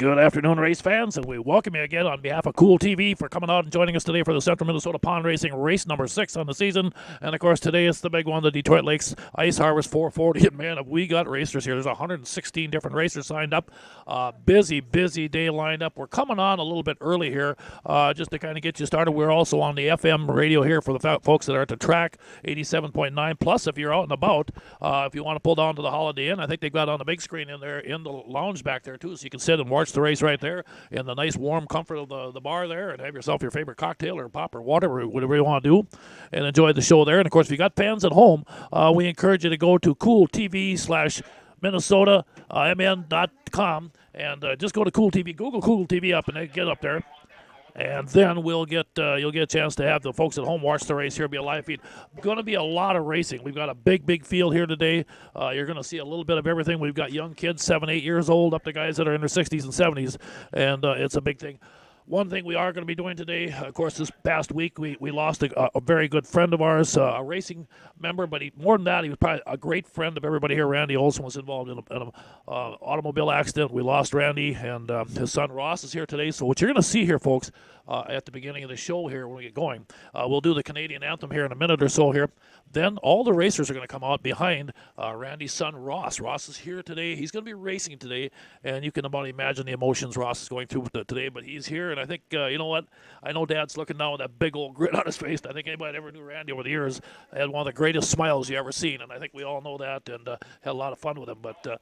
Good afternoon, race fans, and we welcome you again on behalf of Cool TV for coming out and joining us today for the Central Minnesota Pond Racing race number 6 on the season. And, of course, today is the big one, the Detroit Lakes Ice Harvest 440. And, man, we got racers here. There's 116 different racers signed up. Busy day lined up. We're coming on a little bit early here just to kind of get you started. We're also on the FM radio here for the folks that are at the track, 87.9. Plus, if you're out and about, if you want to pull down to the Holiday Inn, I think they've got on the big screen in there in the lounge back there, too, so you can sit and watch the race right there in the nice warm comfort of the bar there and have yourself your favorite cocktail or pop or water or whatever you want to do and enjoy the show there. And, of course, if you got fans at home, we encourage you to go to cooltv/MinnesotaMN.com and just go to Cool TV. Google Cool TV up and get up there. And then you'll get a chance to have the folks at home watch the race here. Be a live feed. Going to be a lot of racing. We've got a big field here today. You're going to see a little bit of everything. We've got young kids, 7, 8 years old, up to guys that are in their 60s and 70s, and it's a big thing. One thing we are going to be doing today, of course, this past week we lost a very good friend of ours, a racing member, but more than that, he was probably a great friend of everybody here. Randy Olson was involved in an automobile accident. We lost Randy, and his son Ross is here today. So what you're going to see here, folks, at the beginning of the show here when we get going, we'll do the Canadian anthem here in a minute or so here. Then all the racers are going to come out behind Randy's son Ross. Ross is here today. He's going to be racing today, and you can about imagine the emotions Ross is going through today, but he's here, and I think, you know what, I know Dad's looking down with that big old grin on his face. I think anybody that ever knew Randy over the years had one of the greatest smiles you ever seen, and I think we all know that and had a lot of fun with him. But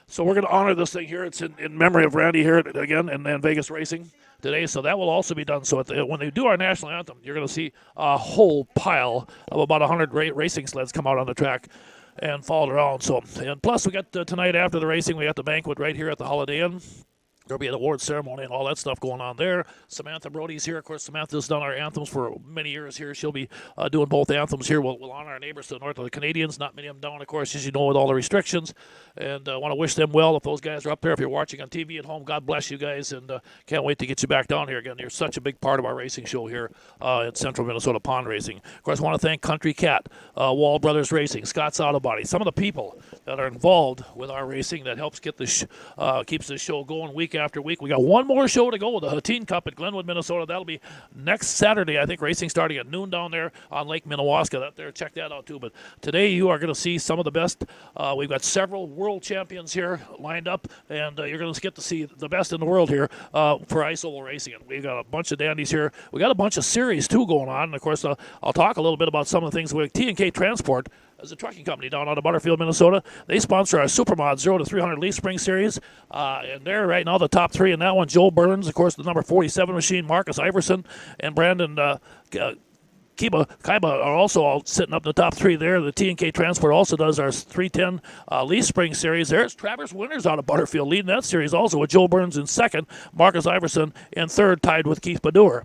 so we're going to honor this thing here. It's in memory of Randy here again in Vegas Racing today, so that will also be done. So when they do our national anthem, you're going to see a whole pile of about 100 racing sleds come out on the track and follow around. So, and plus we got tonight after the racing, we got the banquet right here at the Holiday Inn. There'll be an award ceremony and all that stuff going on there. Samantha Brody's here. Of course, Samantha's done our anthems for many years here. She'll be doing both anthems here. We'll honor our neighbors to the north of the Canadians. Not many of them down, of course, as you know, with all the restrictions. And I want to wish them well if those guys are up there. If you're watching on TV at home, God bless you guys. And can't wait to get you back down here again. You're such a big part of our racing show here at Central Minnesota Pond Racing. Of course, I want to thank Country Cat, Wall Brothers Racing, Scott's Auto Body, some of the people that are involved with our racing that helps get this keeps this show going week after week. We got one more show to go, the Hatteen Cup at Glenwood, Minnesota. That'll be next Saturday, I think, racing starting at noon down there on Lake Minnewaska. Check that out, too. But today you are going to see some of the best. We've got several world champions here lined up, and you're going to get to see the best in the world here for ice oval racing. And we've got a bunch of dandies here. We got a bunch of series, too, going on. And, of course, I'll talk a little bit about some of the things with T&K Transport. As a trucking company down out of Butterfield, Minnesota. They sponsor our Supermod 0 to 300 Leaf Spring Series. And they're right now the top 3 in that one. Joe Burns, of course, the number 47 machine. Marcus Iverson and Brandon Kaiba are also all sitting up in the top 3 there. The T&K Transport also does our 310 Leaf Spring Series. There's Travis Winters out of Butterfield leading that series also with Joe Burns in second, Marcus Iverson in third, tied with Keith Badur.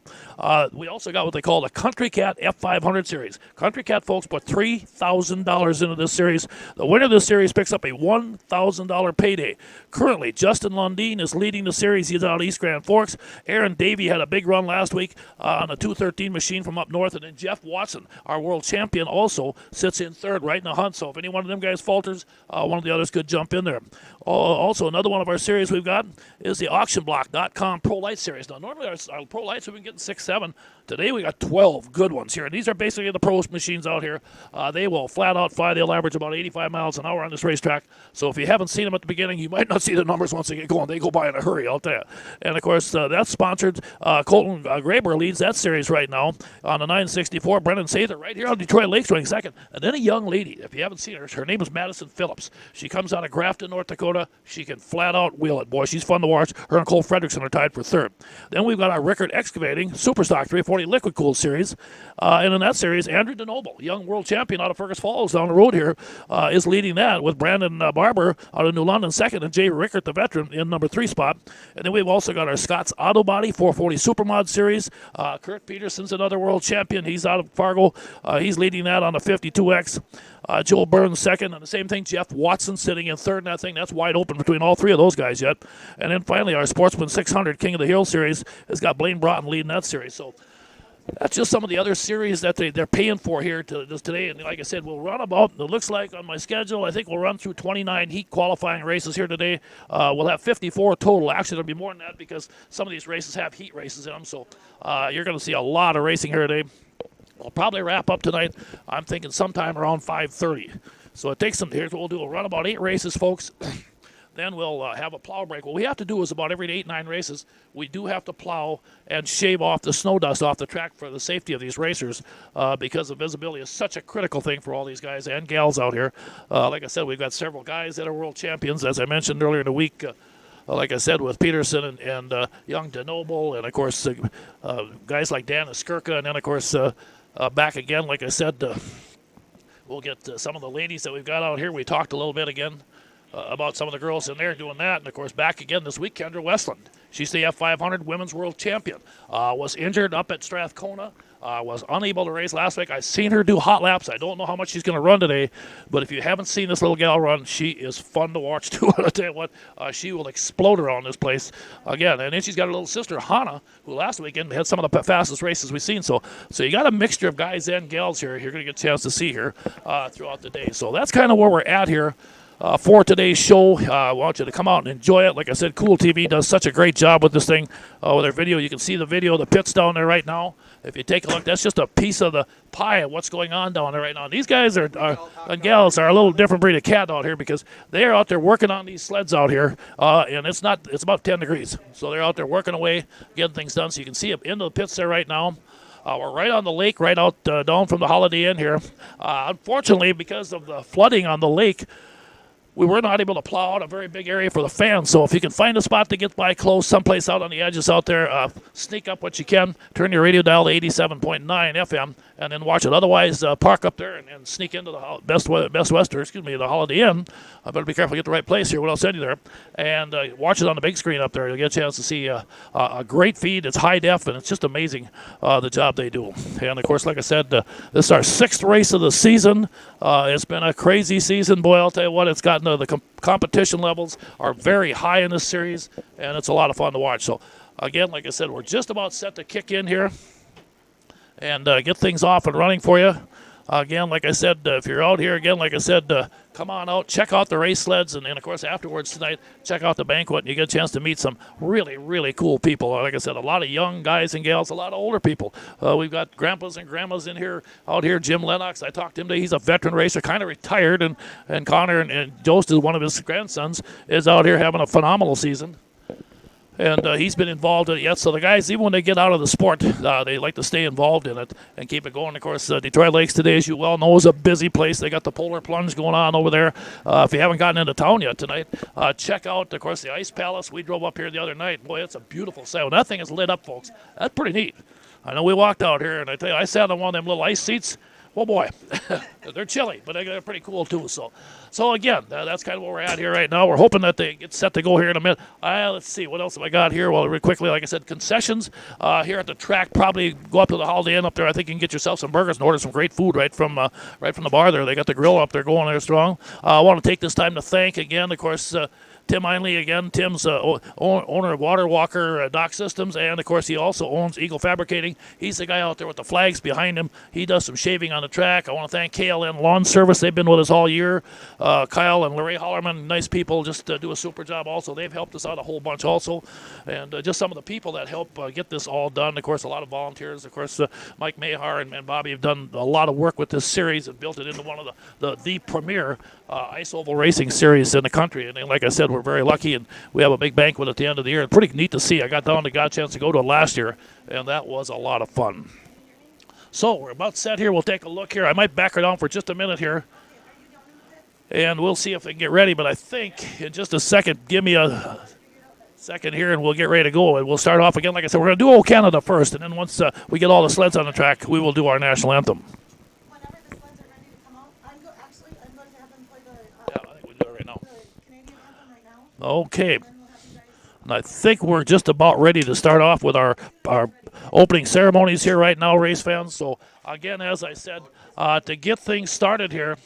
We also got what they call the Country Cat F500 Series. Country Cat folks put $3,000 into this series. The winner of this series picks up a $1,000 payday. Currently, Justin Lundeen is leading the series. He's out of East Grand Forks. Aaron Davey had a big run last week on a 213 machine from up north, and then Jeff Watson, our world champion, also sits in third right in the hunt. So if any one of them guys falters, one of the others could jump in there. Also, another one of our series we've got is the AuctionBlock.com Pro Light Series. Now, normally our Pro Lights we've been getting 6, 7. Today we got 12 good ones here. And these are basically the pro machines out here. They will flat out fly. They'll average about 85 miles an hour on this racetrack. So if you haven't seen them at the beginning, you might not see the numbers once they get going. They go by in a hurry, I'll tell you. And, of course, that's sponsored. Colton Graber leads that series right now on the 964. Brendan Sather right here on Detroit Lakes running second. And then a young lady, if you haven't seen her, her name is Madison Phillips. She comes out of Grafton, North Dakota. She can flat out wheel it, boy. She's fun to watch. Her and Cole Fredrickson are tied for third. Then we've got our Rickard Excavating Superstock 340 Liquid Cooled Series. And in that series, Andrew DeNoble, young world champion out of Fergus Falls down the road here, is leading that with Brandon Barber out of New London second and Jay Rickard, the veteran, in number 3 spot. And then we've also got our Scott's Auto Body 440 Supermod Series. Kurt Peterson's another world champion. He's out of Fargo. He's leading that on a 52X. Joel Burns second, and the same thing, Jeff Watson sitting in third in that thing. That's wide open between all 3 of those guys yet. And then finally, our Sportsman 600 King of the Hill Series has got Blaine Broughton leading that series. So That's just some of the other series that they're paying for here today. And like I said, we'll run about, it looks like on my schedule, I think we'll run through 29 heat qualifying races here today. We'll have 54 total. Actually, there'll be more than that because some of these races have heat races in them. So you're going to see a lot of racing here today. We'll probably wrap up tonight, I'm thinking sometime around 5:30. So it takes some, here's what we'll do. We'll run about 8 races, folks. Then we'll have a plow break. What we have to do is about every 8, 9 races, we do have to plow and shave off the snow dust off the track for the safety of these racers because the visibility is such a critical thing for all these guys and gals out here. Like I said, we've got several guys that are world champions, as I mentioned earlier in the week. Like I said, with Peterson and young Snowmobile, and of course guys like Dan Skirka, and then of course back again, like I said, we'll get some of the ladies that we've got out here. We talked a little bit again about some of the girls in there doing that. And, of course, back again this week, Kendra Westland. She's the F500 Women's World Champion. Was injured up at Strathcona. Was unable to race last week. I've seen her do hot laps. I don't know how much she's going to run today. But if you haven't seen this little gal run, she is fun to watch, too. I'll tell you what, she will explode around this place again. And then she's got her little sister, Hannah, who last weekend had some of the fastest races we've seen. So you got a mixture of guys and gals here. You're going to get a chance to see here throughout the day. So that's kind of where we're at here. For today's show. I want you to come out and enjoy it. Like I said, Cool TV does such a great job with this thing, with their video. You can see the video of the pits down there right now. If you take a look, that's just a piece of the pie of what's going on down there right now. These guys and gals are a little different breed of cat out here because they are out there working on these sleds out here, and it's about 10 degrees. So they're out there working away, getting things done. So you can see up into the pits there right now. We're right on the lake, right out down from the Holiday Inn here. Unfortunately, because of the flooding on the lake, we were not able to plow out a very big area for the fans. So if you can find a spot to get by close, someplace out on the edges out there, sneak up what you can, turn your radio dial to 87.9 FM, and then watch it. Otherwise, park up there and sneak into the Best Western, the Holiday Inn. I better be careful to get the right place here when I'll send you there. And watch it on the big screen up there. You'll get a chance to see a great feed. It's high def, and it's just amazing the job they do. And, of course, like I said, this is our 6th race of the season. It's been a crazy season. Boy, I'll tell you what, it's gotten the competition levels are very high in this series, and it's a lot of fun to watch. So, again, like I said, we're just about set to kick in here and get things off and running for you. Again, like I said, if you're out here, again, like I said, come on out, check out the race sleds, and of course, afterwards tonight, check out the banquet, and you get a chance to meet some really, really cool people. Like I said, a lot of young guys and gals, a lot of older people. We've got grandpas and grandmas in here, out here. Jim Lennox, I talked to him today. He's a veteran racer, kind of retired, and Connor and Jost is one of his grandsons, is out here having a phenomenal season. And he's been involved in it yet. So the guys, even when they get out of the sport, they like to stay involved in it and keep it going. Of course, Detroit Lakes today, as you well know, is a busy place. They got the Polar Plunge going on over there. If you haven't gotten into town yet tonight, check out, of course, the Ice Palace. We drove up here the other night. Boy, it's a beautiful sight. When that thing is lit up, folks, that's pretty neat. I know we walked out here, and I tell you, I sat on one of them little ice seats. Oh, boy, they're chilly, but they're pretty cool, too. So again, that's kind of where we're at here right now. We're hoping that they get set to go here in a minute. Let's see, what else have I got here? Well, real quickly, like I said, concessions here at the track. Probably go up to the Holiday Inn up there. I think you can get yourself some burgers and order some great food right from the bar there. They got the grill up there going there strong. I want to take this time to thank again, of course, Tim Einley again. Tim's owner of Water Walker Dock Systems, and of course he also owns Eagle Fabricating. He's the guy out there with the flags behind him. He does some shaving on the track. I want to thank KLN Lawn Service. They've been with us all year. Kyle and Larry Hollerman, nice people, just do a super job also. They've helped us out a whole bunch also. And just some of the people that help get this all done. Of course, a lot of volunteers. Of course, Mike Mahar and Bobby have done a lot of work with this series and built it into one of the premier ice oval racing series in the country. And like I said, we're very lucky, and we have a big banquet at the end of the year. Pretty neat to see. I got a chance to go to it last year, and that was a lot of fun. So we're about set here. We'll take a look here. I might back her down for just a minute here, and we'll see if they can get ready. But I think in just a second, give me a second here, and we'll get ready to go. And we'll start off again. Like I said, we're going to do Old Canada first, and then once we get all the sleds on the track, we will do our national anthem. Whenever the sleds are ready to come out, I'm going to have them play Yeah, I think we do it right now. the Canadian anthem right now. Okay. And then we'll have you guys. And I think we're just about ready to start off with our opening ceremonies here right now, race fans. So, again, as I said, to get things started here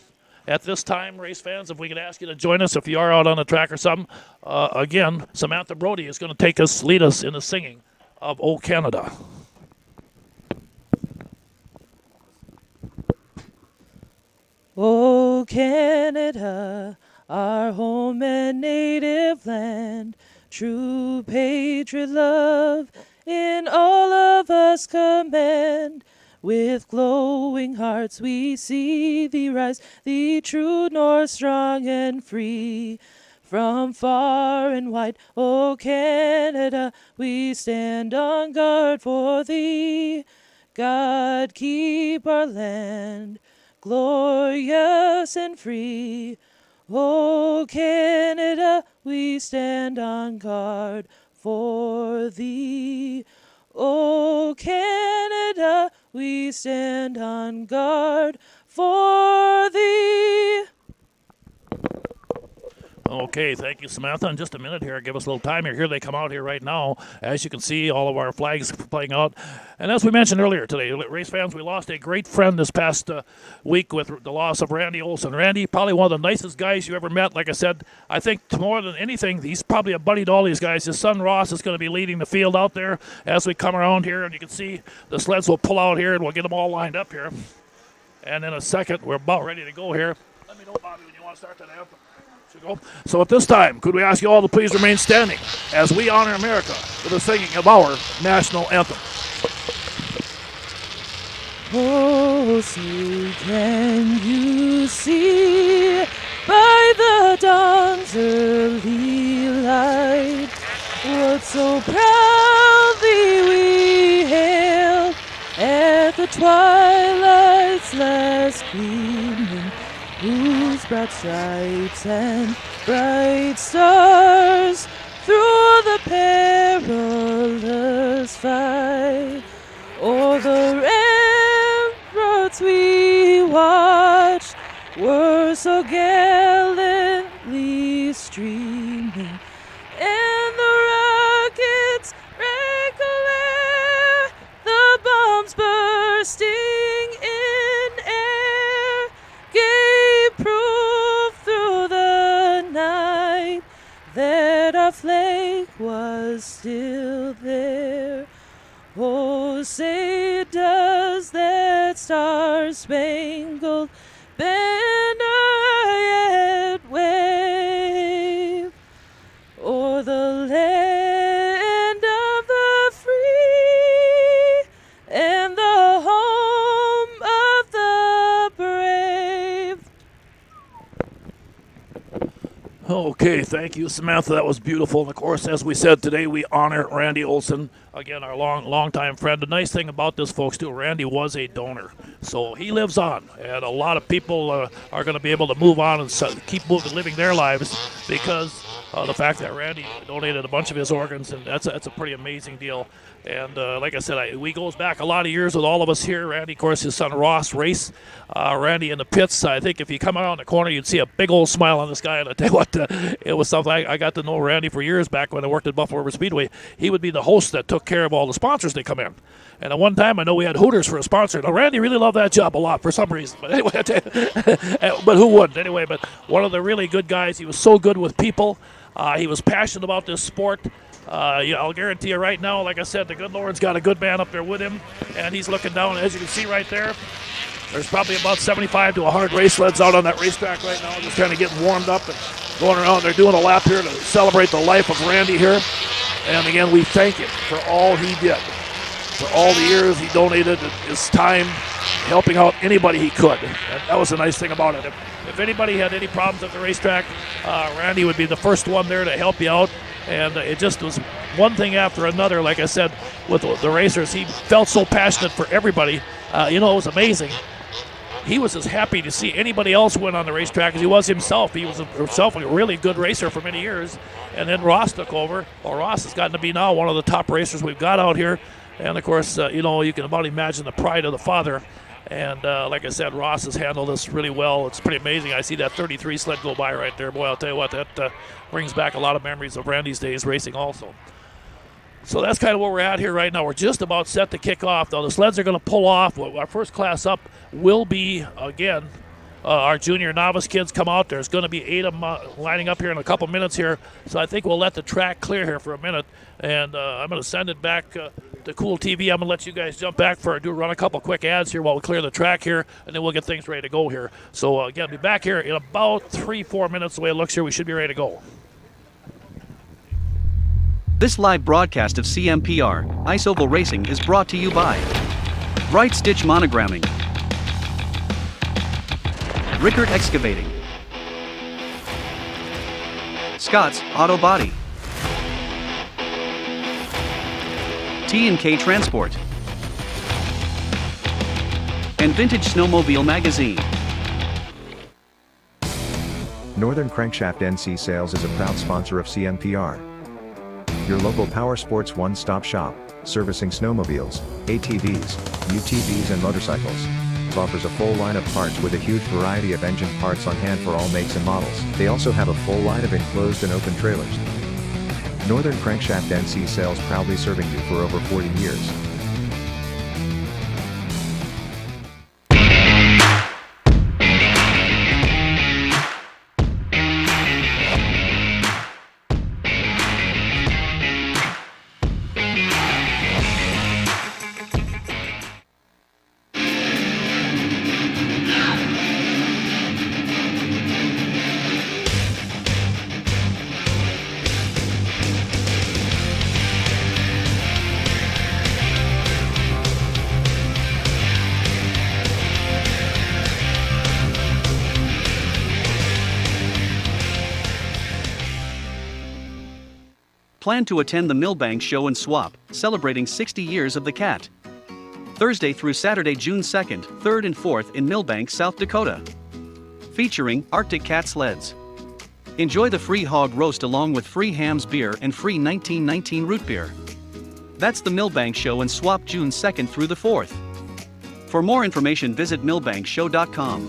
at this time, race fans, if we could ask you to join us if you are out on the track or something. Again, Samantha Brody is going to lead us in the singing of "O Canada." Oh, Canada, our home and native land, true patriot love in all of us command. With glowing hearts we see thee rise, the true north strong and free. From far and wide, O Canada, we stand on guard for thee. God keep our land glorious and free. O Canada, we stand on guard for thee. O Canada, we stand on guard for thee. Okay, thank you, Samantha. In just a minute here, give us a little time here. Here they come out here right now. As you can see, all of our flags playing out. And as we mentioned earlier today, race fans, we lost a great friend this past week with the loss of Randy Olson. Randy, probably one of the nicest guys you ever met. Like I said, I think more than anything, he's probably a buddy to all these guys. His son Ross is going to be leading the field out there as we come around here. And you can see the sleds will pull out here, and we'll get them all lined up here. And in a second, we're about ready to go here. Let me know, Bobby, when you want to start that anthem. So at this time, could we ask you all to please remain standing as we honor America with the singing of our national anthem. Oh, say can you see by the dawn's early light what so proudly we hailed at the twilight's last gleaming, whose broad stripes and bright stars through the perilous fight o'er the ramparts we watched were so gallantly streaming, and the rockets' red glare, the bombs bursting in air, gave proof through the night that our flag was still there. Oh, say does that star-spangled banner yet wave o'er the land of the free and the home of the brave? Okay, thank you, Samantha. That was beautiful. And of course, as we said today, we honor Randy Olson, again, our long-time friend. The nice thing about this, folks, too, Randy was a donor, so he lives on, and a lot of people are going to be able to move on and keep living their lives because the fact that Randy donated a bunch of his organs, and that's a pretty amazing deal. And like I said, we goes back a lot of years with all of us here. Randy, of course, his son Ross race. Randy in the pits. I think if you come around the corner, you'd see a big old smile on this guy. And I tell you what, it was something. I got to know Randy for years back when I worked at Buffalo River Speedway. He would be the host that took care of all the sponsors that come in. And at one time, I know we had Hooters for a sponsor. Now, Randy really loved that job a lot for some reason. But anyway, but who wouldn't? Anyway, but one of the really good guys. He was so good with people. He was passionate about this sport. I'll guarantee you right now, like I said, the good Lord's got a good man up there with him, and he's looking down. As you can see right there, there's probably about 75 to 100 race sleds out on that racetrack right now, just kind of getting warmed up and going around. They're doing a lap here to celebrate the life of Randy here. And again, we thank him for all he did, for all the years he donated his time helping out anybody he could. And that was the nice thing about it. If anybody had any problems at the racetrack, Randy would be the first one there to help you out. And it just was one thing after another. Like I said, with the racers, he felt so passionate for everybody. It was amazing. He was as happy to see anybody else win on the racetrack as he was himself. He was himself a really good racer for many years. And then Ross took over. Well, Ross has gotten to be now one of the top racers we've got out here. And, of course, you can about imagine the pride of the father. And like I said, Ross has handled this really well. It's pretty amazing. I see that 33 sled go by right there. Boy, I'll tell you what, that brings back a lot of memories of Randy's days racing also. So that's kind of where we're at here right now. We're just about set to kick off, though. The sleds are going to pull off. Our first class up will be, again, our junior novice kids come out. There's going to be 8 of them lining up here in a couple minutes here. So I think we'll let the track clear here for a minute. And I'm going to send it back to to Cool TV. I'm going to let you guys jump back run a couple quick ads here while we clear the track here, and then we'll get things ready to go here. So, again, be back here in about 3-4 minutes. The way it looks here, we should be ready to go. This live broadcast of CMPR, Ice Oval Racing, is brought to you by Bright Stitch Monogramming, Rickert Excavating, Scott's Auto Body, T&K Transport, and Vintage Snowmobile Magazine. Northern Crankshaft NC Sales is a proud sponsor of CMPR, your local power sports one-stop shop, servicing snowmobiles, ATVs, UTVs and motorcycles. Offers a full line of parts with a huge variety of engine parts on hand for all makes and models. They also have a full line of enclosed and open trailers. Northern Crankshaft NC Sales, proudly serving you for over 40 years. Plan to attend the Millbank Show and Swap, celebrating 60 years of the Cat. Thursday through Saturday, June 2nd, 3rd and 4th in Millbank, South Dakota. Featuring Arctic Cat sleds. Enjoy the free hog roast along with free hams beer and free 1919 root beer. That's the Millbank Show and Swap, June 2nd through the 4th. For more information, visit millbankshow.com.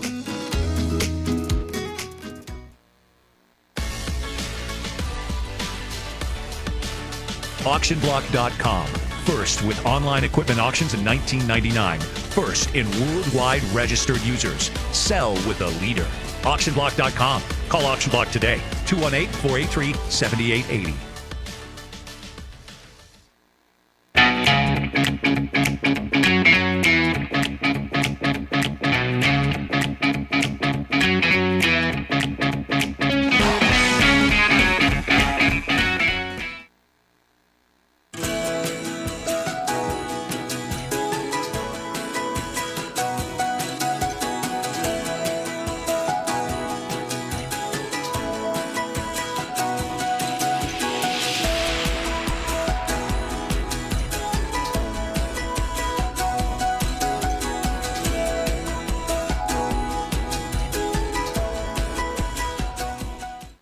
AuctionBlock.com. First with online equipment auctions in 1999. First in worldwide registered users. Sell with a leader. AuctionBlock.com. Call AuctionBlock today. 218-483-7880.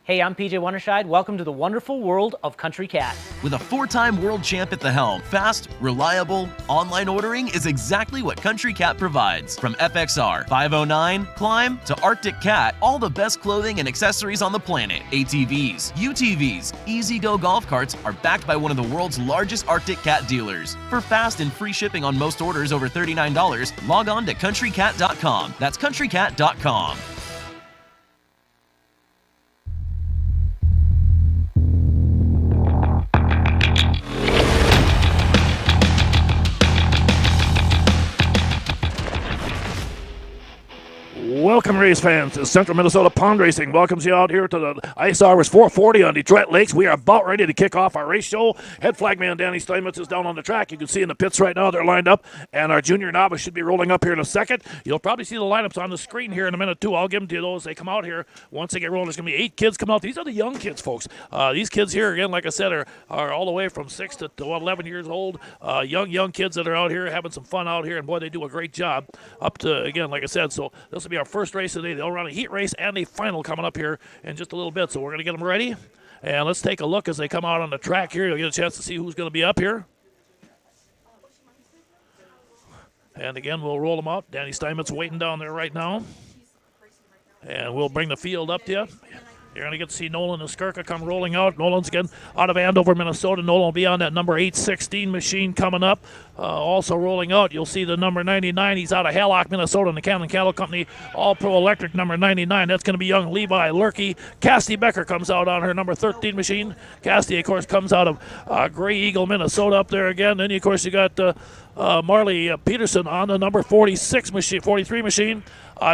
Hey, I'm PJ Wonderscheid. Welcome to the wonderful world of Country Cat. With a 4-time world champ at the helm, fast, reliable, online ordering is exactly what Country Cat provides. From FXR, 509, Climb, to Arctic Cat, all the best clothing and accessories on the planet. ATVs, UTVs, E-Z-Go golf carts are backed by one of the world's largest Arctic Cat dealers. For fast and free shipping on most orders over $39, log on to countrycat.com. That's countrycat.com. Welcome, race fans, to Central Minnesota Pond Racing. Welcomes you out here to the Ice Hours 440 on Detroit Lakes. We are about ready to kick off our race show. Head flagman Danny Steinmetz is down on the track. You can see in the pits right now, they're lined up, and our junior novice should be rolling up here in a second. You'll probably see the lineups on the screen here in a minute, too. I'll give them to you those. They come out here. Once they get rolling, there's going to be 8 kids come out. These are the young kids, folks. These kids here, again, like I said, are all the way from 6 to 11 years old. Young kids that are out here having some fun out here, and boy, they do a great job up to, again, like I said, so this will be our first race today. They'll run a heat race and a final coming up here in just a little bit, so we're going to get them ready. And let's take a look as they come out on the track here. You'll get a chance to see who's going to be up here. And again, we'll roll them out. Danny Steinmetz waiting down there right now. And we'll bring the field up to you. You're going to get to see Nolan and Skirka come rolling out. Nolan's again out of Andover, Minnesota. Nolan will be on that number 816 machine coming up. Also rolling out, you'll see the number 99. He's out of Hallock, Minnesota, in the Camden Cattle Company. All-Pro Electric number 99. That's going to be young Levi Lurkey. Cassidy Becker comes out on her number 13 machine. Cassidy, of course, comes out of Gray Eagle, Minnesota up there again. Then, of course, you got Marley Peterson on the number 43 machine.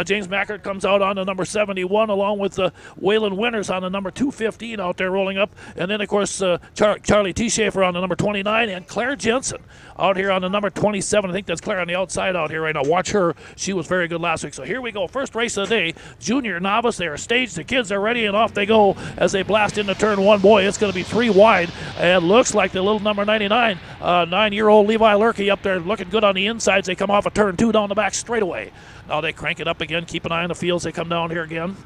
James Mackert comes out on the number 71, along with Waylon Winters on the number 215 out there rolling up. And then, of course, Charlie T. Schaefer on the number 29, and Claire Jensen out here on the number 27. I think that's Claire on the outside out here right now. Watch her. She was very good last week. So here we go. First race of the day. Junior novice. They are staged. The kids are ready, and off they go as they blast into turn one. Boy, it's going to be 3 wide. And looks like the little number 99, 9-year-old Levi Lurkey up there looking good on the insides. They come off of turn 2 down the back straightaway. Now they crank it up again. Keep an eye on the fields. They come down here again.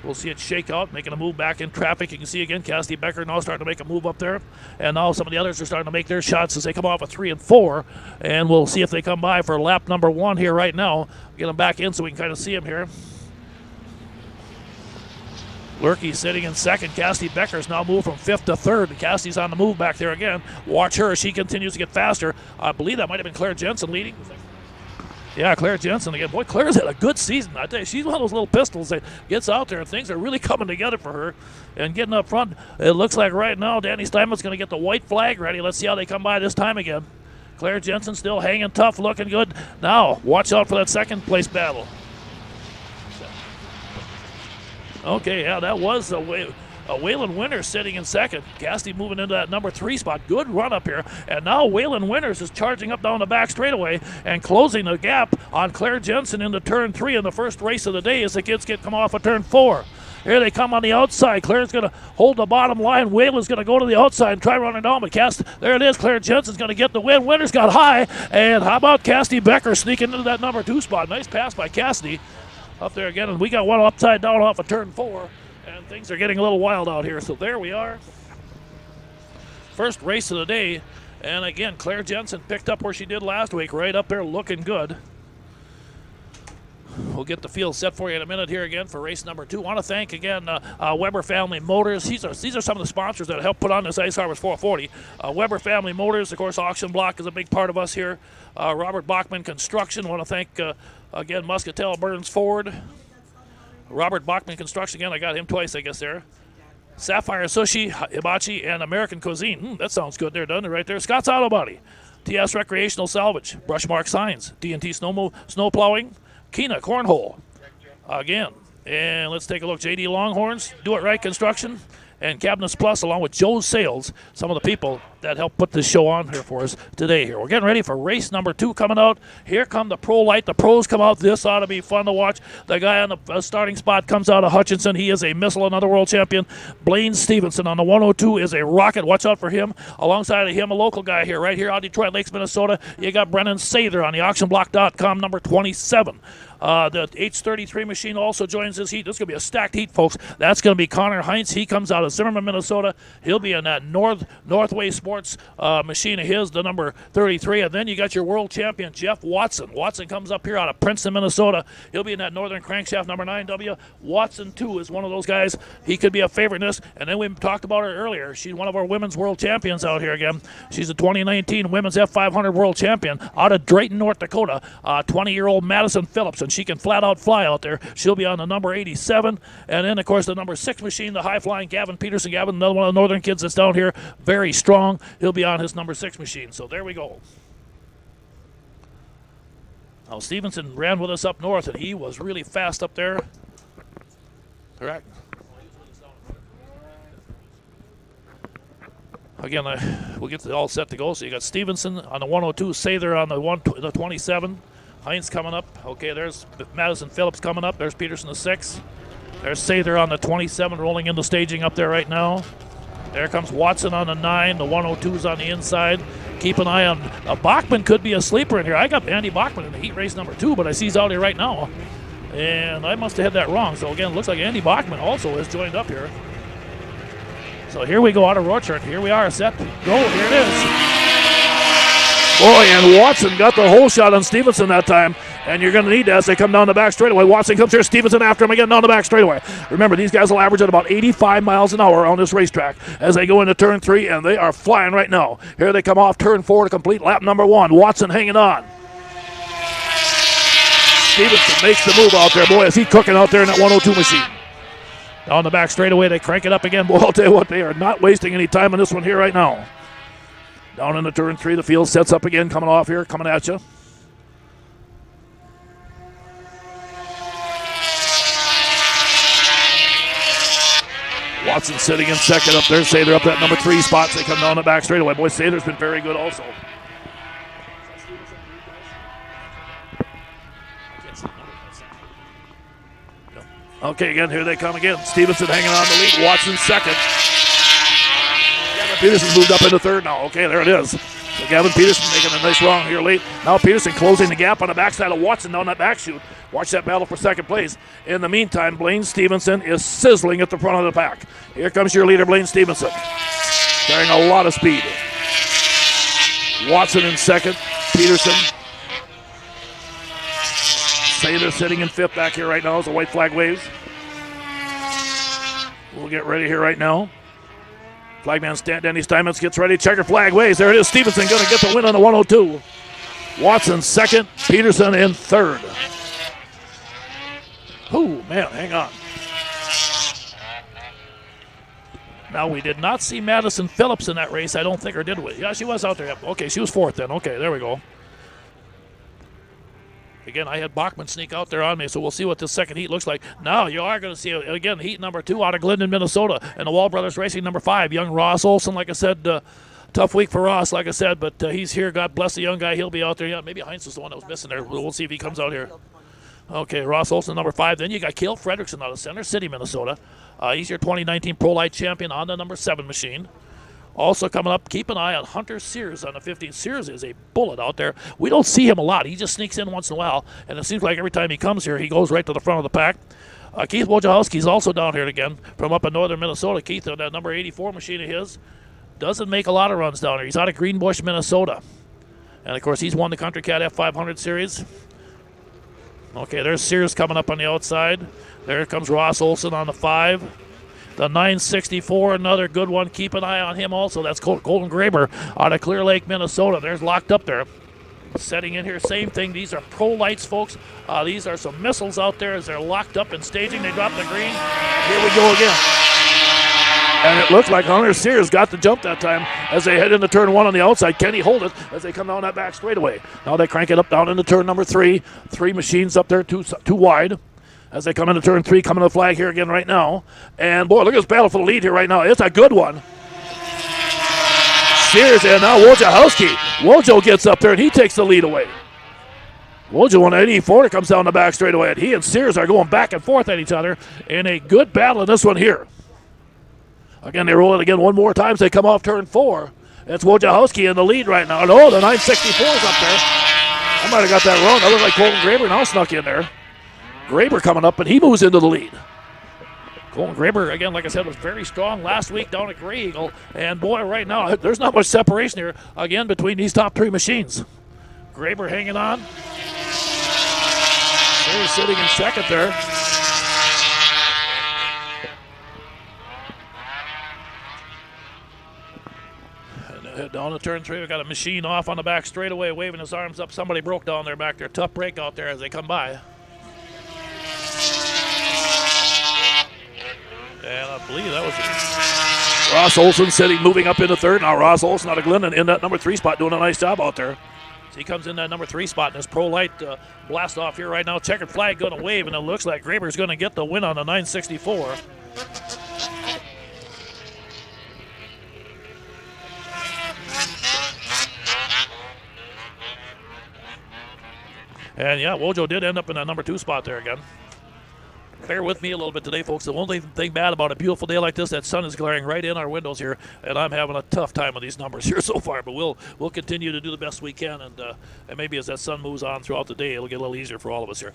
We'll see it shake out, making a move back in traffic. You can see again Cassidy Becker now starting to make a move up there. And now some of the others are starting to make their shots as they come off of 3 and 4. And we'll see if they come by for lap number 1 here right now. Get them back in so we can kind of see them here. Lurkey sitting in second. Cassidy Becker's now moved from 5th to 3rd. Cassidy's on the move back there again. Watch her. She continues to get faster. I believe that might have been Claire Jensen leading. Yeah, Claire Jensen again. Boy, Claire's had a good season. I tell you, she's one of those little pistols that gets out there, and things are really coming together for her. And getting up front, it looks like right now Danny Steinman's going to get the white flag ready. Let's see how they come by this time again. Claire Jensen still hanging tough, looking good. Now, watch out for that second place battle. Okay, yeah, that was Waylon Winters sitting in second. Cassidy moving into that number 3 spot. Good run up here. And now Waylon Winters is charging up down the back straightaway and closing the gap on Claire Jensen into turn 3 in the first race of the day as the kids come off of turn 4. Here they come on the outside. Claire's going to hold the bottom line. Waylon's going to go to the outside and try running down. But there it is. Claire Jensen's going to get the win. Winters got high. And how about Cassidy Becker sneaking into that number 2 spot? Nice pass by Cassidy up there again. And we got one upside down off of turn 4. And things are getting a little wild out here. So there we are. First race of the day. And again, Claire Jensen picked up where she did last week. Right up there looking good. We'll get the field set for you in a minute here again for race number 2. I want to thank again Weber Family Motors. These are some of the sponsors that help put on this Ice Harvest 440. Weber Family Motors, of course, Auction Block is a big part of us here. Robert Bachman Construction. I want to thank again Muscatel Burns Ford. Robert Bachman Construction again. I got him twice, I guess there. Sapphire Sushi, Hibachi, and American Cuisine. That sounds good there, doesn't it, right there? Scott's Auto Body, TS Recreational Salvage, Brushmark Signs, D&T Snow Plowing, Kena Cornhole, again. And let's take a look. JD Longhorns, Do It Right Construction, and Cabinets Plus, along with Joe's Sales, some of the people that helped put this show on here for us today here. We're getting ready for race number 2 coming out. Here come the pro light. The pros come out. This ought to be fun to watch. The guy on the starting spot comes out of Hutchinson. He is a missile, another world champion. Blaine Stevenson on the 102 is a rocket. Watch out for him. Alongside of him, a local guy here, right here out of Detroit Lakes, Minnesota. You got Brennan Sather on the auctionblock.com, number 27. The H33 machine also joins this heat. This is going to be a stacked heat, folks. That's going to be Connor Heinz. He comes out of Zimmerman, Minnesota. He'll be in that Northway Sports machine of his, the number 33. And then you got your world champion, Jeff Watson. Watson comes up here out of Princeton, Minnesota. He'll be in that Northern Crankshaft number 9W. Watson, too, is one of those guys. He could be a favorite in this. And then we talked about her earlier. She's one of our women's world champions out here again. She's a 2019 women's F500 world champion out of Drayton, North Dakota. 20-year-old Madison Phillips. And she can flat out fly out there. She'll be on the number 87. And then, of course, the number 6 machine, the high-flying Gavin Peterson. Gavin, another one of the Northern kids that's down here, very strong. He'll be on his number 6 machine. So there we go. Now, Stevenson ran with us up north, and he was really fast up there. Correct. Again, we'll get it all set to go. So you got Stevenson on the 102, Sather on the 27. Heinz coming up. Okay, there's Madison Phillips coming up. There's Peterson the 6. There's Sather on the 27 rolling into staging up there right now. There comes Watson on the 9. The 102's on the inside. Keep an eye on Bachman. Could be a sleeper in here. I got Andy Bachman in the heat race number 2, but I see he's out here right now. And I must have had that wrong. So again, it looks like Andy Bachman also has joined up here. So here we go out of Rochard. Here we are, set, go. Here it is. Boy, and Watson got the whole shot on Stevenson that time. And you're going to need that as they come down the back straightaway. Watson comes here. Stevenson after him again down the back straightaway. Remember, these guys will average at about 85 miles an hour on this racetrack as they go into turn 3, and they are flying right now. Here they come off turn 4 to complete lap number 1. Watson hanging on. Stevenson makes the move out there. Boy, is he cooking out there in that 102 machine. Down the back straightaway, they crank it up again. Boy, I'll tell you what, they are not wasting any time on this one here right now. Down into turn 3, the field sets up again, coming off here, coming at you. Watson sitting in second up there. Sather up that number 3 spot. They come down the back straightaway. Boy, Sather's been very good also. Okay, again, here they come again. Stevenson hanging on the lead. Watson second. Gavin Peterson's moved up into third now. Okay, there it is. So Gavin Peterson making a nice run here late. Now Peterson closing the gap on the backside of Watson down that back chute. Watch that battle for second place. In the meantime, Blaine Stevenson is sizzling at the front of the pack. Here comes your leader, Blaine Stevenson, carrying a lot of speed. Watson in second. Peterson. Sather sitting in fifth back here right now as the white flag waves. We'll get ready here right now. Flagman Danny Steinmetz gets ready. Checker flag waves. There it is. Stevenson going to get the win on the 102. Watson second. Peterson in third. Oh, man, hang on. Now, we did not see Madison Phillips in that race, I don't think, or did we? Yeah, she was out there. Okay, she was fourth then. Okay, there we go. Again, I had Bachman sneak out there on me, so we'll see what this second heat looks like. Now, you are going to see, again, heat number 2 out of Glendon, Minnesota, and the Wall Brothers Racing number 5. Young Ross Olson, like I said, tough week for Ross, like I said, but he's here. God bless the young guy. He'll be out there. Yeah, maybe Heinz is the one that was missing there. We'll see if he comes out here. Okay, Ross Olson, number 5. Then you got Cale Fredrickson out of Center City, Minnesota. He's your 2019 Pro Light champion on the number 7 machine. Also coming up, keep an eye on Hunter Sears on the 15. Sears is a bullet out there. We don't see him a lot. He just sneaks in once in a while, and it seems like every time he comes here, he goes right to the front of the pack. Keith Wojciechowski's also down here again from up in northern Minnesota. Keith, on that number 84 machine of his, doesn't make a lot of runs down here. He's out of Greenbush, Minnesota. And, of course, he's won the Country Cat F500 series. Okay, there's Sears coming up on the outside. There comes Ross Olson on the 5. The 964, another good one. Keep an eye on him also. That's Colton Graber out of Clear Lake, Minnesota. There's locked up there. Setting in here, same thing. These are Pro Lights, folks. These are some missiles out there as they're locked up and staging. They drop the green. Here we go again. And it looks like Hunter Sears got the jump that time as they head into turn 1 on the outside. Kenny Hold it as they come down that back straightaway. Now they crank it up down into turn number 3. 3 machines up there, two wide. As they come into turn 3, coming to the flag here again right now. And, boy, look at this battle for the lead here right now. It's a good one. Sears and now Wojciechowski. Wojo gets up there, and he takes the lead away. Wojo on 84 comes down the back straightaway. And he and Sears are going back and forth at each other in a good battle in this one here. Again, they roll it again one more time as they come off turn 4. It's Wojciechowski in the lead right now. No, the 964 is up there. I might have got that wrong. That looked like Colton Graber now snuck in there. Graber coming up, and he moves into the lead. Colton Graber, again, like I said, was very strong last week down at Grey Eagle. And, boy, right now, there's not much separation here, again, between these top 3 machines. Graber hanging on. They're sitting in second there. Down to turn 3, we got a machine off on the back straightaway, waving his arms up. Somebody broke down there back there. Tough break out there as they come by. And I believe that was it. Ross Olson sitting, moving up into third. Now Ross Olson out of Glendon in that number 3 spot, doing a nice job out there. So he comes in that number 3 spot in his Pro Light blast off here right now. Checkered flag going to wave, and it looks like Graber's going to get the win on the 964. And, yeah, Wojo did end up in that number 2 spot there again. Bear with me a little bit today, folks. The only thing bad about a beautiful day like this, that sun is glaring right in our windows here, and I'm having a tough time with these numbers here so far. But we'll continue to do the best we can, and maybe as that sun moves on throughout the day, it'll get a little easier for all of us here.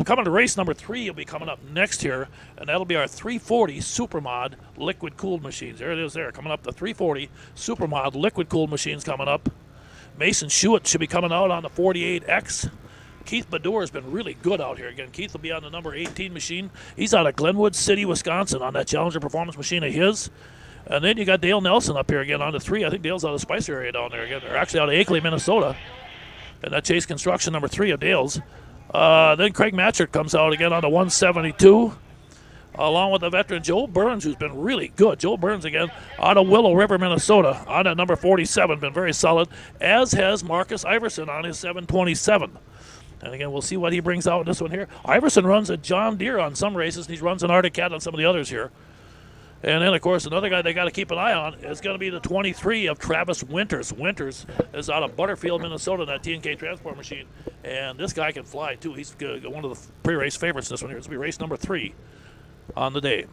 Coming to race number 3 will be coming up next here, and that'll be our 340 Supermod liquid-cooled machines. There it is there, coming up, the 340 Supermod liquid-cooled machines coming up. Mason Schuett should be coming out on the 48X. Keith Bador has been really good out here. Again, Keith will be on the number 18 machine. He's out of Glenwood City, Wisconsin on that Challenger Performance machine of his. And then you got Dale Nelson up here again on the 3. I think Dale's out of the Spicer area down there again. They're actually out of Akeley, Minnesota. And that Chase Construction number 3 of Dale's. Then Craig Matchert comes out again on the 172. Along with the veteran Joe Burns, who's been really good. Joe Burns again out of Willow River, Minnesota, on that number 47, been very solid, as has Marcus Iverson on his 727. And again, we'll see what he brings out in this one here. Iverson runs a John Deere on some races, and he runs an Arctic Cat on some of the others here. And then, of course, another guy they got to keep an eye on is going to be the 23 of Travis Winters. Winters is out of Butterfield, Minnesota, in that T&K transport machine. And this guy can fly, too. He's one of the pre-race favorites in this one here. This will be race number 3 on the day.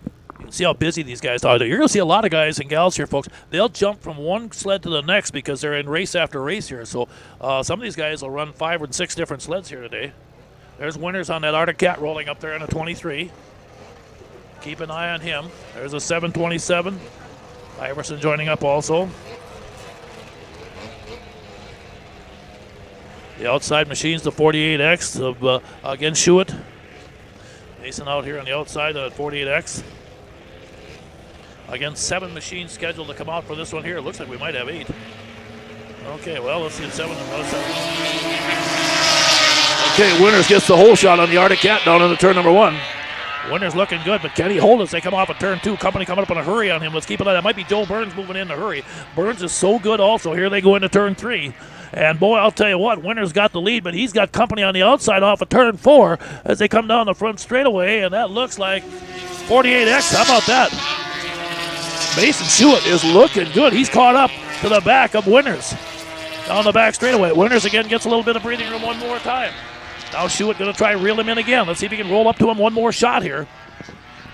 You can see how busy these guys are. You're going to see a lot of guys and gals here, folks. They'll jump from one sled to the next because they're in race after race here. So some of these guys will run 5 or 6 different sleds here today. There's Winters on that Arctic Cat rolling up there in a 23. Keep an eye on him. There's a 727. Iverson joining up also. The outside machines, the 48X of, again, Schuett. Mason out here on the outside of the 48X. Again, 7 machines scheduled to come out for this one here. It looks like we might have 8. Okay, well, let's see. 7. Okay, Winters gets the hole shot on the Arctic Cat down into turn number 1. Winters looking good, but can he hold us? They come off of turn 2. Company coming up in a hurry on him. Let's keep it on. That might be Joe Burns moving in a hurry. Burns is so good also. Here they go into turn 3. And, boy, I'll tell you what, Winters got the lead, but he's got company on the outside off of turn 4 as they come down the front straightaway, and that looks like 48X. How about that? Mason Schuett is looking good. He's caught up to the back of Winters down the back straightaway. Winters again gets a little bit of breathing room one more time. Now Schuett going to try and reel him in again. Let's see if he can roll up to him one more shot here.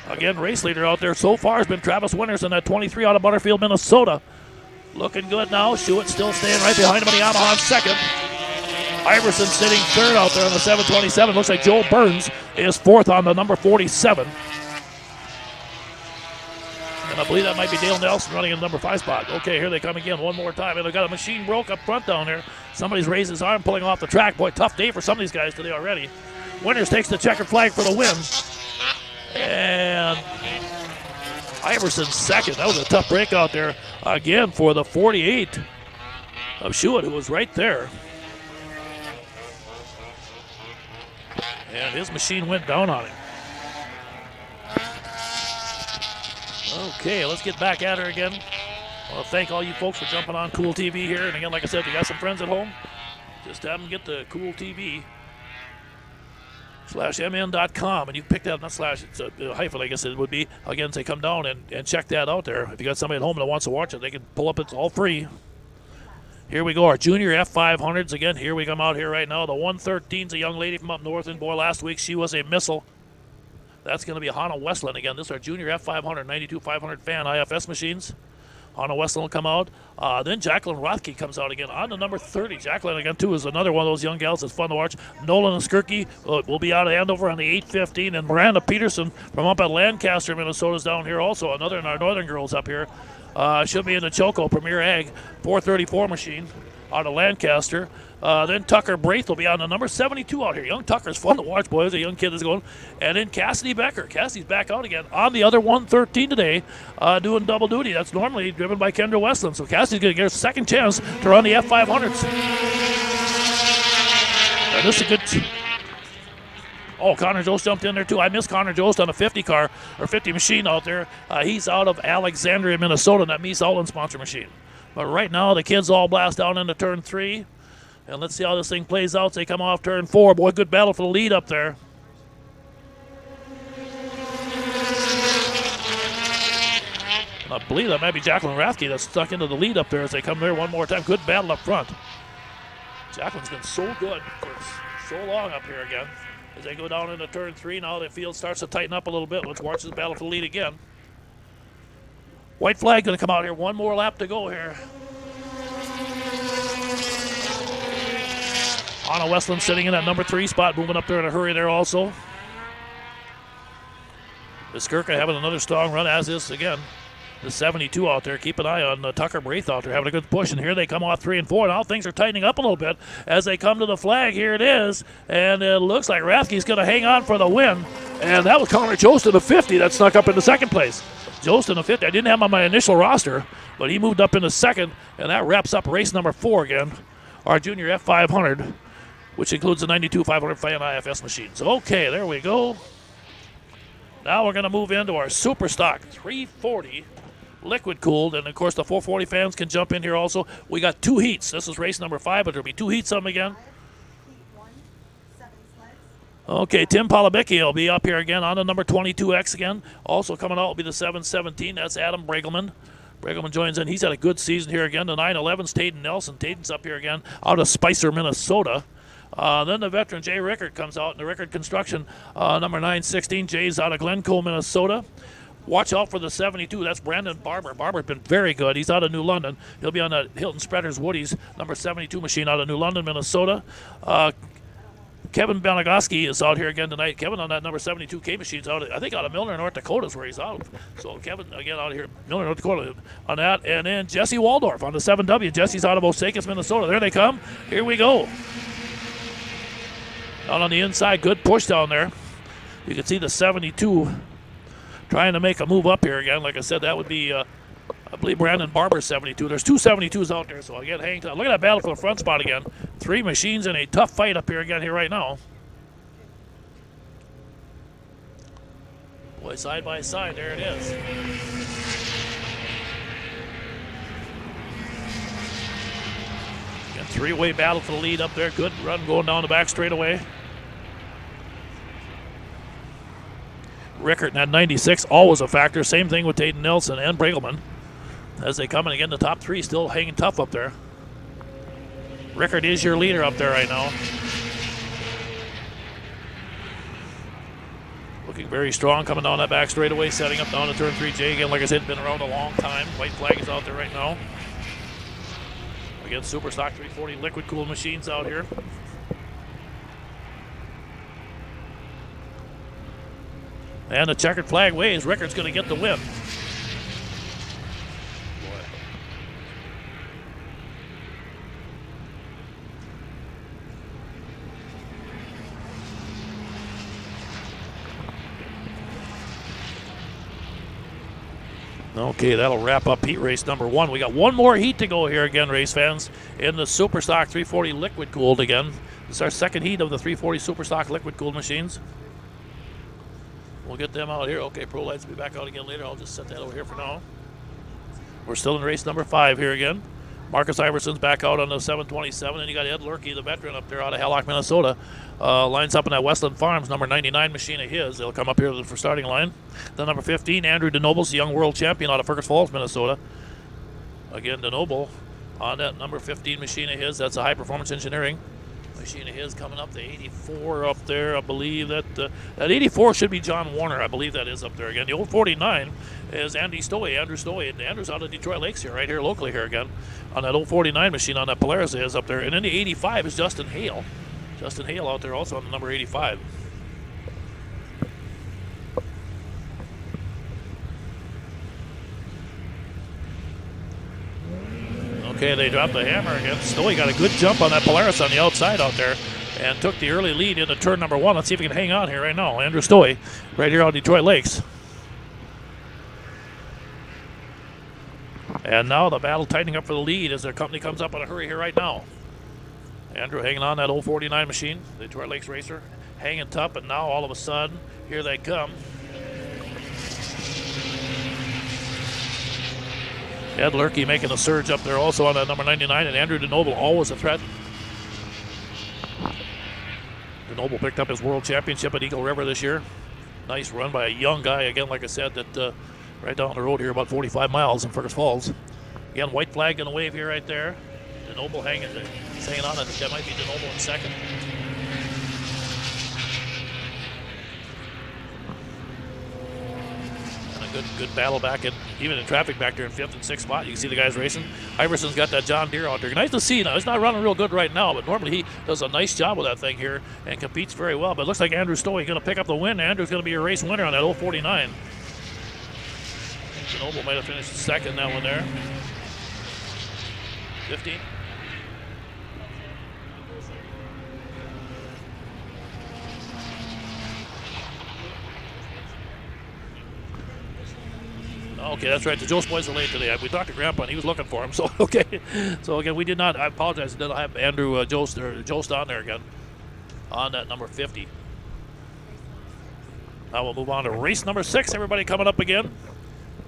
Again, race leader out there so far has been Travis Winters in that 23 out of Butterfield, Minnesota. Looking good now. Schuett still staying right behind him on the Yamaha in second. Iverson sitting third out there on the 727. Looks like Joe Burns is fourth on the number 47. And I believe that might be Dale Nelson running in the number 5 spot. Okay, here they come again one more time. And they've got a machine broke up front down there. Somebody's raised his arm pulling off the track. Boy, tough day for some of these guys today already. Winters takes the checkered flag for the win. And Iverson second. That was a tough break out there again for the 48 of Schuett, who was right there. And his machine went down on him. Okay, let's get back at her again. I want to thank all you folks for jumping on Cool TV here. And again, like I said, if you got some friends at home, just have them get the Cool TV /mn.com, and you can pick that up, not slash, it's a hyphen, I guess it would be. Again, say come down and check that out there. If you got somebody at home that wants to watch it, they can pull up. It's all free. Here we go, our junior F500s. Again, here we come out here right now. The 113's a young lady from up north, and boy, last week she was a missile. That's going to be Hannah Westland again. This is our junior F500, 92 500 fan IFS machines. Hannah Westland will come out. Then Jacqueline Rothke comes out again on the number 30. Jacqueline, again, too, is another one of those young gals that's fun to watch. Nolan and Skirky will be out of Andover on the 815. And Miranda Peterson from up at Lancaster, Minnesota, is down here also. Another in our northern girls up here. She'll be in the Choco Premier Ag 434 machine out of Lancaster. Then Tucker Braith will be on the number 72 out here. Young Tucker's fun to watch, boys. A young kid is going. And then Cassidy Becker. Cassidy's back out again on the other 113 today, doing double duty. That's normally driven by Kendra Westland. So Cassidy's going to get a second chance to run the F500s. And this is a good... Oh, Connor Jost jumped in there, too. I missed Connor Jost on a 50 car, or 50 machine out there. He's out of Alexandria, Minnesota, in that Mies Allen sponsor machine. But right now, the kids all blast down into turn 3. And let's see how this thing plays out. They come off turn 4. Boy, good battle for the lead up there. And I believe that might be Jacqueline Rathke that's stuck into the lead up there as they come there one more time. Good battle up front. Jacqueline's been so good for so long up here again. As they go down into turn 3, now the field starts to tighten up a little bit. Let's watch this battle for the lead again. White flag going to come out here. One more lap to go here. Anna Westland sitting in that number 3 spot, moving up there in a hurry there also. The Skirka having another strong run, as is, again, the 72 out there. Keep an eye on Tucker Braith out there having a good push. And here they come off 3 and 4. Now things are tightening up a little bit as they come to the flag. Here it is. And it looks like Rathke's going to hang on for the win. And that was Connor Jostin, the 50, that snuck up into second place. Jostin, the 50. I didn't have him on my initial roster, but he moved up into second. And that wraps up race number 4 again. Our junior F500, which includes the 92 500 fan IFS machines. Okay, there we go. Now we're going to move into our Super Stock 340 liquid cooled, and of course the 440 fans can jump in here also. We got 2 heats. This is race number 5, but there'll be 2 heats of them again. Okay, Tim Polabicki will be up here again on the number 22X again. Also coming out will be the 717. That's Adam Bregelman. Bregelman joins in. He's had a good season here again. The 911's Tayden Nelson. Tayden's up here again out of Spicer, Minnesota. Then the veteran Jay Rickard comes out in the Rickard Construction, number 916. Jay's out of Glencoe, Minnesota. Watch out for the 72. That's Brandon Barber. Barber's been very good. He's out of New London. He'll be on the Hilton Spreaders Woody's number 72 machine out of New London, Minnesota. Kevin Banagoski is out here again tonight. Kevin on that number 72K machine is out, I think, out of Milner, North Dakota is where he's out. So Kevin, again, out here, Milner, North Dakota on that. And then Jesse Waldorf on the 7W. Jesse's out of Osakis, Minnesota. There they come. Here we go. Out on the inside, good push down there. You can see the 72 trying to make a move up here again. Like I said, that would be, I believe, Brandon Barber's 72. There's 2 72s out there, so again, hang tight. Look at that battle for the front spot again. 3 machines in a tough fight up here again here right now. Boy, side by side, there it is. Again, 3-way battle for the lead up there. Good run going down the back straightaway. Rickard in that 96, always a factor. Same thing with Tayden Nelson and Bregelman. As they come in again, the top 3 still hanging tough up there. Rickard is your leader up there right now. Looking very strong coming down that back straightaway, setting up down to turn 3. Jay, again, like I said, been around a long time. White flag is out there right now. Again, Super Stock 340 liquid cooled machines out here. And the checkered flag waves. Rickard's going to get the win. Okay, that'll wrap up heat race number 1. We got 1 more heat to go here again, race fans, in the Super Stock 340 liquid cooled again. This is our second heat of the 340 Super Stock liquid cooled machines. We'll get them out here. Okay, Pro Lights will be back out again later. I'll just set that over here for now. We're still in race number 5 here again. Marcus Iverson's back out on the 727, and you got Ed Lurkey, the veteran up there out of Hallock, Minnesota. Lines up in that Westland Farms number 99 machine of his. They'll come up here for starting line. Then number 15, Andrew DeNoble's the young world champion out of Fergus Falls, Minnesota. Again, DeNoble on that number 15 machine of his. That's a high performance engineering machine of his coming up. The 84 up there, I believe that 84 should be John Warner. I believe that is up there again. The old 49 is Andrew Stowe. And Andrew's out of Detroit Lakes here, right here locally here again. On that old 49 machine on that Polaris is up there. And then the 85 is Justin Hale. Justin Hale out there also on the number 85. Okay, they dropped the hammer again. Stowe got a good jump on that Polaris on the outside out there and took the early lead into turn number 1. Let's see if he can hang on here right now. Andrew Stowe right here on Detroit Lakes. And now the battle tightening up for the lead as their company comes up in a hurry here right now. Andrew hanging on that old 49 machine, the Detroit Lakes racer, hanging tough, and now all of a sudden, here they come. Ed Lurkey making a surge up there also on that number 99, and Andrew DeNoble always a threat. DeNoble picked up his world championship at Eagle River this year. Nice run by a young guy, again, like I said, that right down the road here, about 45 miles in Fergus Falls. Again, white flag in the wave here right there. DeNoble hanging on. I think that might be DeNoble in second. Good battle back in, even in traffic back there in 5th and 6th spot. You can see the guys racing. Iverson's got that John Deere out there. Nice to see. Now, it's not running real good right now, but normally he does a nice job with that thing here and competes very well. But it looks like Andrew Stowe going to pick up the win. Andrew's going to be a race winner on that old 49. Snowmobile might have finished second that one there. 15. Okay, that's right. The Joe's boys are late today. We talked to Grandpa, and he was looking for him. So, okay. So, again, we did not. I apologize. Did not have Andrew Jost on there again on that number 50. Now we'll move on to race number 6. Everybody coming up again.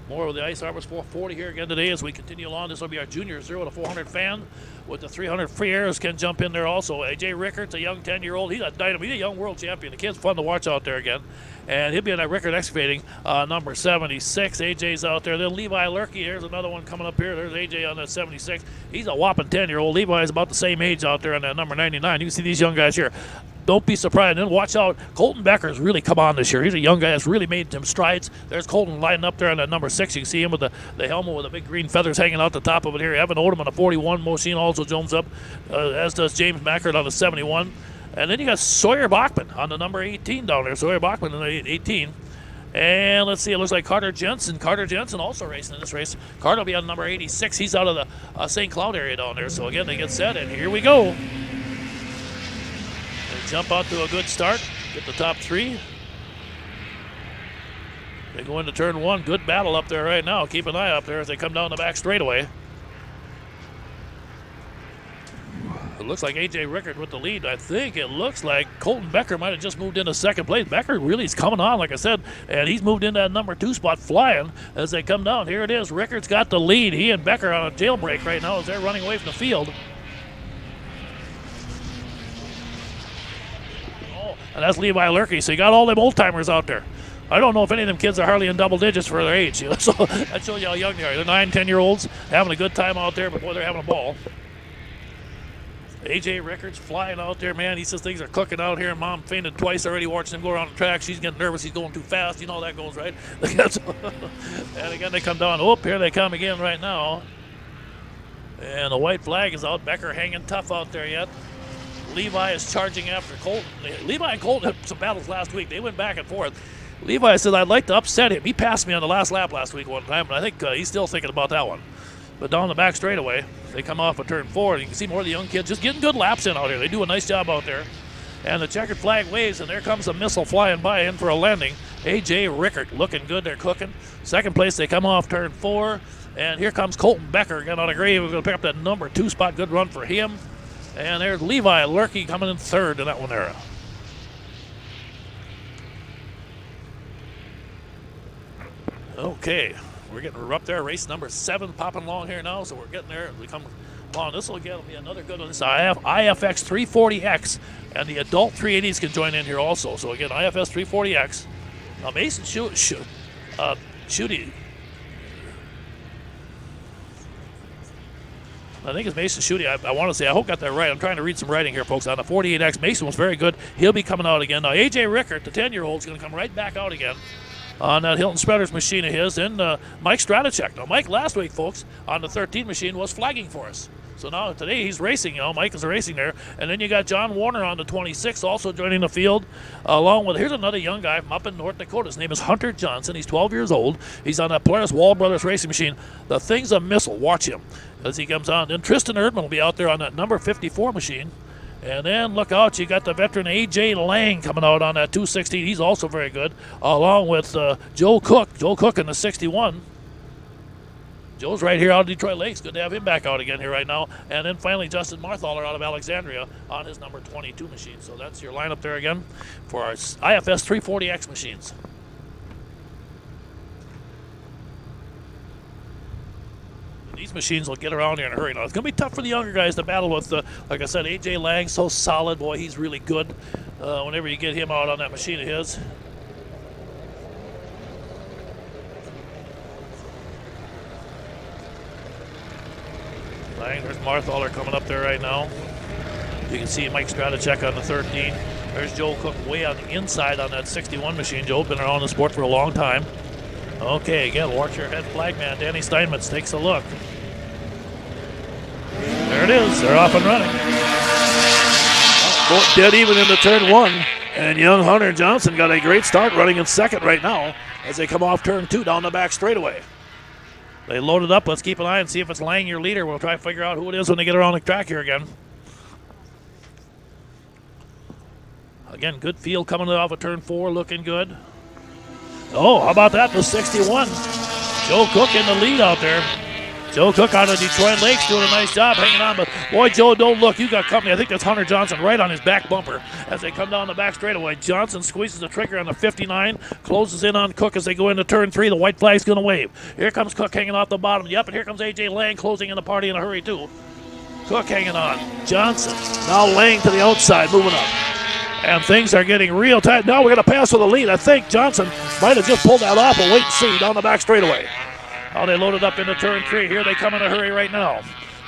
More of the Ice Harbors 440 here again today as we continue along. This will be our junior 0 to 400 fan with the 300 free airs. Can jump in there also. AJ Rickards, a young 10-year-old. He's a dynamo. He's a young world champion. The kid's fun to watch out there again. And he'll be in that Rickard excavating number 76. AJ's out there. Then Levi Lurkey. Here's another one coming up here. There's AJ on that 76. He's a whopping 10-year-old. Levi's about the same age out there on that number 99. You can see these young guys here. Don't be surprised. And then watch out. Colton Becker's really come on this year. He's a young guy that's really made some strides. There's Colton lining up there on that number 6. You can see him with the helmet with the big green feathers hanging out the top of it here. Evan Odom on the 41 machine also jumps up, as does James Mackert on the 71. And then you got Sawyer Bachman on the number 18 down there. Sawyer Bachman on the 18. And let's see, it looks like Carter Jensen. Carter Jensen also racing in this race. Carter will be on number 86. He's out of the St. Cloud area down there. So again, they get set, and here we go. Jump out to a good start, get the top 3. They go into turn 1. Good battle up there right now. Keep an eye up there as they come down the back straightaway. It looks like AJ Rickard with the lead. I think it looks like Colton Becker might have just moved into second place. Becker really is coming on, like I said, and he's moved into that number 2 spot flying as they come down. Here it is. Rickard's got the lead. He and Becker on a jailbreak right now as they're running away from the field. And that's Levi Lurkey. So you got all them old timers out there. I don't know if any of them kids are hardly in double digits for their age. So that shows you how young they are. They're 9, 10-year-olds having a good time out there, but boy, they're having a ball. AJ Rickards flying out there, man. He says things are cooking out here. Mom fainted twice already watching him go around the track. She's getting nervous. He's going too fast. You know how that goes, right? And again, they come down. Oh, here they come again right now. And the white flag is out. Becker hanging tough out there yet. Levi is charging after Colton. Levi and Colton had some battles last week. They went back and forth. Levi said, I'd like to upset him. He passed me on the last lap last week one time, and I think he's still thinking about that one. But down the back straightaway, they come off a turn 4, and you can see more of the young kids just getting good laps in out here. They do a nice job out there. And the checkered flag waves, and there comes a missile flying by in for a landing. A.J. Rickard looking good. They're cooking. Second place, they come off turn 4. And here comes Colton Becker again on a grave. We're going to pick up that number 2 spot. Good run for him. And there's Levi Lurkey coming in third in that one there. Okay, we're up there. Race number 7 popping along here now, so we're getting there. We come on. This will be another good one. This IFX 340X, and the adult 380s can join in here also. So again, IFS 340X. Mason Schutte. I think it's Mason Schutte. I want to say, I hope I got that right. I'm trying to read some writing here, folks. On the 48X, Mason was very good. He'll be coming out again. Now, AJ Rickard, the 10-year-old, is going to come right back out again on that Hilton Spreaders machine of his. And Mike Stratacek. Now, Mike last week, folks, on the 13 machine was flagging for us. So now today he's racing. Mike is racing there. And then you got John Warner on the 26 also joining the field, along with, here's another young guy from up in North Dakota. His name is Hunter Johnson. He's 12 years old. He's on that Polaris Wall Brothers racing machine. The thing's a missile. Watch him as he comes on. Then Tristan Erdman will be out there on that number 54 machine. And then look out, you got the veteran A.J. Lang coming out on that 216. He's also very good, along with Joe Cook. Joe Cook in the 61. Joe's right here out of Detroit Lakes. Good to have him back out again here right now. And then finally Justin Marthaler out of Alexandria on his number 22 machine. So that's your lineup there again for our IFS 340X machines. These machines will get around here in a hurry. Now, it's going to be tough for the younger guys to battle with, like I said, A.J. Lang, so solid. Boy, he's really good whenever you get him out on that machine of his. Lang, there's Marthaler coming up there right now. You can see Mike Stratacek on the 13. There's Joe Cook way on the inside on that 61 machine. Joe's been around the sport for a long time. Okay, again, watch your head flagman. Danny Steinmetz takes a look. There it is. They're off and running. Both dead even into turn 1. And young Hunter Johnson got a great start running in second right now as they come off turn 2 down the back straightaway. They load it up. Let's keep an eye and see if it's Lang, your leader. We'll try to figure out who it is when they get around the track here again. Again, good field coming off of turn 4, looking good. Oh, how about that? The 61. Joe Cook in the lead out there. Joe Cook out of Detroit Lakes doing a nice job hanging on. But, boy, Joe, don't look. You got company. I think that's Hunter Johnson right on his back bumper as they come down the back straightaway. Johnson squeezes the trigger on the 59, closes in on Cook as they go into turn 3. The white flag's going to wave. Here comes Cook hanging off the bottom. Yep, and here comes A.J. Lang closing in the party in a hurry, too. Cook hanging on. Johnson now Lang to the outside, moving up. And things are getting real tight. Now we're going to pass for the lead. I think Johnson might have just pulled that off, but wait and see down the back straightaway. Oh, they loaded up into turn 3. Here they come in a hurry right now.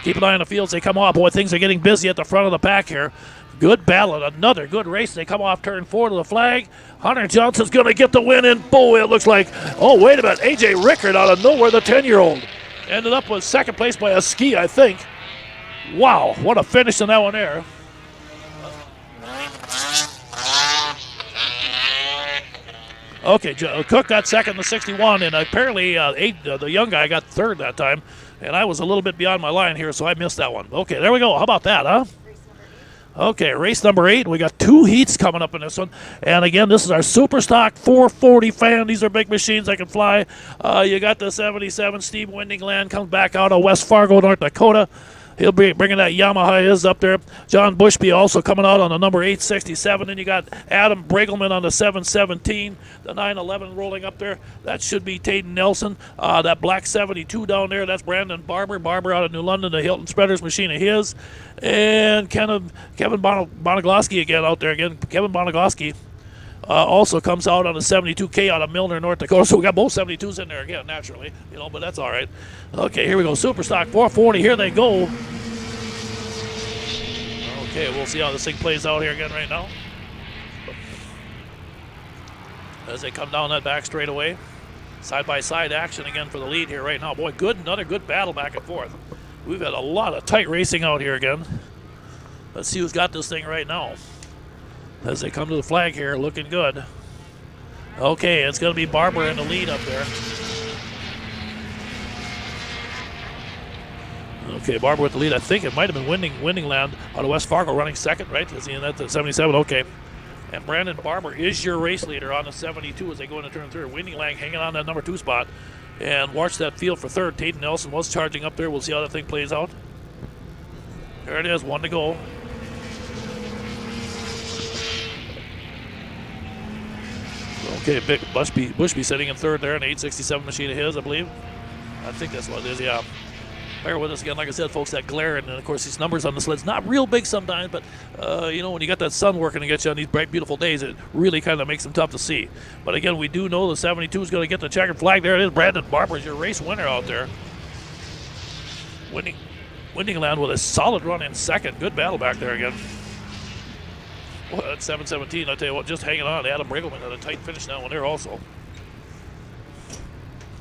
Keep an eye on the fields. They come off. Boy, things are getting busy at the front of the pack here. Good battle. Another good race. They come off turn 4 to the flag. Hunter Johnson's going to get the win, and boy, it looks like, oh, wait a minute. A.J. Rickard out of nowhere, the 10-year-old. Ended up with second place by a ski, I think. Wow, what a finish in that one there. Okay, Cook got second to 61, and apparently the young guy got third that time, and I was a little bit beyond my line here, so I missed that one. Okay, there we go. How about that, huh? Okay, race number 8. We got 2 heats coming up in this one, and again, this is our Super Stock 440 fan. These are big machines that can fly. You got the 77. Steve Windingland comes back out of West Fargo, North Dakota. He'll be bringing that Yamaha is up there. John Bushby also coming out on the number 867. And you got Adam Bregelman on the 717. The 911 rolling up there. That should be Taden Nelson. That black 72 down there, that's Brandon Barber. Barber out of New London, the Hilton Spreaders machine of his. And Kevin Bonagloski again out there again. Kevin Bonagloski also comes out on the 72K out of Milner, North Dakota. So we got both 72s in there again, naturally, but that's all right. Okay, here we go. Super Stock 440. Here they go. Okay, we'll see how this thing plays out here again right now. As they come down that back straightaway. Side-by-side action again for the lead here right now. Boy, another good battle back and forth. We've had a lot of tight racing out here again. Let's see who's got this thing right now. As they come to the flag here, looking good. Okay, it's going to be Barber in the lead up there. Okay, Barber with the lead. I think it might have been Windingland out of West Fargo running second, right? Is he in that 77? Okay. And Brandon Barber is your race leader on the 72 as they go into turn 3. Windingland hanging on that number 2 spot. And watch that field for third. Taden Nelson was charging up there. We'll see how that thing plays out. There it is, 1 to go. Okay, Bushby sitting in third there, an 867 machine of his, I believe. I think that's what it is, yeah. Bear with us again, like I said, folks, that glare, and of course these numbers on the sleds, not real big sometimes, but, when you got that sun working against you on these bright, beautiful days, it really kind of makes them tough to see. But again, we do know the 72 is going to get the checkered flag. There it is. Brandon Barber is your race winner out there. Windingland with a solid run in second. Good battle back there again. Well, that's 717, I'll tell you what, just hanging on. Adam Bregelman had a tight finish now one there also.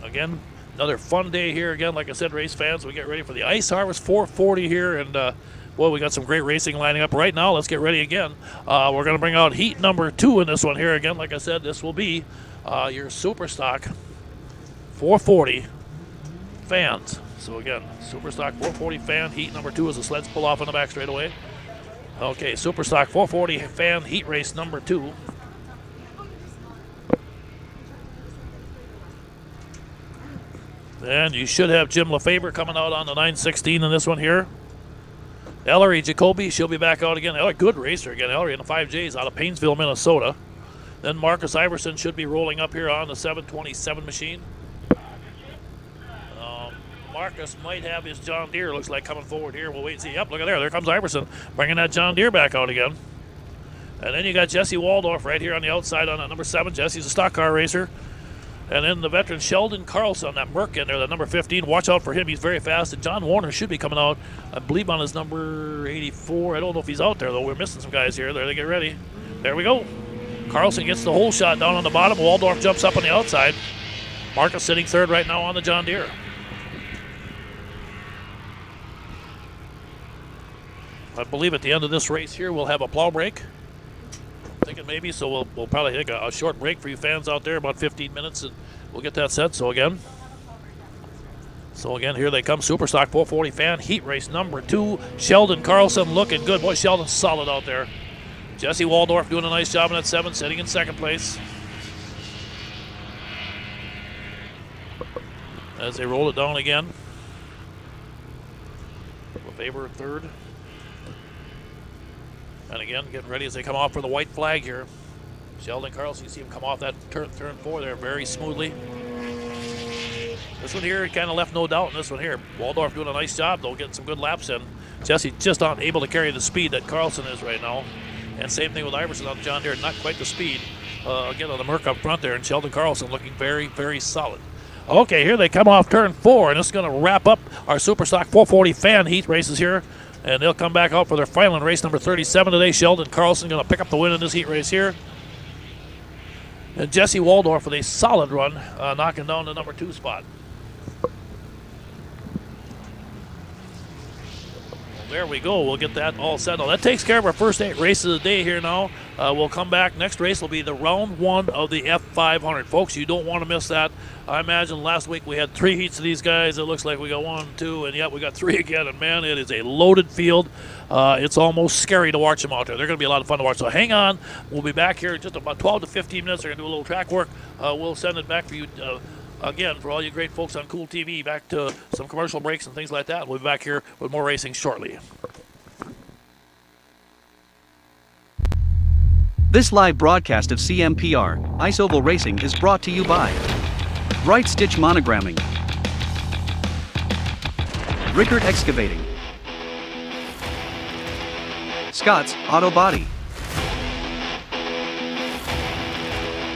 Again, another fun day here again. Like I said, race fans, we get ready for the Ice Harvest 440 here. And, boy, we got some great racing lining up right now. Let's get ready again. We're going to bring out heat number 2 in this one here again. Like I said, this will be your Super Stock 440 fans. So, again, Super Stock 440 fan, heat number 2 as the sleds pull off on the back straightaway. Okay, Super Stock 440 fan heat race number 2. And you should have Jim LeFabre coming out on the 916 in this one here. Ellery Jacoby, she'll be back out again. Ellery, good racer again. Ellery in the 5Js out of Painesville, Minnesota. Then Marcus Iverson should be rolling up here on the 727 machine. Marcus might have his John Deere, looks like, coming forward here. We'll wait and see. Yep, look at there. There comes Iverson, bringing that John Deere back out again. And then you got Jesse Waldorf right here on the outside on that number 7. Jesse's a stock car racer. And then the veteran Sheldon Carlson, that Merc in there, that number 15. Watch out for him. He's very fast. And John Warner should be coming out, I believe, on his number 84. I don't know if he's out there, though. We're missing some guys here. There they get ready. There we go. Carlson gets the hole shot down on the bottom. Waldorf jumps up on the outside. Marcus sitting third right now on the John Deere. I believe at the end of this race here, we'll have a plow break. I'm thinking maybe, so we'll probably take a short break for you fans out there, about 15 minutes, and we'll get that set. So again, So again, here they come, Superstock 440 fan heat race number 2. Sheldon Carlson looking good. Boy, Sheldon's solid out there. Jesse Waldorf doing a nice job in that 7, sitting in second place. As they roll it down again. Faber third. And again, getting ready as they come off for the white flag here. Sheldon Carlson, you see him come off that turn 4 there very smoothly. This one here, kind of left no doubt in this one here. Waldorf doing a nice job, though, getting some good laps in. Jesse just not able to carry the speed that Carlson is right now. And same thing with Iverson on the John Deere, not quite the speed. Again, on the Merc up front there, and Sheldon Carlson looking very, very solid. Okay, here they come off turn 4, and this is going to wrap up our Superstock 440 fan heat races here. And they'll come back out for their final in race number 37 today. Sheldon Carlson going to pick up the win in this heat race here. And Jesse Waldorf with a solid run, knocking down the number 2 spot. There we go. We'll get that all settled. That takes care of our first 8 races of the day here now. We'll come back. Next race will be the round 1 of the F500. Folks, you don't want to miss that. I imagine last week we had 3 heats of these guys. It looks like we got 1, 2, and yet we got 3 again. And, man, it is a loaded field. It's almost scary to watch them out there. They're going to be a lot of fun to watch. So hang on. We'll be back here in just about 12 to 15 minutes. They're going to do a little track work. We'll send it back for you again, for all you great folks on Cool TV, back to some commercial breaks and things like that. We'll be back here with more racing shortly. This live broadcast of CMPR, Ice Oval Racing is brought to you by Bright Stitch Monogramming, Rickert Excavating, Scott's Auto Body,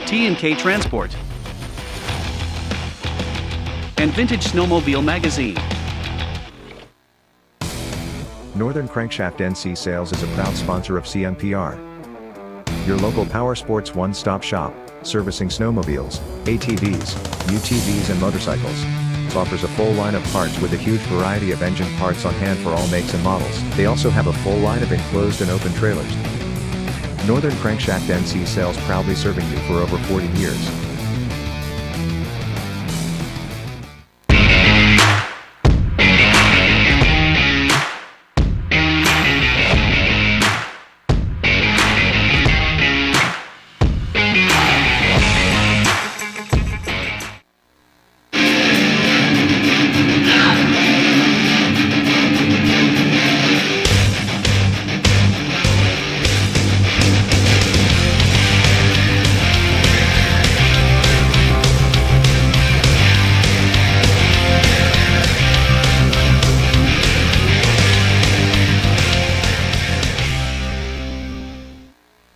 T&K Transport, and Vintage Snowmobile Magazine. Northern Crankshaft NC Sales is a proud sponsor of CMPR. Your local power sports one-stop shop, servicing snowmobiles, ATVs, UTVs and motorcycles. Offers a full line of parts with a huge variety of engine parts on hand for all makes and models. They also have a full line of enclosed and open trailers. Northern Crankshaft NC Sales, proudly serving you for over 40 years.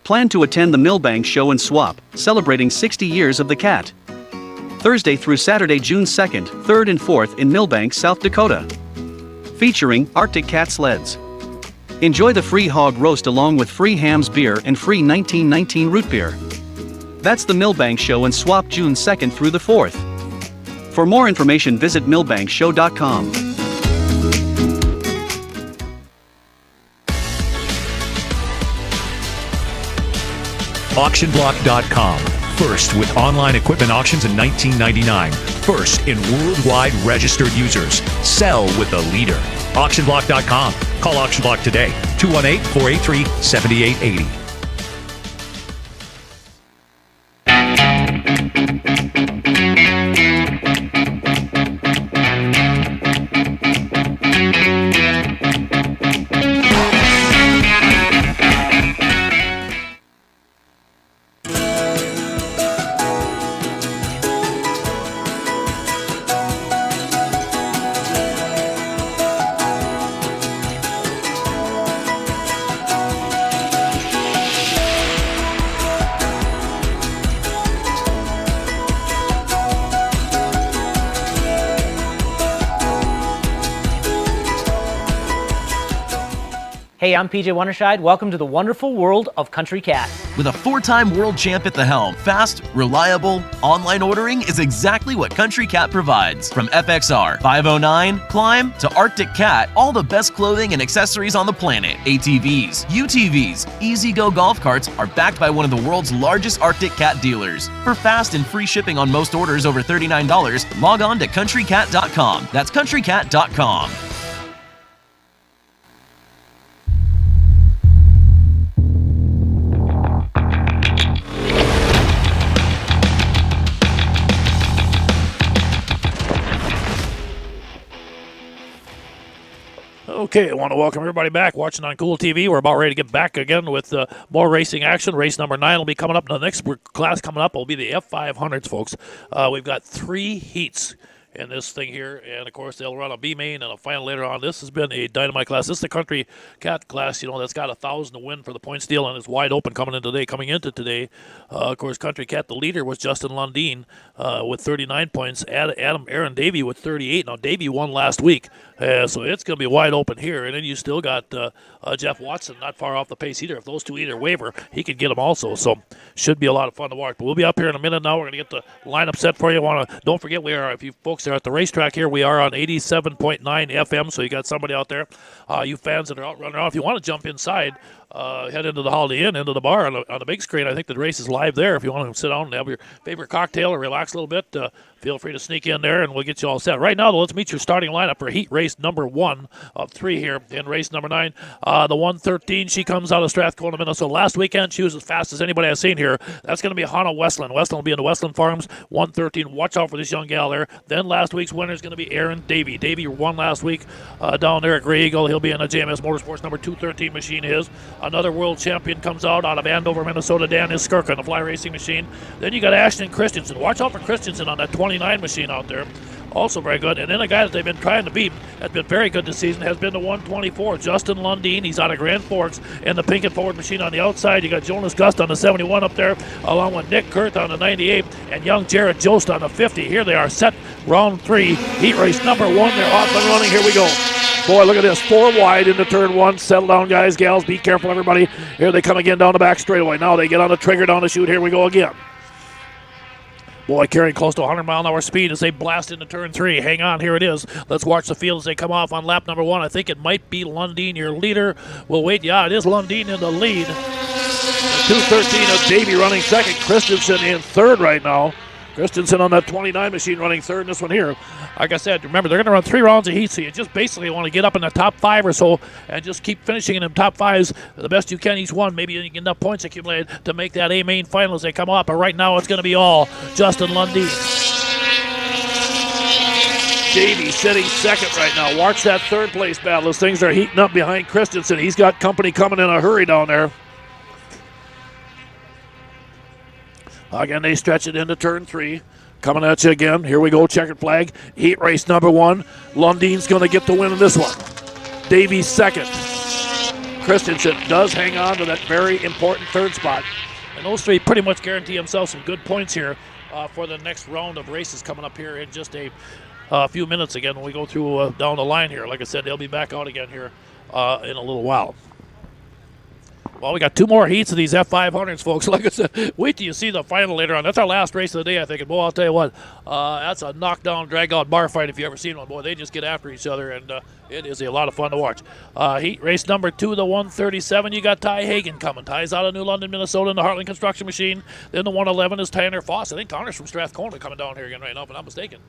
Plan to attend the Millbank Show and Swap, celebrating 60 years of the Cat. Thursday through Saturday, June 2nd, 3rd and 4th in Millbank, South Dakota. Featuring Arctic Cat sleds. Enjoy the free hog roast along with free hams beer and free 1919 root beer. That's the Millbank Show and Swap, June 2nd through the 4th. For more information, visit millbankshow.com. AuctionBlock.com. First with online equipment auctions in 1999. First in worldwide registered users. Sell with the leader. AuctionBlock.com. Call AuctionBlock today. 218-483-7880. Hey, I'm PJ Wonderscheid. Welcome to the wonderful world of Country Cat. With a 4-time world champ at the helm, fast, reliable, online ordering is exactly what Country Cat provides. From FXR, 509, Climb, to Arctic Cat, all the best clothing and accessories on the planet. ATVs, UTVs, Easy-Go golf carts are backed by one of the world's largest Arctic Cat dealers. For fast and free shipping on most orders over $39, log on to countrycat.com. That's countrycat.com. Okay, I want to welcome everybody back watching on Cool TV. We're about ready to get back again with more racing action. Race number 9 will be coming up. The next class coming up will be the F500s, folks. We've got 3 heats in this thing here, and of course they'll run a B main and a final later on. This has been a dynamite class. This is the Country Cat class, that's got 1,000 to win for the point steal, and it's wide open coming into today. Of course, Country Cat, the leader was Justin Lundeen with 39 points. Aaron Davey with 38. Now Davey won last week, so it's going to be wide open here. And then you still got Jeff Watson not far off the pace either. If those two either waver, he could get them also. So should be a lot of fun to watch. But we'll be up here in a minute now. We're going to get the lineup set for you. Don't forget, we are, if you folks are at the racetrack here, we are on 87.9 FM. So you got somebody out there, you fans that are out running around. If you want to jump inside, head into the Holiday Inn, into the bar on the big screen. I think the race is live there. If you want to sit down and have your favorite cocktail or relax a little bit, feel free to sneak in there, and we'll get you all set. Right now, though, let's meet your starting lineup for heat race number 1 of 3 here in race number 9. The 113, she comes out of Strathcona, Minnesota. Last weekend, she was as fast as anybody I've seen here. That's going to be Hannah Westland. Westland will be in the Westland Farms, 113. Watch out for this young gal there. Then last week's winner is going to be Aaron Davey. Davey won last week down there at Grey Eagle. He'll be in a JMS Motorsports number 213 machine. Another world champion comes out of Andover, Minnesota. Dan Iskirka, the fly racing machine. Then you got Ashton Christensen. Watch out for Christensen on that 29 machine out there. Also very good. And then a guy that they've been trying to beat has been very good this season, has been the 124, Justin Lundeen. He's out of Grand Forks in the pink and forward machine on the outside. You got Jonas Gust on the 71 up there, along with Nick Kurt on the 98, and young Jared Jost on the 50. Here they are set, round 3, heat race number 1. They're off and running. Here we go. Boy, look at this. 4 wide into turn 1. Settle down, guys, gals. Be careful, everybody. Here they come again down the back straightaway. Now they get on the trigger down the chute. Here we go again. Boy, carrying close to 100-mile-an-hour speed as they blast into turn 3. Hang on, here it is. Let's watch the field as they come off on lap number 1. I think it might be Lundeen, your leader. We'll wait. Yeah, it is Lundeen in the lead. 213 of Davey running second. Christensen in third right now. Christensen on that 29 machine running third in this one here. Like I said, remember, they're going to run 3 rounds of heat, so you just basically want to get up in the top 5 or so and just keep finishing in them top 5s the best you can each one. Maybe you can get enough points accumulated to make that A main final as they come up. But right now, it's going to be all Justin Lundeen. Davey sitting second right now. Watch that third place battle as things are heating up behind Christensen. He's got company coming in a hurry down there. Again, they stretch it into turn 3. Coming at you again. Here we go, checkered flag. Heat race number 1. Lundeen's going to get the win in this one. Davey second. Christensen does hang on to that very important third spot. And those 3 pretty much guarantee themselves some good points here for the next round of races coming up here in just a few minutes again when we go through down the line here. Like I said, they'll be back out again here in a little while. Well, we got 2 more heats of these F500s, folks. Like I said, wait till you see the final later on. That's our last race of the day, I think. And, boy, I'll tell you what, that's a knockdown, drag-out bar fight if you ever seen one. Boy, they just get after each other, and it is a lot of fun to watch. Heat race number 2, the 137, you got Ty Hagen coming. Ty's out of New London, Minnesota in the Heartland Construction Machine. Then the 111 is Tanner Foss. I think Tanner's from Strathcona coming down here again right now, if I'm not mistaken.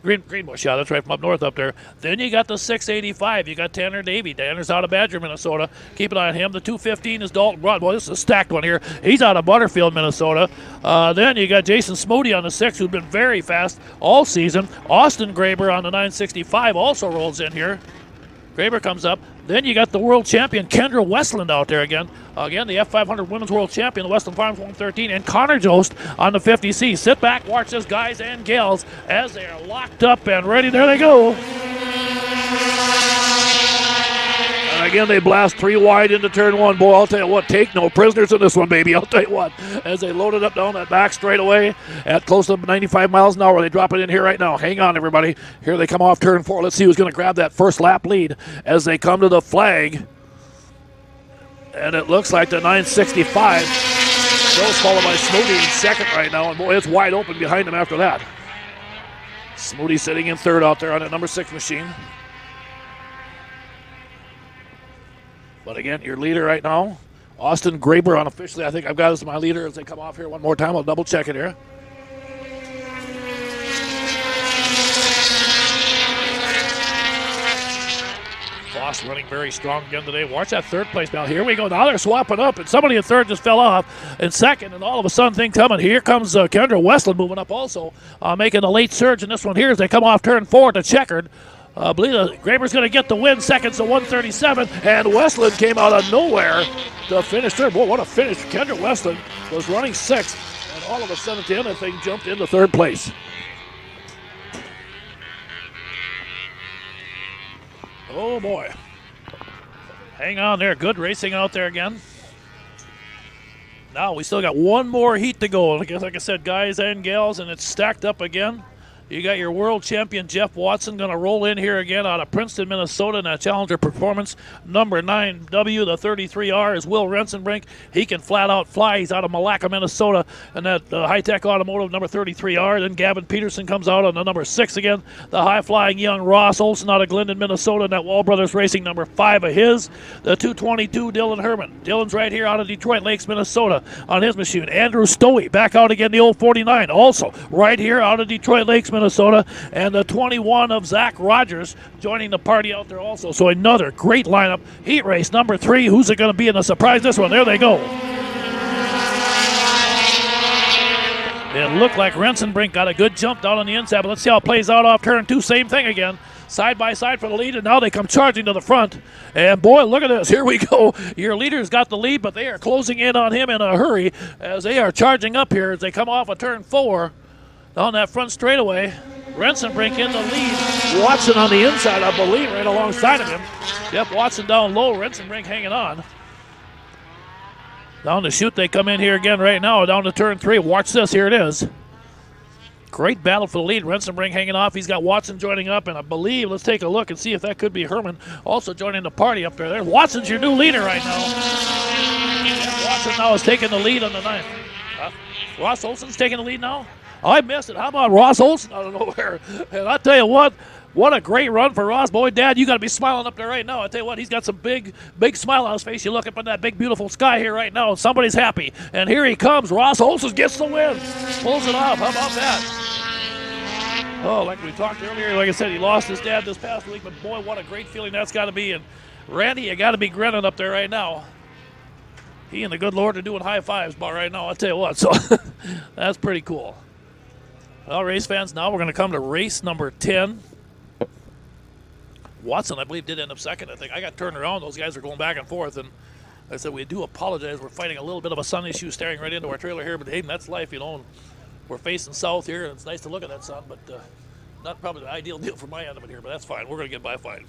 Greenbush, yeah, that's right, from up north up there. Then you got the 685. You got Tanner Davey. Tanner's out of Badger, Minnesota. Keep an eye on him. The 215 is Dalton Broad. Boy, this is a stacked one here. He's out of Butterfield, Minnesota. Then you got Jason Smoody on the 6, who's been very fast all season. Austin Graber on the 965 also rolls in here. Graber comes up. Then you got the world champion, Kendra Westland, out there again. Again, the F500 Women's World Champion, the Westland Farms 113, and Connor Jost on the 50C. Sit back, watch this, guys and gals, as they are locked up and ready. There they go. again, they blast 3 wide into turn 1. Boy, I'll tell you what, take no prisoners in this one, baby. I'll tell you what, as they load it up down that back straightaway at close to 95 miles an hour. They drop it in here right now. Hang on, everybody. Here they come off turn 4. Let's see who's going to grab that first lap lead as they come to the flag. And it looks like the 965 goes followed by Snowdy in second right now. And boy, it's wide open behind him after that. Snowdy sitting in third out there on that number 6 machine. But again, your leader right now, Austin Graber, unofficially, I think I've got as my leader as they come off here one more time. I'll double check it here. Foss running very strong again today. Watch that third place now. Here we go. Now they're swapping up, and somebody in third just fell off in second, and all of a sudden thing coming. Here comes Kendra Westland moving up also, making a late surge in this one here as they come off turn 4 to checkered. I believe Graber's going to get the win, seconds to 137, and Westland came out of nowhere to finish third. Boy, what a finish. Kendra Westland was running 6th, and all of a sudden at the end of the thing jumped into third place. Oh, boy. Hang on there. Good racing out there again. Now we still got one more heat to go. Like I said, guys and gals, and it's stacked up again. You got your world champion Jeff Watson going to roll in here again out of Princeton, Minnesota in that Challenger Performance. Number 9W, the 33R, is Will Rensenbrink. He can flat out fly. He's out of Malacca, Minnesota, and that high-tech automotive number 33R. Then Gavin Peterson comes out on the number 6 again. The high-flying young Ross Olson out of Glendon, Minnesota, and that Wall Brothers Racing number 5 of his. The 222 Dylan Herman. Dylan's right here out of Detroit Lakes, Minnesota on his machine. Andrew Stowey back out again, the old 49, also right here out of Detroit Lakes, Minnesota, and the 21 of Zach Rogers joining the party out there also. So another great lineup. Heat race number 3. Who's it going to be in the surprise this one? There they go. It looked like Rensenbrink got a good jump down on the inside, but let's see how it plays out off turn 2. Same thing again. Side by side for the lead, and now they come charging to the front. And boy, look at this. Here we go. Your leader's got the lead, but they are closing in on him in a hurry as they are charging up here as they come off of turn 4. On that front straightaway, Rensenbrink in the lead. Watson on the inside, I believe, right alongside of him. Yep, Watson down low, Rensenbrink hanging on. Down the chute they come in here again right now, down to turn 3. Watch this, here it is. Great battle for the lead. Rensenbrink hanging off. He's got Watson joining up, and I believe, let's take a look and see if that could be Herman also joining the party up there. Watson's your new leader right now. Watson now is taking the lead on the 9th. Ross Olson's taking the lead now? I missed it. How about Ross Olson out of nowhere? And I tell you what a great run for Ross. Boy, Dad, you got to be smiling up there right now. I tell you what, he's got some big smile on his face. You look up in that big, beautiful sky here right now, and somebody's happy. And here he comes. Ross Olson gets the win. Pulls it off. How about that? Oh, like we talked earlier, like I said, he lost his dad this past week, but boy, what a great feeling that's got to be. And Randy, you got to be grinning up there right now. He and the good Lord are doing high fives about right now, I'll tell you what. So that's pretty cool. Well, race fans, now we're going to come to race number 10. Watson, I believe, did end up second. I think I got turned around. Those guys are going back and forth. And I said, we do apologize. We're fighting a little bit of a sun issue staring right into our trailer here. But, hey, that's life, you know. And we're facing south here, and it's nice to look at that sun. But not probably the ideal deal for my end of it here. But that's fine. We're going to get by fine.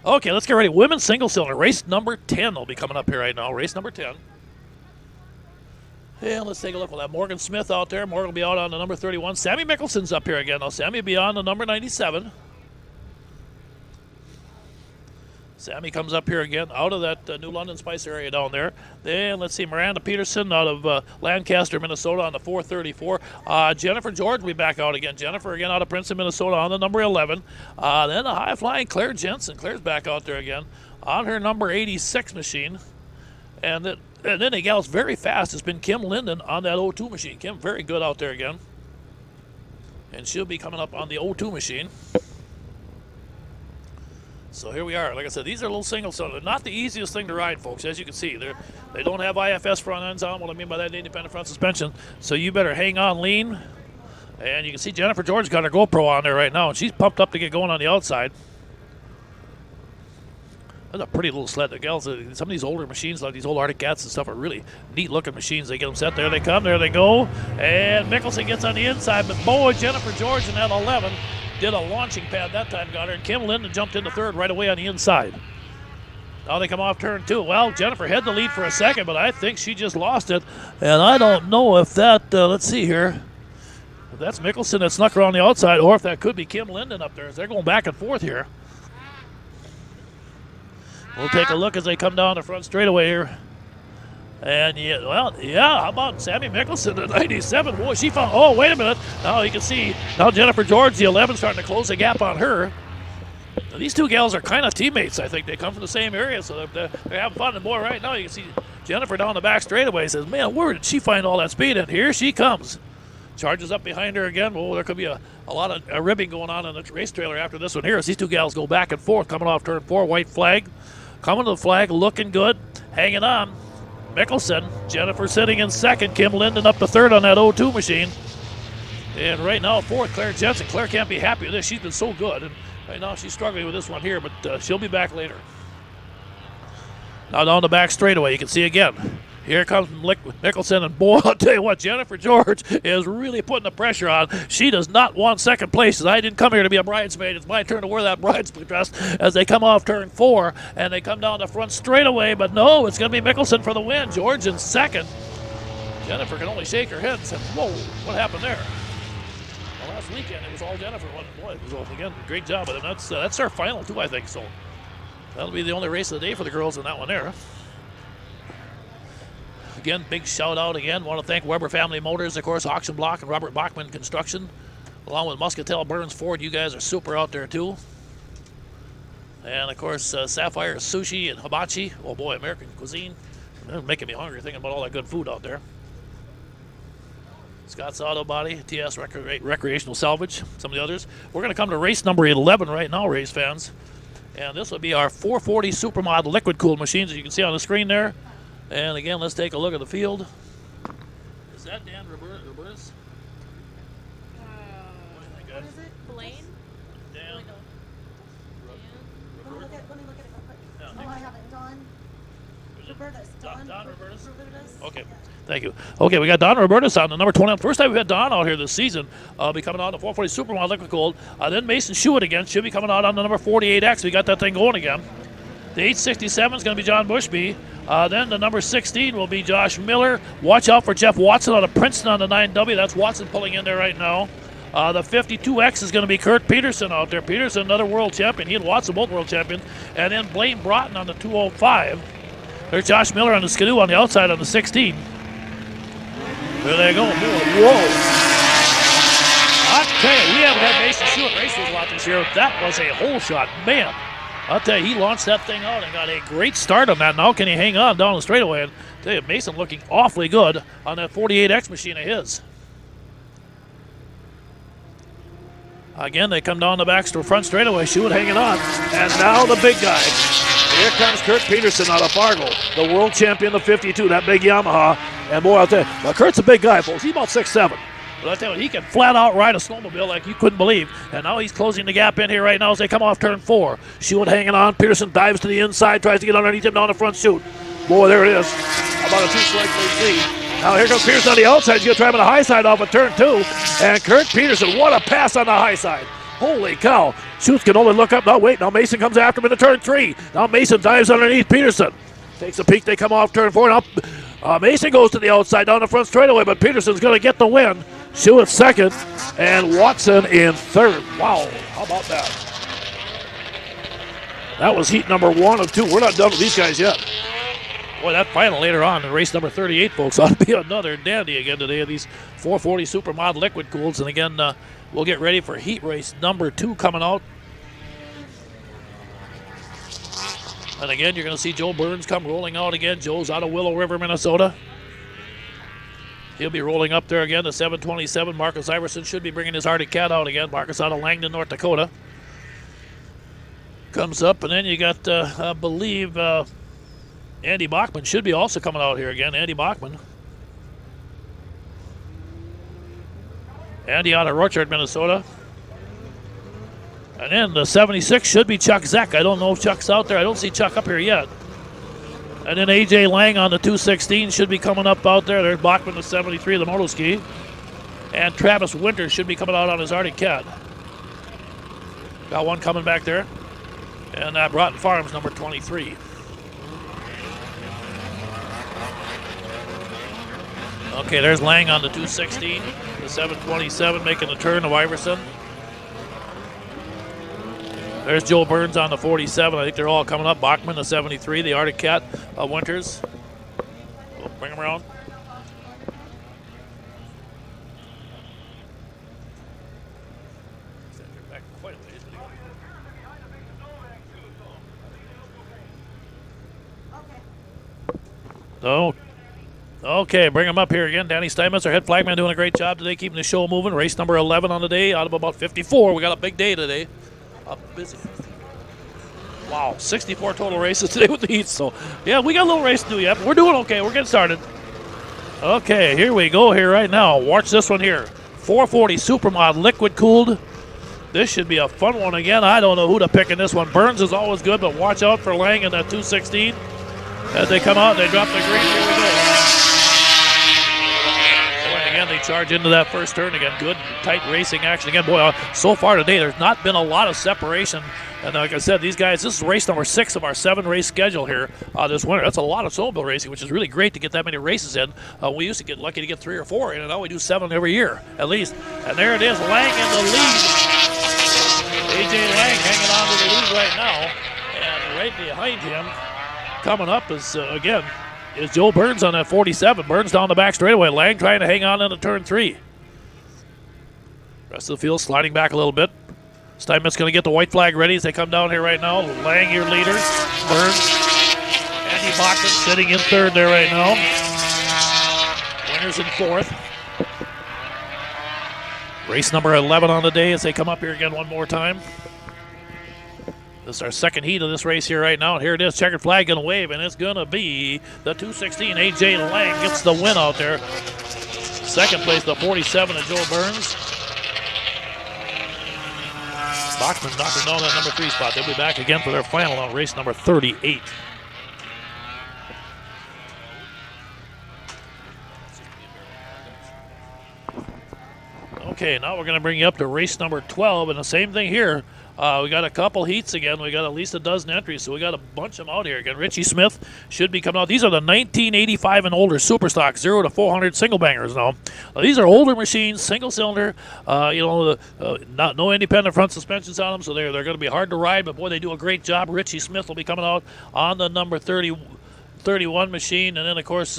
Okay, let's get ready. Women's single cylinder. Race number 10 will be coming up here right now. Race number 10. And let's take a look. We'll have Morgan Smith out there. Morgan will be out on the number 31. Sammy Mickelson's up here again. Now, Sammy will be on the number 97. Sammy comes up here again out of that New London Spice area down there. Then let's see, Miranda Peterson out of Lancaster, Minnesota on the 434. Jennifer George will be back out again. Jennifer again out of Princeton, Minnesota on the number 11. Then the high-flying Claire Jensen. Claire's back out there again on her number 86 machine. And then a gal's very fast has been Kim Linden on that 02 machine. Kim very good out there again. And she'll be coming up on the 02 machine. So here we are. Like I said, these are little single cylinder. Not the easiest thing to ride, folks. As you can see, they don't have IFS front ends on. What I mean by that, independent front suspension. So you better hang on lean. And you can see Jennifer George got her GoPro on there right now, and she's pumped up to get going on the outside. That's a pretty little sled. The gals, some of these older machines, like these old Arctic Cats and stuff, are really neat-looking machines. They get them set. There they come. There they go. And Mickelson gets on the inside. But, boy, Jennifer George in that 11 did a launching pad that time, got her. And Kim Linden jumped into third right away on the inside. Now they come off turn 2. Well, Jennifer had the lead for a second, but I think she just lost it. And I don't know if that, let's see here. If that's Mickelson that snuck around the outside, or if that could be Kim Linden up there. They're going back and forth here. We'll take a look as they come down the front straightaway here. And yeah, how about Sammy Mickelson at 97? Boy, she found, oh, wait a minute. Now you can see, now Jennifer George, the 11, starting to close the gap on her. Now, these two gals are kind of teammates, I think. They come from the same area, so they're having fun. And boy, right now you can see Jennifer down the back straightaway says, man, where did she find all that speed? And here she comes. Charges up behind her again. Oh, there could be a lot of ribbing going on in the race trailer after this one here as these two gals go back and forth, coming off turn 4, white flag. Coming to the flag, looking good, hanging on. Mickelson, Jennifer sitting in second, Kim Linden up to third on that 0-2 machine. And right now, fourth, Claire Jensen. Claire can't be happy with this. She's been so good. And right now, she's struggling with this one here, but she'll be back later. Now down the back straightaway, you can see again. Here comes Mickelson, and boy, I'll tell you what, Jennifer George is really putting the pressure on. She does not want second place. I didn't come here to be a bridesmaid. It's my turn to wear that bridesmaid dress as they come off turn 4, and they come down the front straightaway, but no, it's going to be Mickelson for the win. George in second. Jennifer can only shake her head and say, whoa, what happened there? Well, last weekend, it was all Jennifer. Boy, it was, again, great job. But that's our final, too, I think. So that'll be the only race of the day for the girls in that one there. Again, big shout out again. Want to thank Weber Family Motors, of course, Auction Block, and Robert Bachman Construction, along with Muscatel Burns Ford. You guys are super out there too. And of course, Sapphire Sushi and Hibachi. Oh boy, American cuisine. They're making me hungry thinking about all that good food out there. Scott's Auto Body, TS Recreational Salvage, some of the others. We're going to come to race number 11 right now, race fans. And this will be our 440 Supermodel liquid cooled machines, as you can see on the screen there. And again, let's take a look at the field. Is that Dan Roberts? What is it? Blaine? Dan. Let me look at it real quick. Yeah, Oh, I have it. Don Robertus. Don Robertus? Robertus? Okay, thank you. Okay, we got Don Robertus on the number 20. First time we've had Don out here this season. Be coming out on the 440 Supermodel liquid cooled. Then Mason Shewitt again should be coming out on the number 48X. We got that thing going again. The 867 is going to be John Bushby. Then the number 16 will be Josh Miller. Watch out for Jeff Watson out of Princeton on the 9W. That's Watson pulling in there right now. The 52X is going to be Kurt Peterson out there. Peterson, another world champion. He and Watson both world champions. And then Blaine Broughton on the 205. There's Josh Miller on the Skidoo on the outside on the 16. There they go. Whoa. I tell you, we haven't had Mason Stewart races a lot this year. That was a hole shot. Man. I'll tell you, he launched that thing out and got a great start on that. Now can he hang on down the straightaway? And I'll tell you, Mason looking awfully good on that 48X machine of his. Again, they come down the back front straightaway. Shewitt hanging on. And now the big guy. Here comes Kurt Peterson out of Fargo, the world champion of 52, that big Yamaha. And boy, I'll tell you, well, Kurt's a big guy, folks. He's about 6'7". But I tell you, he can flat out ride a snowmobile like you couldn't believe. And now he's closing the gap in here right now as they come off turn 4. Shewitt hanging on. Peterson dives to the inside, tries to get underneath him down the front chute. Boy, there it is. About a 2-strike lead. Now here comes Peterson on the outside. He's going to try him on the high side off of turn 2. And Kurt Peterson, what a pass on the high side. Holy cow. Schutz can only look up. Now wait, now Mason comes after him into turn 3. Now Mason dives underneath Peterson. Takes a peek, they come off turn 4. Now Mason goes to the outside down the front straightaway, but Peterson's going to get the win. Shewitt second, and Watson in third. Wow, how about that? That was heat number 1 of 2. We're not done with these guys yet. Boy, that final later on in race number 38, folks, ought to be another dandy again today of these 440 Supermodel liquid cools. And again, we'll get ready for heat race number 2 coming out. And again, you're going to see Joe Burns come rolling out again. Joe's out of Willow River, Minnesota. He'll be rolling up there again, the 727. Marcus Iverson should be bringing his Arctic Cat out again. Marcus out of Langdon, North Dakota. Comes up, and then you got, I believe, Andy Bachman should be also coming out here again. Andy Bachman. Andy out of Rochard, Minnesota. And then the 76 should be Chuck Zeck. I don't know if Chuck's out there. I don't see Chuck up here yet. And then A.J. Lang on the 216 should be coming up out there. There's Bachman, the 73 of the motoski. And Travis Winters should be coming out on his Arctic Cat. Got one coming back there. And Broughton Farms, number 23. Okay, there's Lang on the 216. The 727 making the turn to Iverson. There's Joe Burns on the 47. I think they're all coming up. Bachman, the 73. The Arctic Cat, Winters. We'll bring them around. Oh, okay, bring him up here again. Danny Steinmetz, our head flagman, doing a great job today, keeping the show moving. Race number 11 on the day, out of about 54. We got a big day today. Busy. Wow, 64 total races today with the heats. So, yeah, we got a little race to do yet, but we're doing okay. We're getting started. Okay, here we go here right now. Watch this one here. 440 Supermod, liquid cooled. This should be a fun one again. I don't know who to pick in this one. Burns is always good, but watch out for Lang in that 216. As they come out, they drop the green. Here we go. Boy, and again, they charge into that first turn again. Good, tight racing action again. Boy, so far today, there's not been a lot of separation. And like I said, these guys, this is race number 6 of our 7-race schedule here this winter. That's a lot of snowmobile racing, which is really great to get that many races in. We used to get lucky to get 3 or 4 in, and now we do 7 every year, at least. And there it is, Lang in the lead. A.J. Lang hanging on to the lead right now. And right behind him, coming up is, again, is Joe Burns on that 47. Burns down the back straightaway. Lang trying to hang on into turn 3. Rest of the field sliding back a little bit. Steinmetz going to get the white flag ready as they come down here right now. Lang, your leader. Burns. Andy Bachman sitting in third there right now. Winners in fourth. Race number 11 on the day as they come up here again one more time. This is our second heat of this race here right now. And here it is, checkered flag going to wave, and it's going to be the 216. A.J. Lang gets the win out there. Second place, the 47 of Joe Burns. Bachman knocking down that number 3 spot. They'll be back again for their final on race number 38. Okay, now we're going to bring you up to race number 12, and the same thing here. We got a couple heats again. We got at least a dozen entries, so we got a bunch of them out here again. Richie Smith should be coming out. These are the 1985 and older super stock 0 to 400 single bangers now. These are older machines, single cylinder. No independent front suspensions on them, so they're going to be hard to ride. But boy, they do a great job. Richie Smith will be coming out on the number 31 machine, and then of course.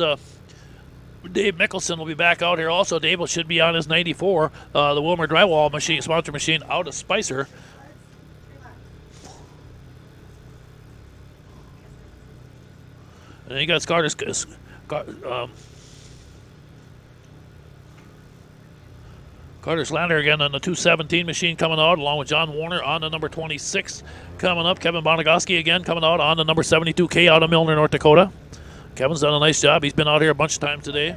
Dave Mickelson will be back out here also. Dave should be on his 94, the Wilmer drywall machine, sponsor machine out of Spicer. And then you got Carter Slander again on the 217 machine coming out, along with John Warner on the number 26 coming up. Kevin Bonagoski again coming out on the number 72K out of Milner, North Dakota. Kevin's done a nice job. He's been out here a bunch of times today.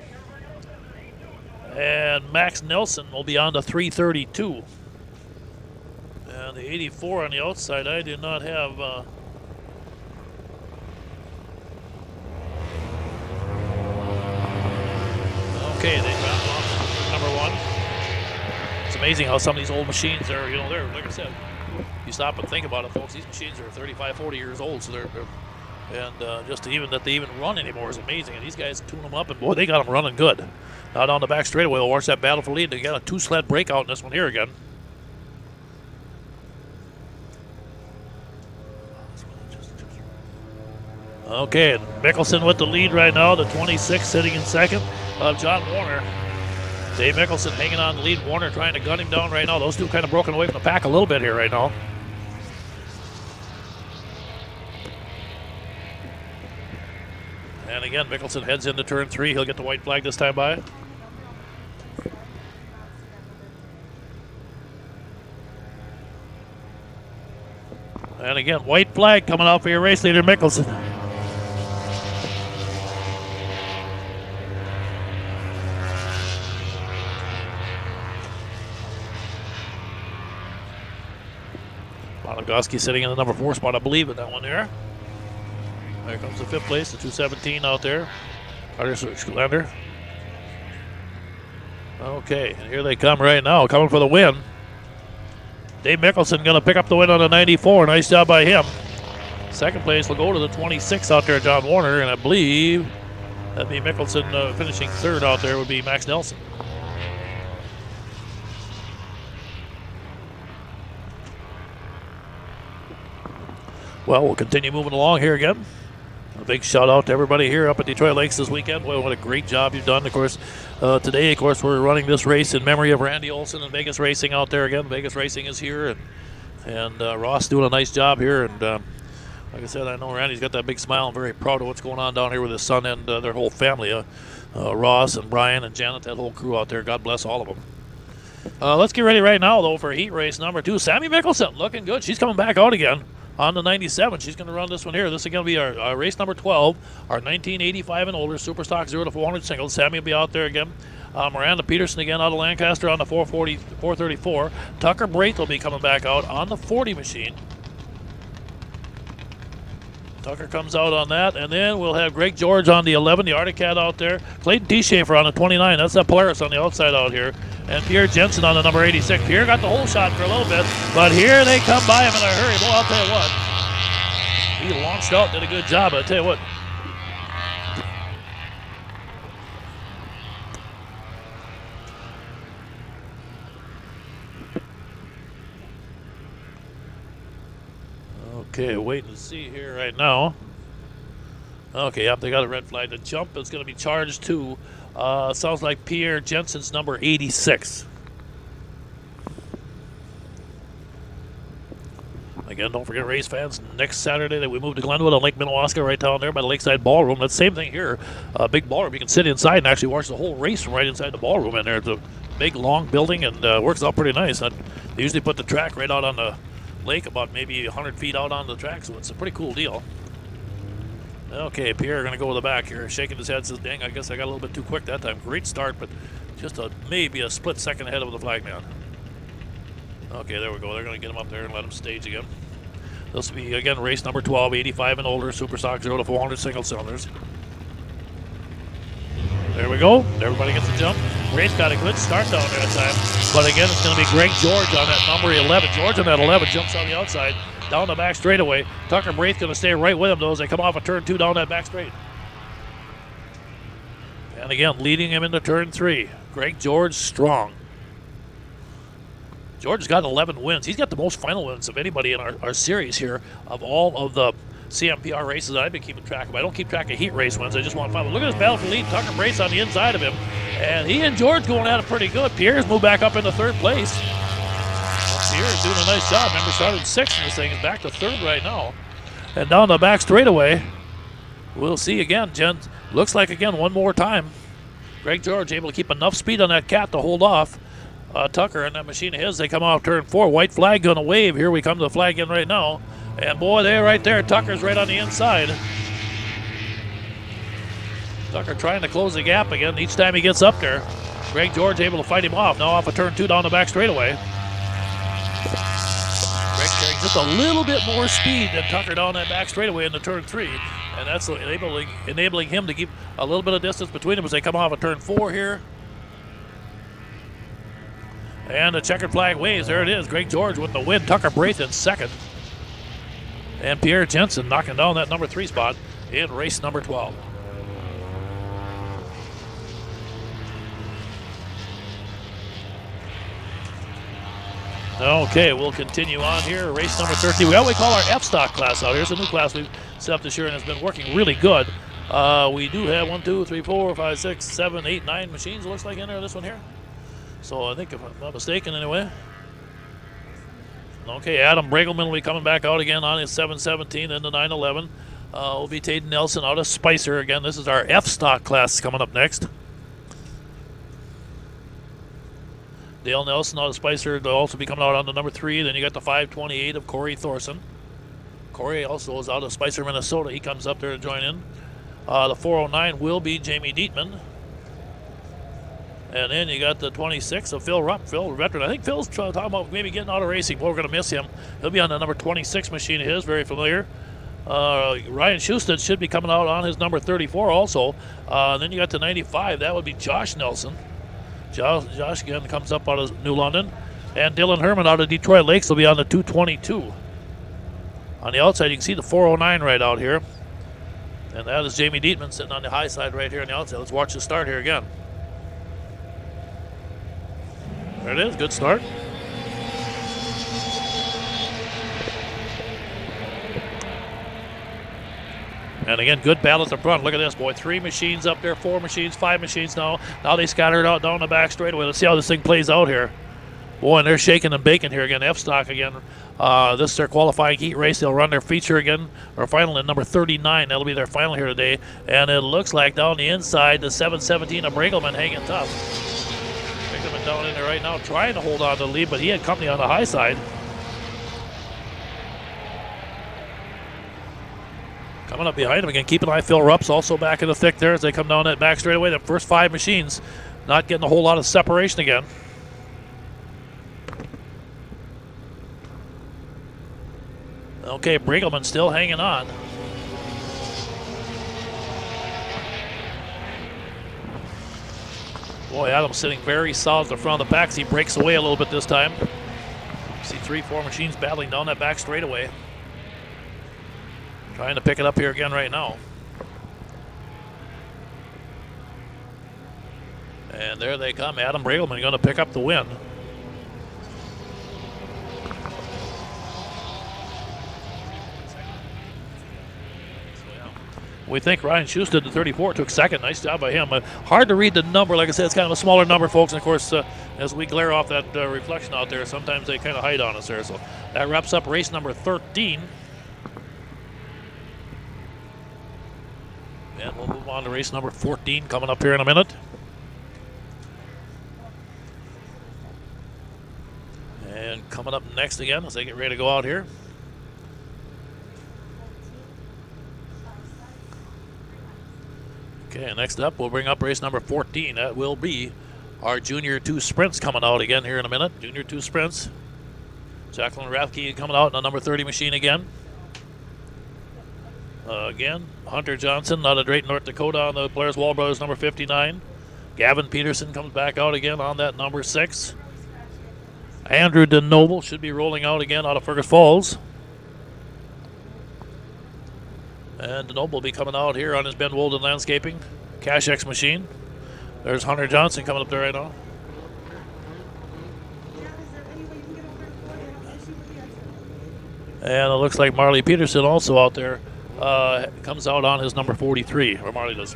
And Max Nelson will be on the 332. And the 84 on the outside, I do not have... Okay, they dropped off number 1. It's amazing how some of these old machines are, they're, like I said, you stop and think about it, folks, these machines are 35, 40 years old, so they're just that they even run anymore is amazing. And these guys tune them up, and boy, they got them running good. Now down the back straightaway, we'll watch that battle for lead. They got a 2-sled breakout in this one here again. Okay, Mickelson with the lead right now. The 26 sitting in second of John Warner. Dave Mickelson hanging on the lead. Warner trying to gun him down right now. Those two kind of broken away from the pack a little bit here right now. And again, Mickelson heads into turn 3. He'll get the white flag this time by. And again, white flag coming out for your race leader, Mickelson. Bonagoski sitting in the number 4 spot, I believe, in that one there. There comes the 5th place, the 217 out there. Carter Slander. Okay, and here they come right now, coming for the win. Dave Mickelson going to pick up the win on the 94. Nice job by him. Second place will go to the 26 out there, John Warner, and I believe That'd be Mickelson finishing third out there would be Max Nelson. Well, we'll continue moving along here again. A big shout out to everybody here up at Detroit Lakes this weekend. Boy, what a great job you've done. Of course, today, of course, we're running this race in memory of Randy Olson and Vegas Racing out there again. Vegas Racing is here, and Ross doing a nice job here. And like I said, I know Randy's got that big smile. I'm very proud of what's going on down here with his son and their whole family. Ross and Brian and Janet, that whole crew out there. God bless all of them. Let's get ready right now, though, for heat race number 2. Sammy Mickelson looking good. She's coming back out again on the 97. She's going to run this one here. This is going to be our race number 12, our 1985 and older Superstock 0 to 400 singles. Sammy will be out there again. Miranda Peterson again out of Lancaster on the 434. Tucker Braith will be coming back out on the 40 machine. Tucker comes out on that, and then we'll have Greg George on the 11, the Arctic Cat out there. Clayton T. Schaefer on the 29. That's the Polaris on the outside out here. And Pierre Jensen on the number 86. Pierre got the whole shot for a little bit, but here they come by him in a hurry. Boy, I'll tell you what. He launched out, did a good job. I'll tell you what. Okay, waiting to see here right now. Okay, yep, they got a red flag. The jump is going to be charged to, sounds like Pierre Jensen's number 86. Again, don't forget, race fans, next Saturday that we move to Glenwood on Lake Minnewaska, right down there by the Lakeside Ballroom. That's the same thing here. Big ballroom. You can sit inside and actually watch the whole race from right inside the ballroom in there. It's a big, long building and works out pretty nice. And they usually put the track right out on the lake, about maybe 100 feet out on the track, so it's a pretty cool deal. Okay, Pierre going to go to the back here, shaking his head, says, dang, I guess I got a little bit too quick that time. Great start, but just maybe a split second ahead of the flagman. Okay, there we go. They're going to get him up there and let him stage again. This will be, again, race number 12, 85 and older, Superstock 0 to 400 single cylinders. There we go. Everybody gets a jump. Race got a good start down there that time. But again, it's going to be Greg George on that number 11. George on that 11 jumps on the outside, down the back straightaway. Tucker Braith going to stay right with him, though, as they come off of turn 2 down that back straight. And again, leading him into turn 3. Greg George strong. George has got 11 wins. He's got the most final wins of anybody in our series here of all of the CMPR races that I've been keeping track of. I don't keep track of heat race wins. I just want final. Look at this battle for lead. Tucker Braith on the inside of him. And he and George going at it pretty good. Pierre's moved back up into third place. Pierre's doing a nice job. Remember, started 6th in this thing. Is back to 3rd right now. And down the back straightaway, we'll see again. Jen, looks like again one more time. Greg George able to keep enough speed on that cat to hold off Tucker and that machine of his. They come off turn 4. White flag going to wave. Here we come to the flag in right now. And boy, they're right there. Tucker's right on the inside. Tucker trying to close the gap again each time he gets up there. Greg George able to fight him off. Now off of turn 2 down the back straightaway. Greg carrying just a little bit more speed than Tucker down that back straightaway into turn 3. And that's enabling him to keep a little bit of distance between them as they come off of turn 4 here. And the checkered flag waves. There it is. Greg George with the win. Tucker Braith in 2nd. And Pierre Jensen knocking down that number 3 spot in race number 12. Okay, we'll continue on here. Race number 13. We call our F-Stock class out here. It's a new class we've set up this year and it's been working really good. We do have 1, 2, 3, 4, 5, 6, 7, 8, 9 machines, it looks like, in there, this one here. So I think, if I'm not mistaken, anyway. Okay, Adam Bregelman will be coming back out again on his 717 and the 911. Will be Taden Nelson out of Spicer again. This is our F-Stock class coming up next. Dale Nelson out of Spicer will also be coming out on the number 3. Then you got the 528 of Corey Thorson. Corey also is out of Spicer, Minnesota. He comes up there to join in. The 409 will be Jamie Dietman. And then you got the 26 of Phil Rupp, Phil, veteran. I think Phil's talking about maybe getting out of racing. Boy, we're going to miss him. He'll be on the number 26 machine of his, very familiar. Ryan Schusted should be coming out on his number 34 also. Then you got the 95. That would be Josh Nelson. Josh again comes up out of New London. And Dylan Herman out of Detroit Lakes will be on the 222. On the outside, you can see the 409 right out here. And that is Jamie Dietman sitting on the high side right here on the outside. Let's watch the start here again. There it is, good start. And again, good battle at the front. Look at this, boy. 3 machines up there, 4 machines, 5 machines now. Now they scattered out down the back straightaway. Let's see how this thing plays out here. Boy, and they're shaking and baking here again. F-Stock again. This is their qualifying heat race. They'll run their feature again, or final at number 39. That'll be their final here today. And it looks like down the inside, the 717 of Brinkleman hanging tough. Brinkleman down in there right now trying to hold on to the lead, but he had company on the high side. Coming up behind him again, keep an eye. Phil Rupp's also back in the thick there as they come down that back straightaway. The first 5 machines not getting a whole lot of separation again. Okay, Brinkleman still hanging on. Boy, Adams sitting very solid at the front of the pack as he breaks away a little bit this time. See 3-4 machines battling down that back straightaway. Trying to pick it up here again right now. And there they come. Adam Brinkleman going to pick up the win. We think Ryan Schuster did the 34, took second. Nice job by him. Hard to read the number. Like I said, it's kind of a smaller number, folks. And, of course, as we glare off that reflection out there, sometimes they kind of hide on us there. So that wraps up race number 13. And we'll move on to race number 14 coming up here in a minute. And coming up next again as they get ready to go out here. Okay, next up we'll bring up race number 14. That will be our Junior 2 Sprints coming out again here in a minute. Junior 2 Sprints. Jacqueline Rathke coming out in the number 30 machine again. Again, Hunter Johnson out of Drayton, North Dakota on the Blair's Wall Brothers number 59. Gavin Peterson comes back out again on that number 6. Andrew DeNoble should be rolling out again out of Fergus Falls. And DeNoble will be coming out here on his Ben Wolden Landscaping Cash X machine. There's Hunter Johnson coming up there right now. And it looks like Marley Peterson also out there. Comes out on his number 43, or Marley does.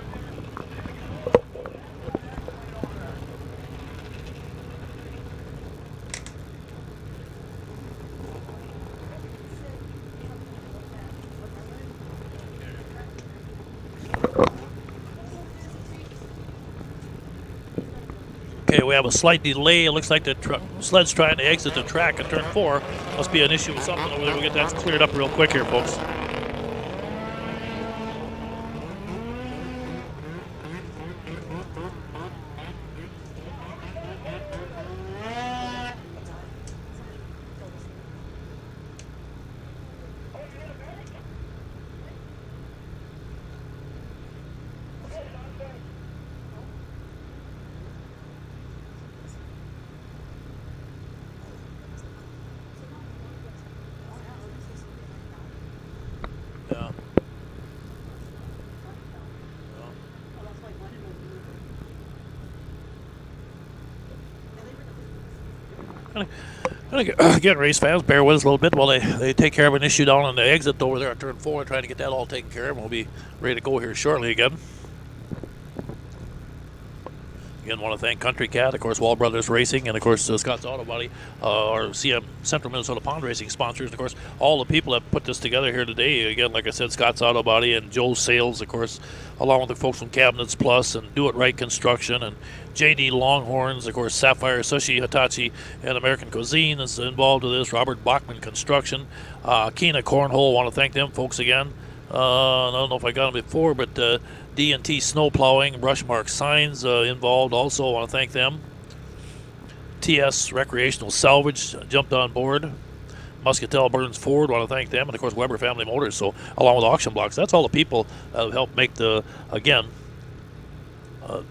Okay, we have a slight delay. It looks like the sled's trying to exit the track at turn 4. Must be an issue with something over there. We'll get that cleared up real quick here, folks. Again, race fans, bear with us a little bit while they take care of an issue down on the exit over there at turn 4, trying to get that all taken care of. We'll be ready to go here shortly again. Again, want to thank Country Cat, of course, Wall Brothers Racing, and of course Scott's Auto Body, our CM Central Minnesota Pond Racing sponsors. Of course, all the people that put this together here today. Again, like I said, Scott's Auto Body and Joe's Sales, of course, along with the folks from Cabinets Plus and Do It Right Construction and JD Longhorns, of course, Sapphire, Sushi, Hitachi, and American Cuisine is involved with this. Robert Bachman Construction, Kena Cornhole. Want to thank them folks again. I don't know if I got them before, but D&T Snow Plowing, Brushmark Signs involved also. I want to thank them. TS Recreational Salvage jumped on board. Muscatel Burns Ford, want to thank them. And, of course, Weber Family Motors, so along with Auction Blocks. That's all the people that have helped make the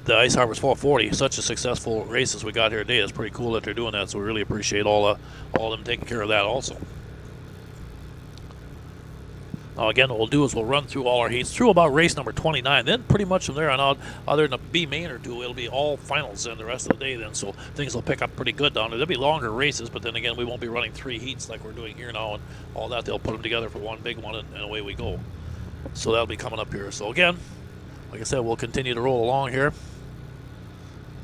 Ice Harvest 440 such a successful race as we got here today. It's pretty cool that they're doing that, so we really appreciate all of them taking care of that also. Now again, what we'll do is we'll run through all our heats through about race number 29. Then pretty much from there on out, other than a B main or two, it'll be all finals then the rest of the day then. So things will pick up pretty good down there. There'll be longer races, but then again, we won't be running 3 heats like we're doing here now and all that. They'll put them together for one big one and away we go. So that'll be coming up here. So again, like I said, we'll continue to roll along here.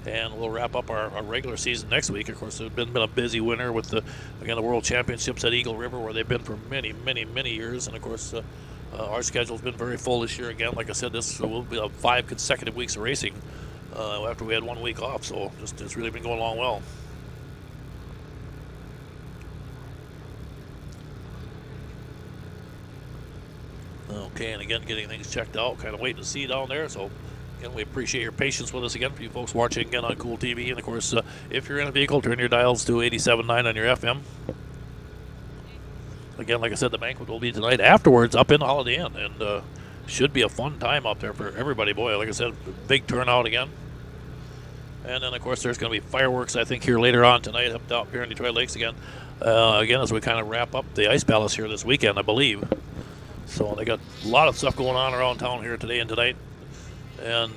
And we'll wrap up our regular season next week. Of course, it's been a busy winter with the World Championships at Eagle River, where they've been for many, many, many years. And of course, our schedule's been very full this year. Again, like I said, this will be 5 consecutive weeks of racing after we had 1 week off. So it's really been going along well. Okay, and again, getting things checked out, kind of waiting to see down there. So. Again, we appreciate your patience with us again for you folks watching again on Cool TV. And of course, if you're in a vehicle, turn your dials to 87.9 on your FM. Again, like I said, the banquet will be tonight afterwards up in Holiday Inn. And should be a fun time up there for everybody. Boy, like I said, big turnout again. And then, of course, there's going to be fireworks, I think, here later on tonight up here in Detroit Lakes again. Again, as we kind of wrap up the Ice Palace here this weekend, I believe. So they got a lot of stuff going on around town here today and tonight. And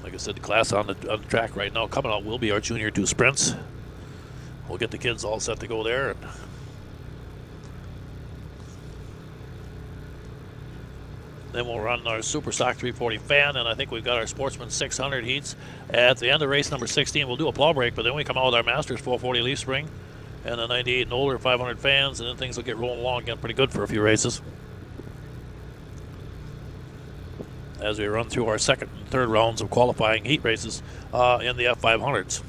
like I said, the class on the track right now coming out will be our Junior 2 sprints. We'll get the kids all set to go there. And then we'll run our Super Stock 340 fan, and I think we've got our Sportsman 600 heats. At the end of race number 16, we'll do a plow break, but then we come out with our Masters 440 leaf spring and the 98 and older 500 fans, and then things will get rolling along again pretty good for a few races. As we run through our second and third rounds of qualifying heat races in the F500s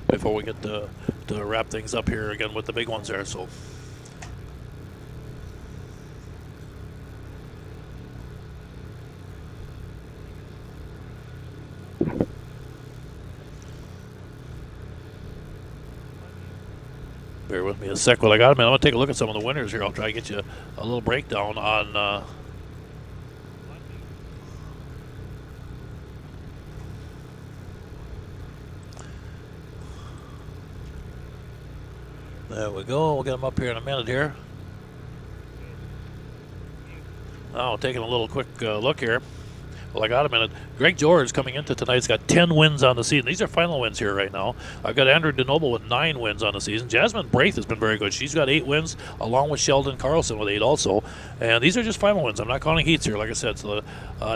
before we get to wrap things up here again with the big ones there. So. Bear with me a sec while I got them. I'm going to take a look at some of the winners here. I'll try to get you a little breakdown on there we go. We'll get them up here in a minute here. Now, taking a little quick look here. Well, I got a minute. Greg George coming into tonight's got 10 wins on the season. These are final wins here right now. I've got Andrew DeNoble with 9 wins on the season. Jasmine Braith has been very good. She's got 8 wins, along with Sheldon Carlson with 8 also. And these are just final wins. I'm not counting heats here, like I said. So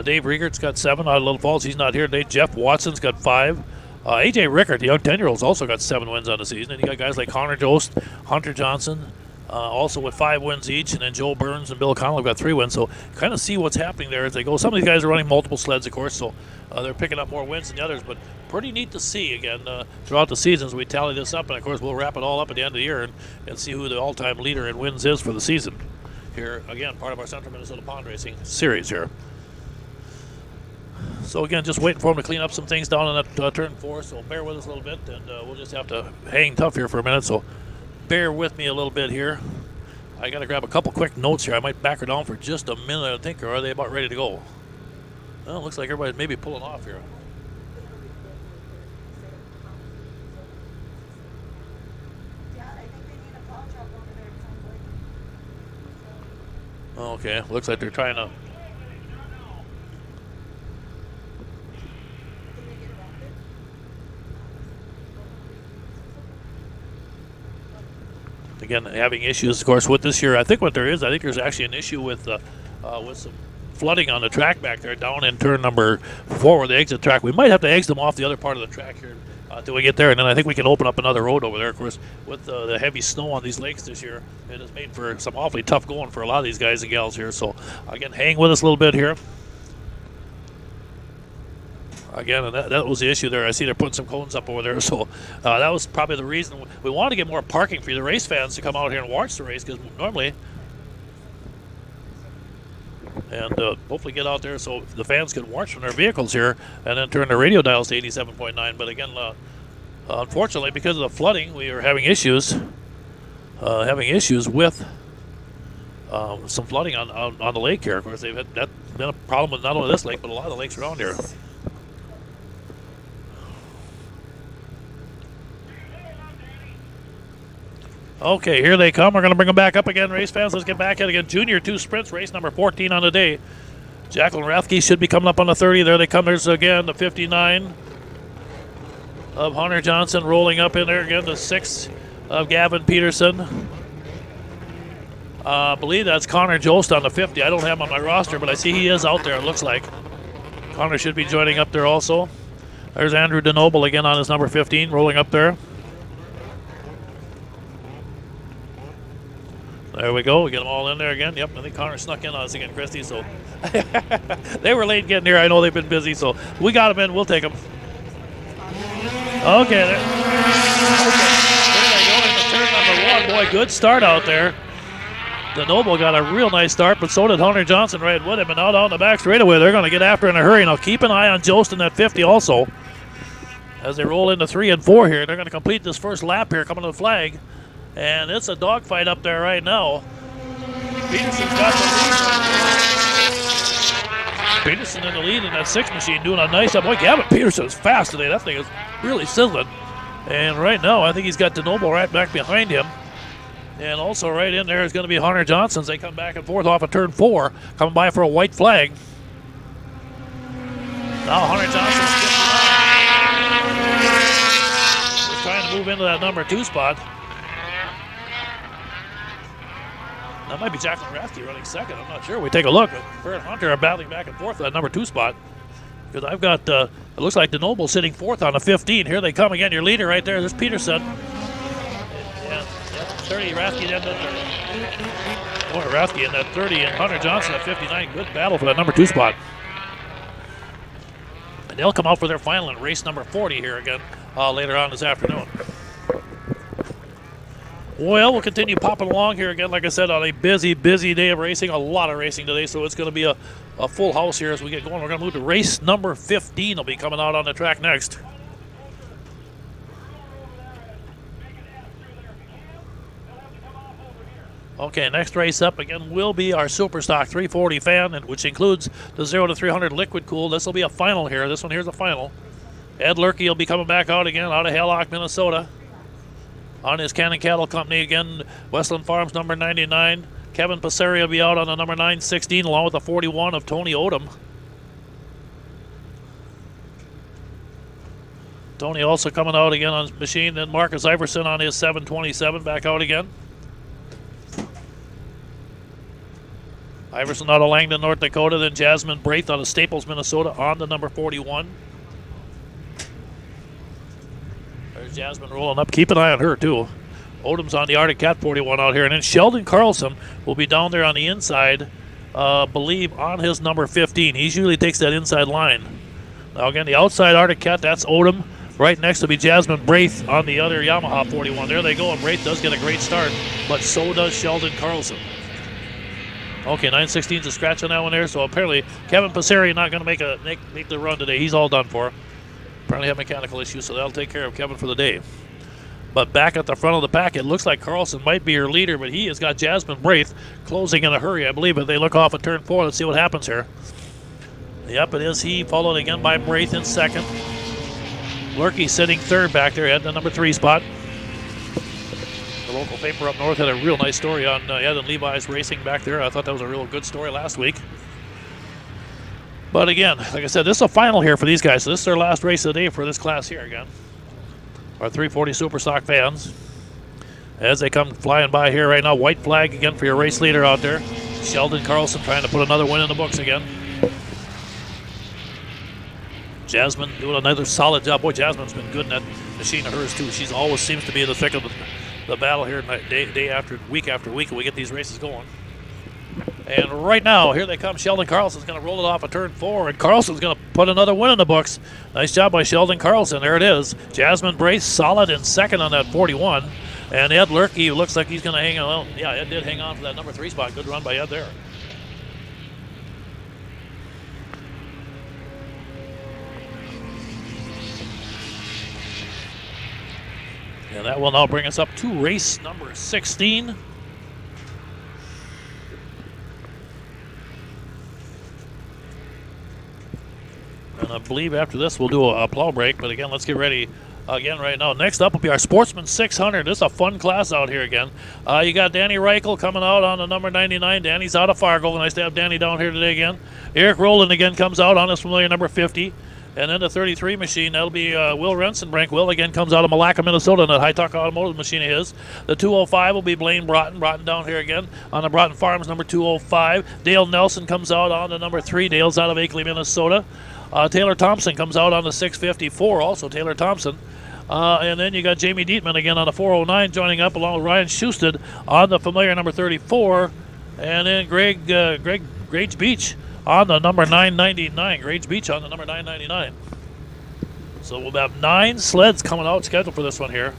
Dave Riegert's got 7 out of Little Falls. He's not here today. Jeff Watson's got 5. A.J. Rickert, the young 10-year-old's also got 7 wins on the season. And you got guys like Connor Jost, Hunter Johnson, also with 5 wins each, and then Joe Burns and Bill Connell have got 3 wins. So kind of see what's happening there as they go. Some of these guys are running multiple sleds, of course, so they're picking up more wins than the others. But pretty neat to see, again, throughout the seasons. We tally this up, and, of course, we'll wrap it all up at the end of the year and see who the all-time leader in wins is for the season. Here, again, part of our Central Minnesota Pond Racing series here. So, again, just waiting for them to clean up some things down on that turn 4, so bear with us a little bit, and we'll just have to hang tough here for a minute. So bear with me a little bit here. I got to grab a couple quick notes here. I might back her down for just a minute, I think, or are they about ready to go? Well, it looks like everybody's maybe pulling off here. Yeah, I think they need a plow truck over there, it sounds like. Okay, looks like they're trying to. Again, having issues, of course, with this year. I think what there is, I think there's actually an issue with some flooding on the track back there down in turn number 4 where they exit track. We might have to exit them off the other part of the track here until we get there, and then I think we can open up another road over there. Of course, with the heavy snow on these lakes this year, it has made for some awfully tough going for a lot of these guys and gals here. So, again, hang with us a little bit here. Again, and that was the issue there. I see they're putting some cones up over there, so that was probably the reason. We wanted to get more parking for the race fans to come out here and watch the race, because normally, and hopefully get out there so the fans can watch from their vehicles here and then turn their radio dials to 87.9. But again, unfortunately, because of the flooding, we are having issues with some flooding on the lake here. Of course, they've had that's been a problem with not only this lake, but a lot of the lakes around here. Okay, here they come. We're going to bring them back up again, race fans. Let's get back at it again. Junior 2 sprints, race number 14 on the day. Jacqueline Rathke should be coming up on the 30. There they come. There's again the 59 of Hunter Johnson rolling up in there again. The 6 of Gavin Peterson. I believe that's Connor Jost on the 50. I don't have him on my roster, but I see he is out there, it looks like. Connor should be joining up there also. There's Andrew DeNoble again on his number 15, rolling up there. There we go. We get them all in there again. Yep, I think Connor snuck in on us again, Christy. So they were late getting here. I know they've been busy, so we got them in. We'll take them. Okay, there they go into turn number 1. Boy, good start out there. DeNoble got a real nice start, but so did Hunter Johnson right with him. And out on the back straightaway, they're going to get after in a hurry. Now keep an eye on Jost in that 50 also. As they roll into 3 and 4 here, they're going to complete this first lap here, coming to the flag. And it's a dogfight up there right now. Peterson's got the lead. Peterson in the lead in that 6 machine, doing a nice job. Boy, Gavin Peterson is fast today. That thing is really sizzling. And right now, I think he's got DeNoble right back behind him. And also right in there is going to be Hunter Johnson. They come back and forth off of turn 4, coming by for a white flag. Now Hunter Johnson is 59. He's trying to move into that number 2 spot. That might be Jacqueline Rathke running second. I'm not sure. We take a look. Her and Hunter are battling back and forth for that number 2 spot. Because I've got, it looks like DeNoble sitting 4th on the 15. Here they come again. Your leader right there. There's Peterson. And 30, Rathke in that 30. Boy, Rathke in that 30 and Hunter Johnson at 59. Good battle for that number 2 spot. And they'll come out for their final in race number 40 here again later on this afternoon. Well, we'll continue popping along here again, like I said, on a busy, busy day of racing. A lot of racing today, so it's going to be a full house here as we get going. We're going to move to race number 15. Will be coming out on the track next. Okay, next race up again will be our Superstock 340 fan, which includes the 0 to 300 liquid cool. This will be a final here. This one here's a final. Ed Lurkey will be coming back out again out of Hallock, Minnesota. On his Cannon Cattle Company again, Westland Farms number 99. Kevin Passeri will be out on the number 916 along with the 41 of Tony Odom. Tony also coming out again on his machine. Then Marcus Iverson on his 727 back out again. Iverson out of Langdon, North Dakota. Then Jasmine Braith out of Staples, Minnesota on the number 41. There's Jasmine rolling up. Keep an eye on her, too. Odom's on the Arctic Cat 41 out here. And then Sheldon Carlson will be down there on the inside, believe, on his number 15. He usually takes that inside line. Now, again, the outside Arctic Cat, that's Odom. Right next will be Jasmine Braith on the other Yamaha 41. There they go, and Braith does get a great start, but so does Sheldon Carlson. Okay, 916's a scratch on that one there, so apparently Kevin Passeri not going to make the run today. He's all done for. Apparently have mechanical issues, so that'll take care of Kevin for the day. But back at the front of the pack, it looks like Carlson might be your leader, but he has got Jasmine Braith closing in a hurry, I believe, if they look off at turn 4. Let's see what happens here. Yep, it is he, followed again by Braith in second. Lurkey sitting third back there at the number 3 spot. The local paper up north had a real nice story on Ed and Levi's racing back there. I thought that was a real good story last week. But again, like I said, this is a final here for these guys. So this is their last race of the day for this class here again. Our 340 Superstock fans. As they come flying by here right now, white flag again for your race leader out there. Sheldon Carlson trying to put another win in the books again. Jasmine doing another solid job. Boy, Jasmine's been good in that machine of hers too. She's always seems to be in the thick of the battle here day after week, and we get these races going. And right now, here they come. Sheldon Carlson's going to roll it off at turn 4, and Carlson's going to put another win in the books. Nice job by Sheldon Carlson. There it is. Jasmine Braith solid in second on that 41. And Ed Lurkey looks like he's going to hang on. Yeah, Ed did hang on for that number 3 spot. Good run by Ed there. And that will now bring us up to race number 16. And I believe after this we'll do a plow break. But again, let's get ready again right now. Next up will be our Sportsman 600. This is a fun class out here again. You got Danny Reichel coming out on the number 99. Danny's out of Fargo. Nice to have Danny down here today again. Eric Rowland again comes out on his familiar number 50. And then the 33 machine, that'll be Will Rensenbrink. Will again comes out of Malacca, Minnesota, in that high-talk automotive machine of his. The 205 will be Blaine Broughton. Broughton down here again on the Broughton Farms number 205. Dale Nelson comes out on the number 3. Dale's out of Akeley, Minnesota. Taylor Thompson comes out on the 654, also Taylor Thompson. And then you got Jamie Dietman again on the 409 joining up along with Ryan Schusted on the familiar number 34. And then Greg Beach on the number 999. Grades Beach on the number 999. So we'll have 9 sleds coming out scheduled for this one here.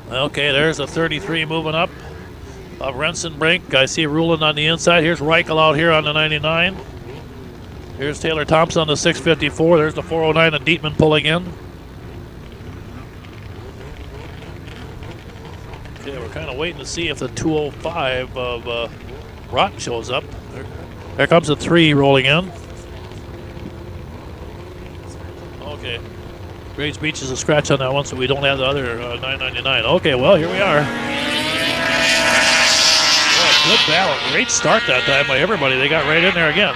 Okay, there's the 33 moving up of Rensenbrink. I see Ruland on the inside. Here's Reichel out here on the 99. Here's Taylor Thompson on the 654. There's the 409 and Dietman pulling in. Okay, we're kind of waiting to see if the 205 of Broughton shows up. There comes the 3 rolling in. Okay. Grades Beach is a scratch on that one, so we don't have the other 999. Okay, well, here we are. Oh, good battle. Great start that time by everybody. They got right in there again.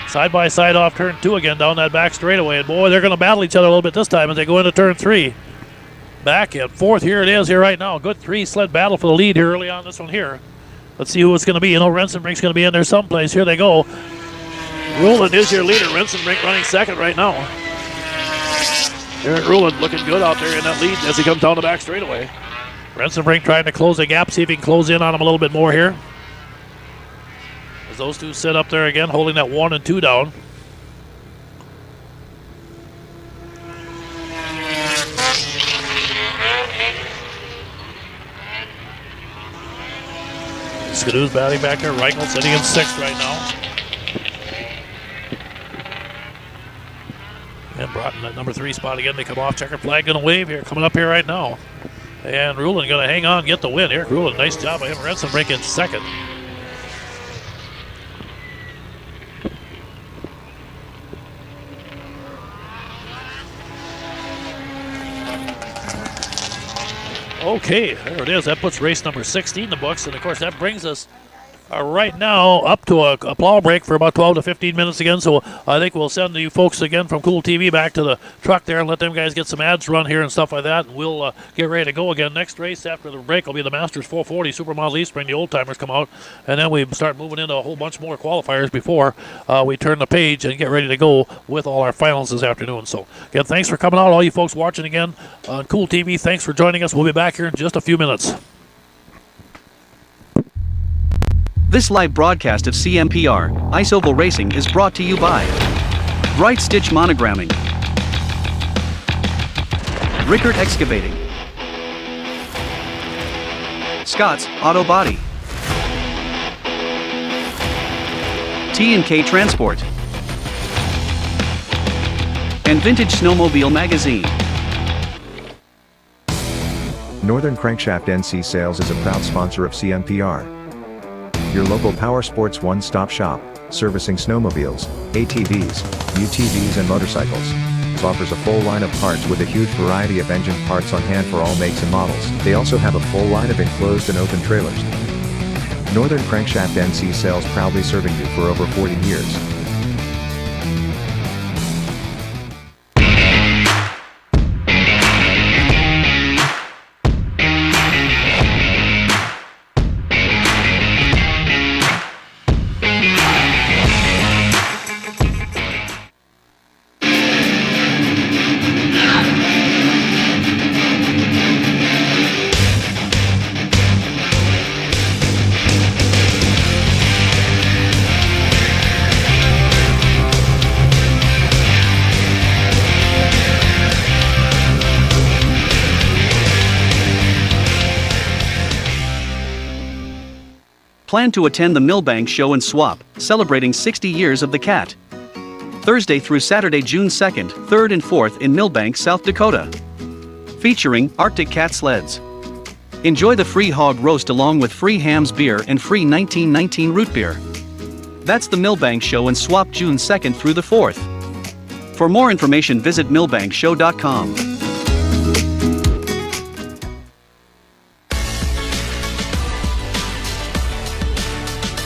Side by side off turn 2 again down that back straightaway. And boy, they're going to battle each other a little bit this time as they go into turn 3. Back in 4th, here it is here right now. Good 3 sled battle for the lead here early on this one here. Let's see who it's going to be. You know, Rensenbrink's going to be in there someplace. Here they go. Ruland is your leader. Rensenbrink running second right now. Eric Ruland looking good out there in that lead as he comes down the back straightaway. Rensenbrink trying to close the gap, see if he can close in on him a little bit more here. As those two sit up there again, holding that 1 and 2 down. Skidoo's batting back there. Reichel sitting in 6th right now. And Broughton at number 3 spot again. They come off. Checker flag going to wave here. Coming up here right now. And Ruland going to hang on, get the win. Eric Ruland, nice job by him. Rensenbrink in 2nd. Okay, there it is. That puts race number 16 in the books. And, of course, that brings us right now up to a plow break for about 12 to 15 minutes again. So I think we'll send you folks again from Cool TV back to the truck there and let them guys get some ads run here and stuff like that. And we'll get ready to go again. Next race after the break will be the Masters 440 Supermodel East Spring. The old timers come out. And then we start moving into a whole bunch more qualifiers before we turn the page and get ready to go with all our finals this afternoon. So again, thanks for coming out. All you folks watching again on Cool TV, thanks for joining us. We'll be back here in just a few minutes. This live broadcast of CMPR, Ice Oval Racing is brought to you by Bright Stitch Monogramming, Rickert Excavating, Scott's Auto Body, T&K Transport, and Vintage Snowmobile Magazine. Northern Crankshaft NC Sales is a proud sponsor of CMPR. Your local power sports one-stop shop, servicing snowmobiles, ATVs, UTVs and motorcycles. Offers a full line of parts with a huge variety of engine parts on hand for all makes and models. They also have a full line of enclosed and open trailers. Northern Crankshaft NC Sales, proudly serving you for over 40 years. Plan to attend the Millbank Show and Swap, celebrating 60 years of the Cat. Thursday through Saturday, June 2nd, 3rd and 4th in Millbank, South Dakota. Featuring Arctic Cat sleds. Enjoy the free hog roast along with free hams beer and free 1919 root beer. That's the Millbank Show and Swap June 2nd through the 4th. For more information, visit millbankshow.com.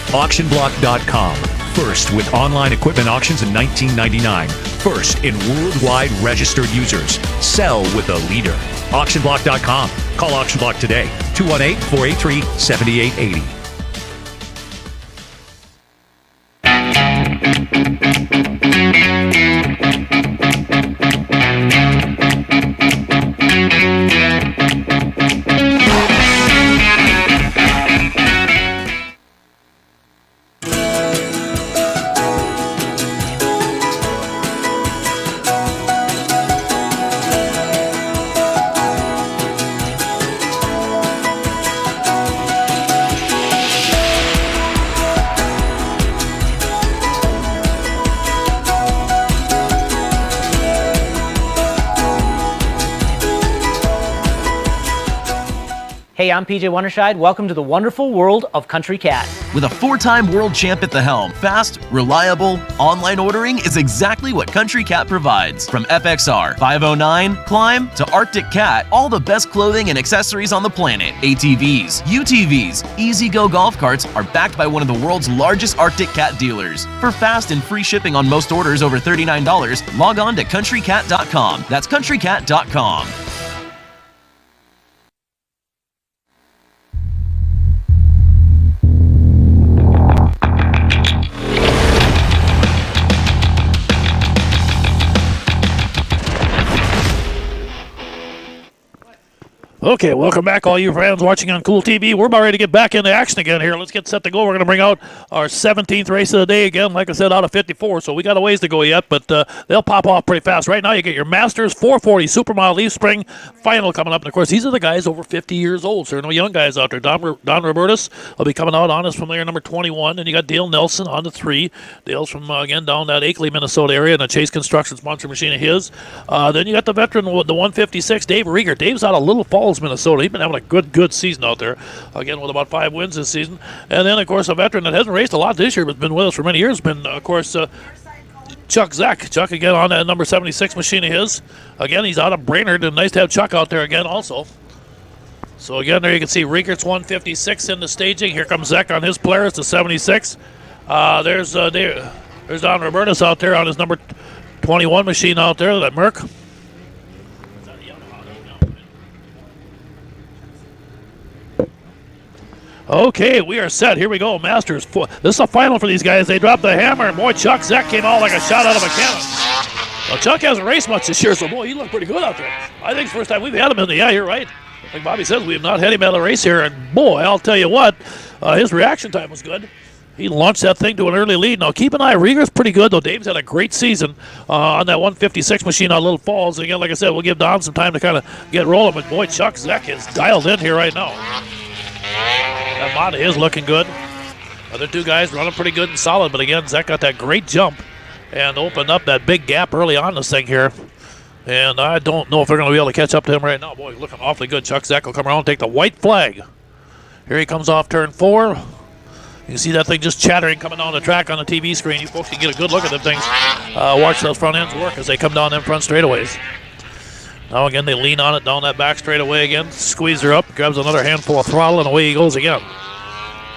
Auctionblock.com. First with online equipment auctions in 1999. First in worldwide registered users. Sell with a leader. Auctionblock.com. Call Auctionblock today. 218-483-7880. Hey, I'm PJ Wondershide. Welcome to the wonderful world of Country Cat. With a 4-time world champ at the helm, fast, reliable, online ordering is exactly what Country Cat provides. From FXR, 509, Climb, to Arctic Cat, all the best clothing and accessories on the planet. ATVs, UTVs, Easy-Go golf carts are backed by one of the world's largest Arctic Cat dealers. For fast and free shipping on most orders over $39, log on to countrycat.com. That's countrycat.com. Okay, welcome back, all you fans watching on Cool TV. We're about ready to get back into action again here. Let's get set to go. We're going to bring out our 17th race of the day again, like I said, out of 54, so we got a ways to go yet, but they'll pop off pretty fast. Right now, you get your Masters 440 Supermile Leaf Spring Final coming up. And, of course, these are the guys over 50 years old, so there are no young guys out there. Don Robertus will be coming out on us from layer number 21, and you got Dale Nelson on the 3. Dale's from, again, down that Akeley, Minnesota area, and a Chase Construction sponsor machine of his. Then you got the veteran, the 156, Dave Rieger. Dave's out of Little Falls, Minnesota. He's been having a good season out there, again, with about 5 wins this season. And then, of course, a veteran that hasn't raced a lot this year but been with us for many years, been, of course, Chuck Zek. Chuck, again, on that number 76 machine of his. Again, he's out of Brainerd, and nice to have Chuck out there again also. So, again, there you can see Riegert's 156 in the staging. Here comes Zek on his Polaris, the 76. There's Don Robertus out there on his number 21 machine out there, that Merc. Okay, we are set. Here we go. Masters. This is a final for these guys. They dropped the hammer, and boy, Chuck Zek came out like a shot out of a cannon. Well, Chuck hasn't raced much this year, so boy, he looked pretty good out there. I think it's the first time we've had him in the, yeah, you're right. Like Bobby says, we have not had him at a race here, and boy, I'll tell you what, his reaction time was good. He launched that thing to an early lead. Now, keep an eye. Rieger's pretty good, though. Dave's had a great season on that 156 machine on Little Falls. And again, like I said, we'll give Don some time to kind of get rolling. But, boy, Chuck Zek is dialed in here right now. That mod is looking good. Other two guys running pretty good and solid. But, again, Zek got that great jump and opened up that big gap early on this thing here. And I don't know if they're going to be able to catch up to him right now. Boy, looking awfully good. Chuck Zek will come around and take the white flag. Here he comes off turn 4. You can see that thing just chattering coming down the track on the TV screen. You folks can get a good look at them things. Watch those front ends work as they come down them front straightaways. Now again, they lean on it down that back straightaway again. Squeeze her up, grabs another handful of throttle, and away he goes again.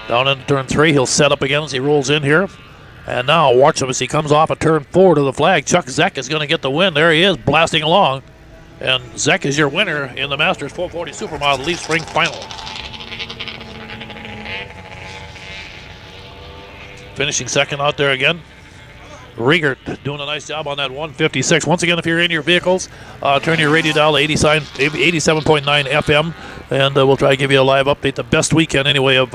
Down into turn 3, he'll set up again as he rolls in here. And now watch him as he comes off of turn 4 to the flag. Chuck Zek is going to get the win. There he is, blasting along. And Zek is your winner in the Masters 440 Supermodel Leaf Spring Final. Finishing second out there again. Riegert doing a nice job on that 156. Once again, if you're in your vehicles, turn your radio dial to 87.9 FM, and we'll try to give you a live update the best we can anyway of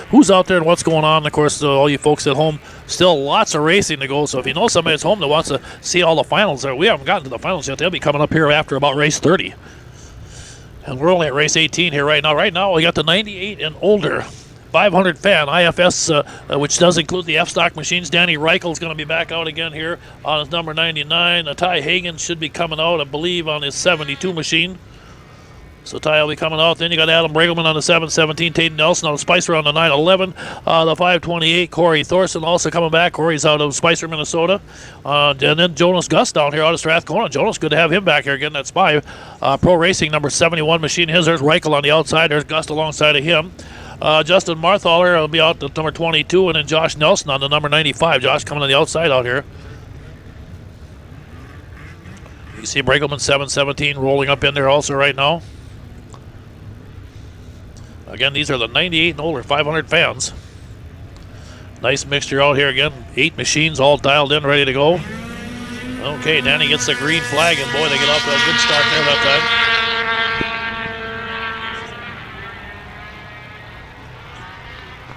who's out there and what's going on. Of course, all you folks at home, still lots of racing to go. So if you know somebody that's home that wants to see all the finals, we haven't gotten to the finals yet. They'll be coming up here after about race 30. And we're only at race 18 here right now. Right now, we got the 98 and older 500 fan IFS, which does include the F-Stock machines. Danny Reichel's going to be back out again here on his number 99. Ty Hagen should be coming out, I believe, on his 72 machine. So Ty will be coming out. Then you got Adam Bregelman on the 717, Taden Nelson on the Spicer on the 911, the 528, Corey Thorson also coming back. Corey's out of Spicer, Minnesota. And then Jonas Gus down here out of Strathcona. Jonas, good to have him back here again. That's Spy. Pro Racing number 71 machine. There's Reichel on the outside. There's Gus alongside of him. Justin Marthaler will be out at number 22, and then Josh Nelson on the number 95. Josh coming on the outside out here. You see Bregelman 717 rolling up in there also right now. Again, these are the 98 and older 500 fans. Nice mixture out here again. 8 machines all dialed in, ready to go. Okay, Danny gets the green flag, and boy, they get off to a good start there that time.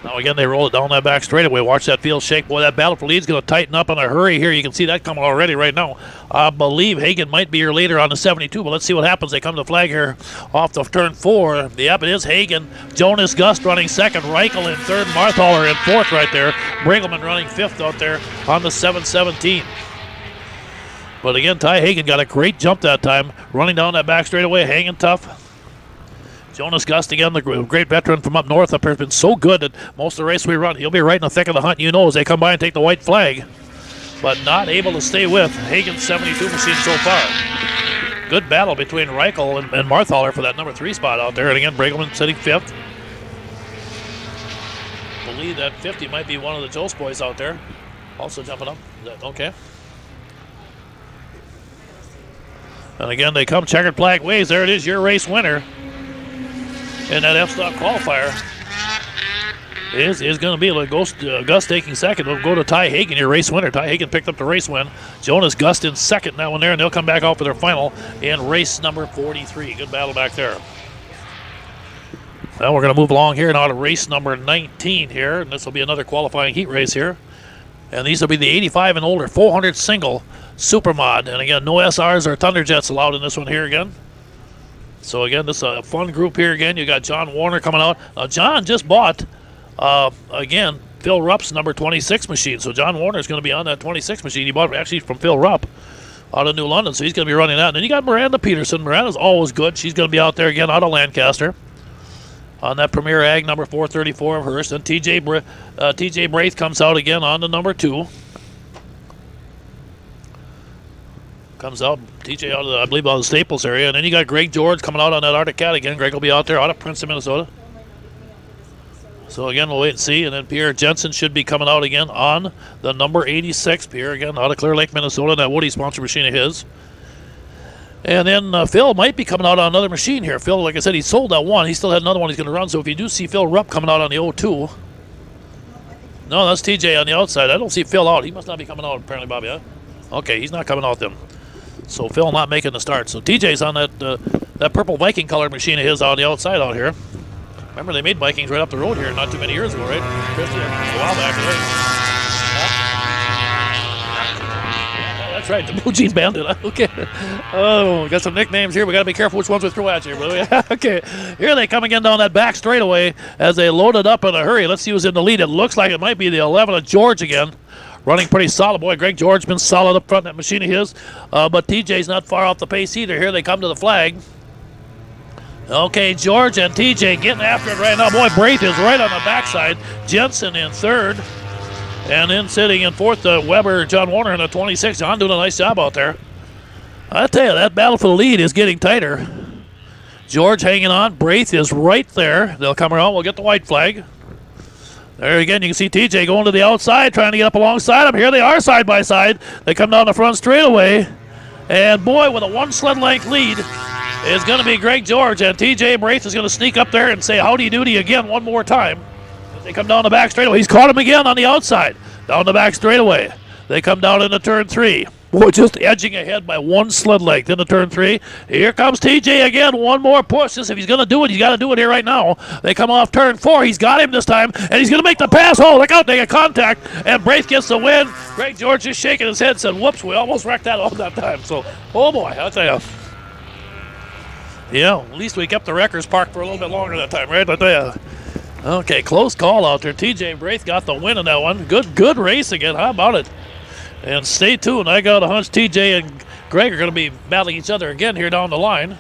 Now again, they roll it down that back straightaway. Watch that field shake. Boy, that battle for lead's going to tighten up in a hurry here. You can see that coming already right now. I believe Hagen might be here later on the 72, but let's see what happens. They come to the flag here off the turn 4. Yep, it is Hagen. Jonas Gust running second. Reichel in third. Marthaler in fourth right there. Bregelman running fifth out there on the 717. But again, Ty Hagen got a great jump that time. Running down that back straightaway, hanging tough. Jonas Gust again, the great veteran from up north up here, has been so good that most of the race we run, he'll be right in the thick of the hunt, you know, as they come by and take the white flag. But not able to stay with Hagen's 72 machine so far. Good battle between Reichel and Marthaler for that number 3 spot out there. And again, Bregelman sitting 5th. Believe that 50 might be one of the Jost boys out there. Also jumping up. Okay. And again, they come checkered flag ways. There it is, your race winner. And that F-stop qualifier is going to be Gus taking second. It'll go to Ty Hagen, your race winner. Ty Hagen picked up the race win. Jonas Gust in second now and there, and they'll come back out for their final in race number 43. Good battle back there. Now we're going to move along here now to race number 19 here, and this will be another qualifying heat race here. And these will be the 85 and older 400 single Supermod. And again, no SRs or Thunderjets allowed in this one here again. So again, this is a fun group here again. You got John Warner coming out. Now John just bought, again, Phil Rupp's number 26 machine. So John Warner is going to be on that 26 machine. He bought it actually from Phil Rupp out of New London. So he's going to be running that. And then you got Miranda Peterson. Miranda's always good. She's going to be out there again out of Lancaster on that Premier Ag number 434 of hers. And TJ Braith comes out again on the number 2. Comes out, TJ out of the, I believe, out of the Staples area. And then you got Greg George coming out on that Arctic Cat again. Greg will be out there out of Princeton, Minnesota. So again, we'll wait and see. And then Pierre Jensen should be coming out again on the number 86. Pierre again out of Clear Lake, Minnesota, that Woody sponsor machine of his. And then Phil might be coming out on another machine here. Phil, like I said, he sold that one. He still had another one he's going to run. So if you do see Phil Rupp coming out on the 02. No, that's TJ on the outside. I don't see Phil out. He must not be coming out apparently, Bobby. Huh? Okay, he's not coming out then. So Phil not making the start. So TJ's on that purple Viking colored machine of his on the outside out here. Remember, they made Vikings right up the road here not too many years ago, right? Christy, a while back, right? Yeah, that's right, the Blue Jeans Bandit. Okay. Oh, got some nicknames here. We got to be careful which ones we throw at you. Okay. Here they come again down that back straightaway as they load it up in a hurry. Let's see who's in the lead. It looks like it might be the 11 of George again. Running pretty solid. Boy, Greg George been solid up front in that machine of his. But TJ's not far off the pace either. Here they come to the flag. Okay, George and TJ getting after it right now. Boy, Braith is right on the backside. Jensen in third. And then sitting in fourth, Weber, John Warner in the 26. John doing a nice job out there. I tell you, that battle for the lead is getting tighter. George hanging on. Braith is right there. They'll come around. We'll get the white flag. There again, you can see TJ going to the outside, trying to get up alongside him. Here they are side by side. They come down the front straightaway. And boy, with a 1 sled length lead is going to be Greg George. And TJ Braith is going to sneak up there and say, how do you do to you again one more time. As they come down the back straightaway. He's caught him again on the outside. Down the back straightaway. They come down into turn 3. Boy, just edging ahead by 1 sled length into turn 3. Here comes TJ again. One more push. If he's going to do it, he's got to do it here right now. They come off turn 4. He's got him this time, and he's going to make the pass. Oh, look out. They get contact, and Braith gets the win. Greg George is shaking his head and said, whoops, we almost wrecked that all that time. So, oh, boy, I'll tell you. Yeah, at least we kept the wreckers parked for a little bit longer that time, right? I'll tell you. Okay, close call out there. TJ Braith got the win in that one. Good race again. How about it? And stay tuned. I got a hunch TJ and Greg are going to be battling each other again here down the line.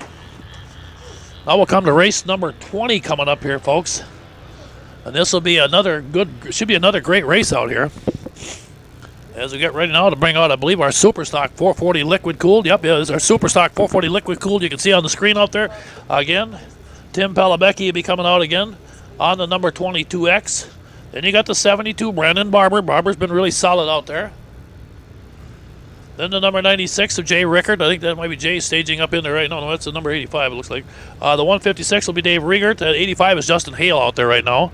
Now we'll come to race number 20 coming up here, folks. And this will be should be another great race out here. As we get ready now to bring out, I believe, our Superstock 440 liquid cooled. Yep, yeah, this is our Superstock 440 liquid cooled. You can see on the screen out there. Again, Tim Palabecki will be coming out again on the number 22X. Then you got the 72, Brandon Barber. Barber's been really solid out there. Then the number 96 of Jay Rickard. I think that might be Jay staging up in there right now. No, that's the number 85, it looks like. The 156 will be Dave Riegert. 85 is Justin Hale out there right now.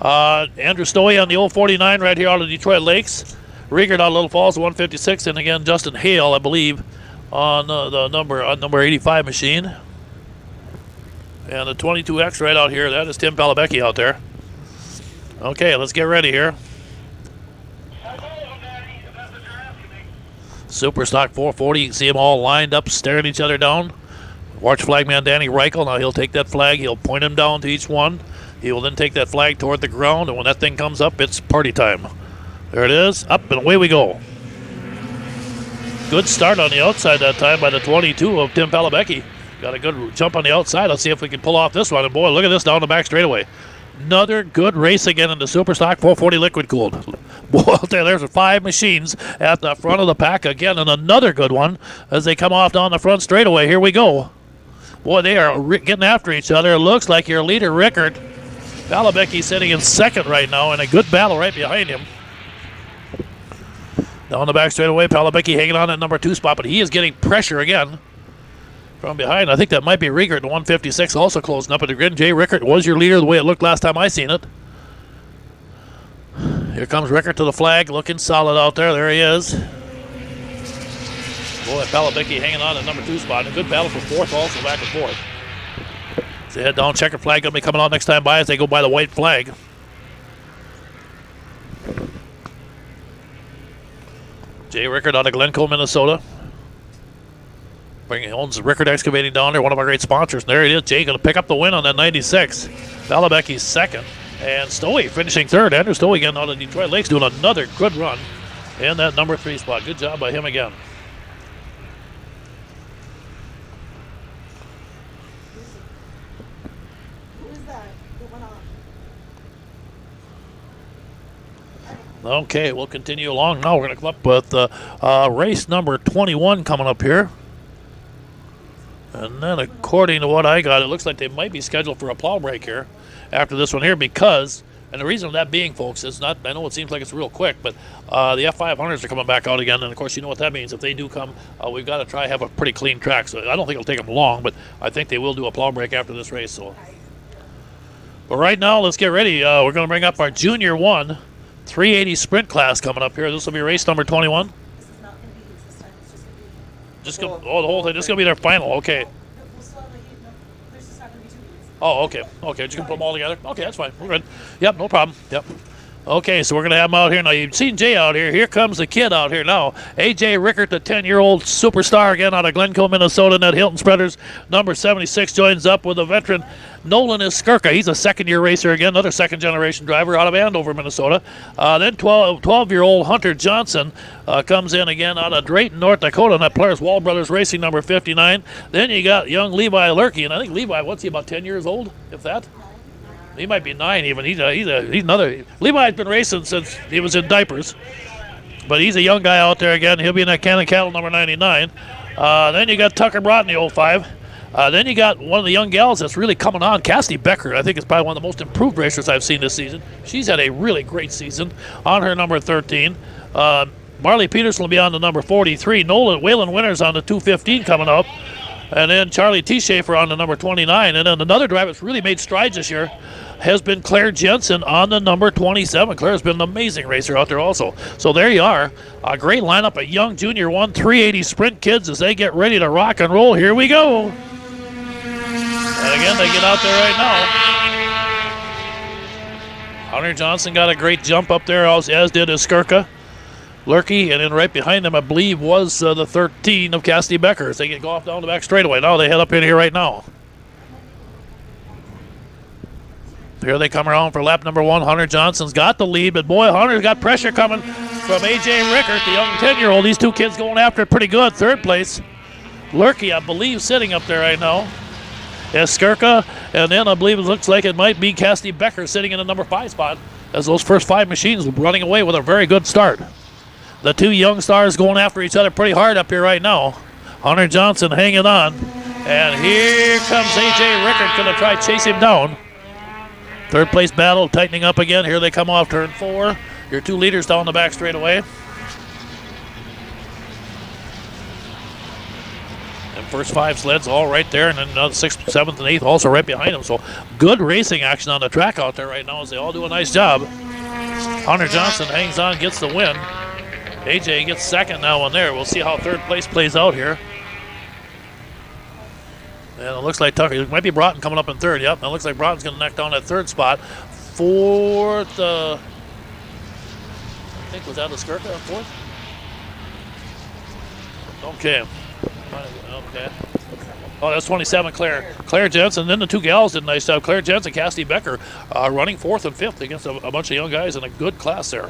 Andrew Stoey on the old 49 right here out of Detroit Lakes. Riegert out of Little Falls, 156. And again, Justin Hale, I believe, on the number 85 machine. And the 22X right out here, that is Tim Palabecki out there. Okay, let's get ready here. Superstock 440, you can see them all lined up, staring each other down. Watch flagman Danny Reichel. Now he'll take that flag, he'll point him down to each one. He will then take that flag toward the ground, and when that thing comes up, it's party time. There it is, up and away we go. Good start on the outside that time by the 22 of Tim Palabecki. Got a good jump on the outside. Let's see if we can pull off this one. And boy, look at this down the back straightaway. Another good race again in the Superstock 440 liquid cooled. Boy, I'll tell you, there's 5 machines at the front of the pack again, and another good one as they come off down the front straightaway. Here we go. Boy, they are getting after each other. It looks like your leader, Rickard Palabecki, sitting in second right now, and a good battle right behind him. Down the back straightaway, Palabecki hanging on at number 2 spot, but he is getting pressure again from behind. I think that might be Riegert, the 156, also closing up at the grid. Jay Rickard was your leader the way it looked last time I seen it. Here comes Rickard to the flag, looking solid out there. There he is. Boy, Palabecki hanging on at number 2 spot. A good battle for 4th also, back and forth. As they head down, checker flag going to be coming out next time by as they go by the white flag. Jay Rickard out of Glencoe, Minnesota. Owns Rickard Excavating down there, one of our great sponsors. And there it is. Jay going to pick up the win on that 96. Palabecki's second. And Stoey finishing third. Andrew Stoey again out of Detroit Lakes doing another good run in that number 3 spot. Good job by him again. Who is that? Who went on? Okay, we'll continue along. Now we're going to come up with race number 21 coming up here. And then according to what I got, it looks like they might be scheduled for a plow break here after this one here because, and the reason of that being, folks, is not, I know it seems like it's real quick, but the F500s are coming back out again, and of course you know what that means. If they do come, we've got to try have a pretty clean track. So I don't think it'll take them long, but I think they will do a plow break after this race. So, but right now, let's get ready. We're going to bring up our Junior 1 380 sprint class coming up here. This will be race number 21. This is not going to be heats this time. It's just going to be. Just go, the whole thing. This is going to be their final. Okay. No, we'll still have a heat. No, there's just not going to be 2 heats. Oh, okay. Okay, just going to put them all together? Okay, that's fine. We're good. Yep, no problem. Yep. Okay, so we're going to have him out here. Now, you've seen Jay out here. Here comes the kid out here now. A.J. Rickard, the 10-year-old superstar again out of Glencoe, Minnesota. And that Hilton Spreaders, number 76, joins up with the veteran Nolan Iskirka. He's a second-year racer again, another second-generation driver out of Andover, Minnesota. Then 12-year-old Hunter Johnson comes in again out of Drayton, North Dakota. And that player's Wall Brothers Racing, number 59. Then you got young Levi Lurkey. And I think Levi, what's he, about 10 years old, if that? He might be 9 even. He's another. Levi's been racing since he was in diapers. But he's a young guy out there again. He'll be in that Cannon Cattle number 99. Then you got Tucker Brott in the 05. Then you got one of the young gals that's really coming on, Cassidy Becker. I think it's probably one of the most improved racers I've seen this season. She's had a really great season on her number 13. Marley Peterson will be on the number 43. Waylon Winters on the 215 coming up. And then Charlie T. Schaefer on the number 29. And then another driver that's really made strides this year has been Claire Jensen on the number 27. Claire's been an amazing racer out there also. So there you are. A great lineup of young Junior 1 380 sprint kids as they get ready to rock and roll. Here we go. And again, they get out there right now. Hunter Johnson got a great jump up there, as did Iskirka. Lurkey, and then right behind them, I believe, was the 13 of Cassidy Becker as they go off down the back straightaway. Now they head up in here right now. Here they come around for lap number 1. Hunter Johnson's got the lead, but boy, Hunter's got pressure coming from A.J. Rickard, the young 10-year-old. These two kids going after it pretty good. Third place. Lurkey, I believe, sitting up there right now. Eskerka, and then I believe it looks like it might be Cassidy Becker sitting in the number 5 spot as those first 5 machines running away with a very good start. The 2 young stars going after each other pretty hard up here right now. Hunter Johnson hanging on, and here comes A.J. Rickard going to try chase him down. Third place battle tightening up again. Here they come off turn 4. Your 2 leaders down the back straight away. First 5 sleds all right there, and then 6th, 7th, and 8th also right behind them. So good racing action on the track out there right now as they all do a nice job. Hunter Johnson hangs on, gets the win. AJ gets second now on there. We'll see how third place plays out here. And it looks like Tucker, it might be Broughton coming up in third. Yep, it looks like Broughton's going to knock down that third spot. Fourth, I think was that Eskerka fourth? Okay. Okay. Oh, that's 27, Claire. Claire Jensen. Then the 2 gals did a nice job. Claire Jensen, Cassidy Becker, running 4th and 5th against a bunch of young guys in a good class there.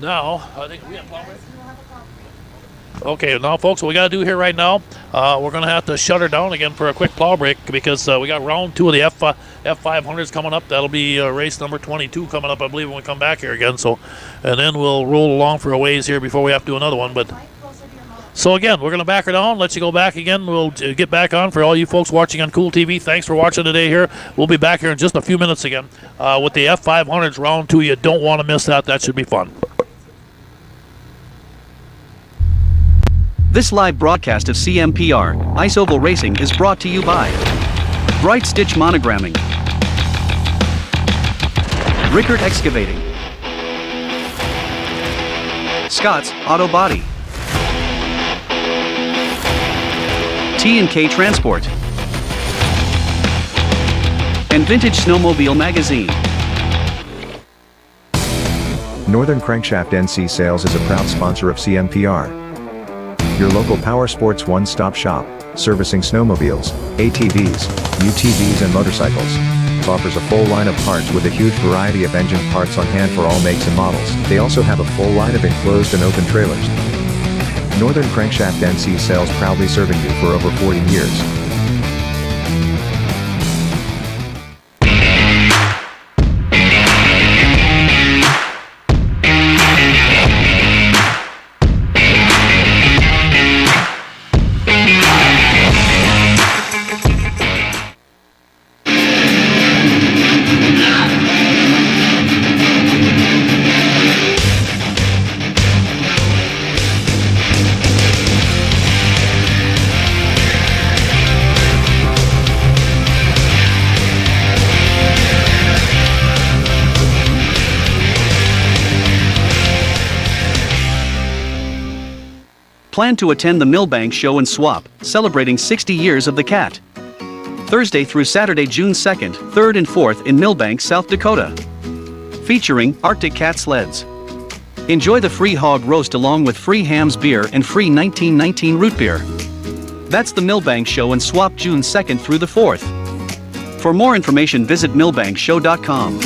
Now, I think we have plow break. Okay, now, folks, what we got to do here right now, we're going to have to shut her down again for a quick plow break because we got round 2 of the F500s coming up. That'll be race number 22 coming up, I believe, when we come back here again. So, and then we'll roll along for a ways here before we have to do another one. But so again, we're going to back her down, let you go back again. We'll get back on for all you folks watching on Cool TV. Thanks for watching today here. We'll be back here in just a few minutes again with the F500s round 2. You don't want to miss that. That should be fun. This live broadcast of CMPR Ice Oval Racing is brought to you by Bright Stitch Monogramming, Rickard Excavating, Scott's Auto Body, T&K Transport, and Vintage Snowmobile Magazine. Northern Crankshaft NC Sales is a proud sponsor of CMPR. Your local power sports one-stop shop, servicing snowmobiles, ATVs, UTVs and motorcycles. Offers a full line of parts with a huge variety of engine parts on hand for all makes and models. They also have a full line of enclosed and open trailers. Northern Crankshaft NC Sales, proudly serving you for over 40 years. Plan to attend the Millbank Show and Swap, celebrating 60 years of the cat. Thursday through Saturday, June 2nd, 3rd and 4th in Millbank, South Dakota. Featuring Arctic Cat sleds. Enjoy the free hog roast along with free hams beer and free 1919 root beer. That's the Millbank Show and Swap, June 2nd through the 4th. For more information, visit millbankshow.com.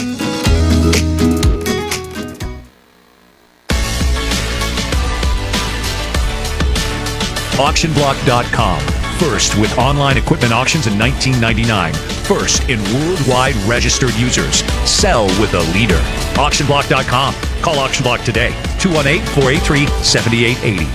AuctionBlock.com. First with online equipment auctions in 1999. First in worldwide registered users. Sell with a leader. AuctionBlock.com. Call AuctionBlock today. 218-483-7880.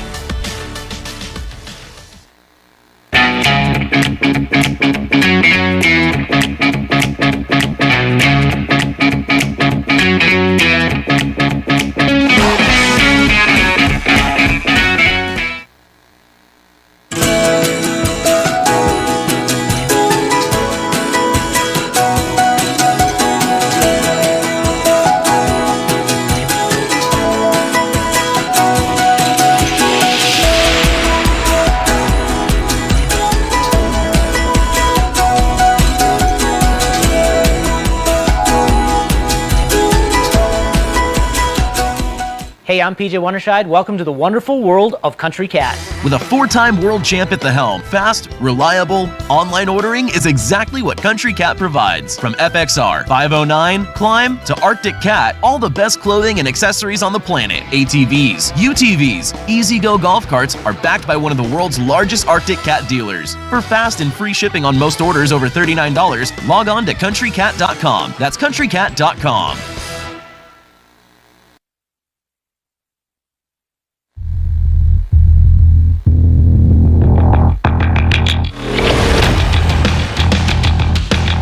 Hey, I'm PJ Wonderscheid. Welcome to the wonderful world of Country Cat. With a 4-time world champ at the helm, fast, reliable, online ordering is exactly what Country Cat provides. From FXR, 509, Climb, to Arctic Cat, all the best clothing and accessories on the planet. ATVs, UTVs, Easy-Go golf carts are backed by one of the world's largest Arctic Cat dealers. For fast and free shipping on most orders over $39, log on to countrycat.com. That's countrycat.com.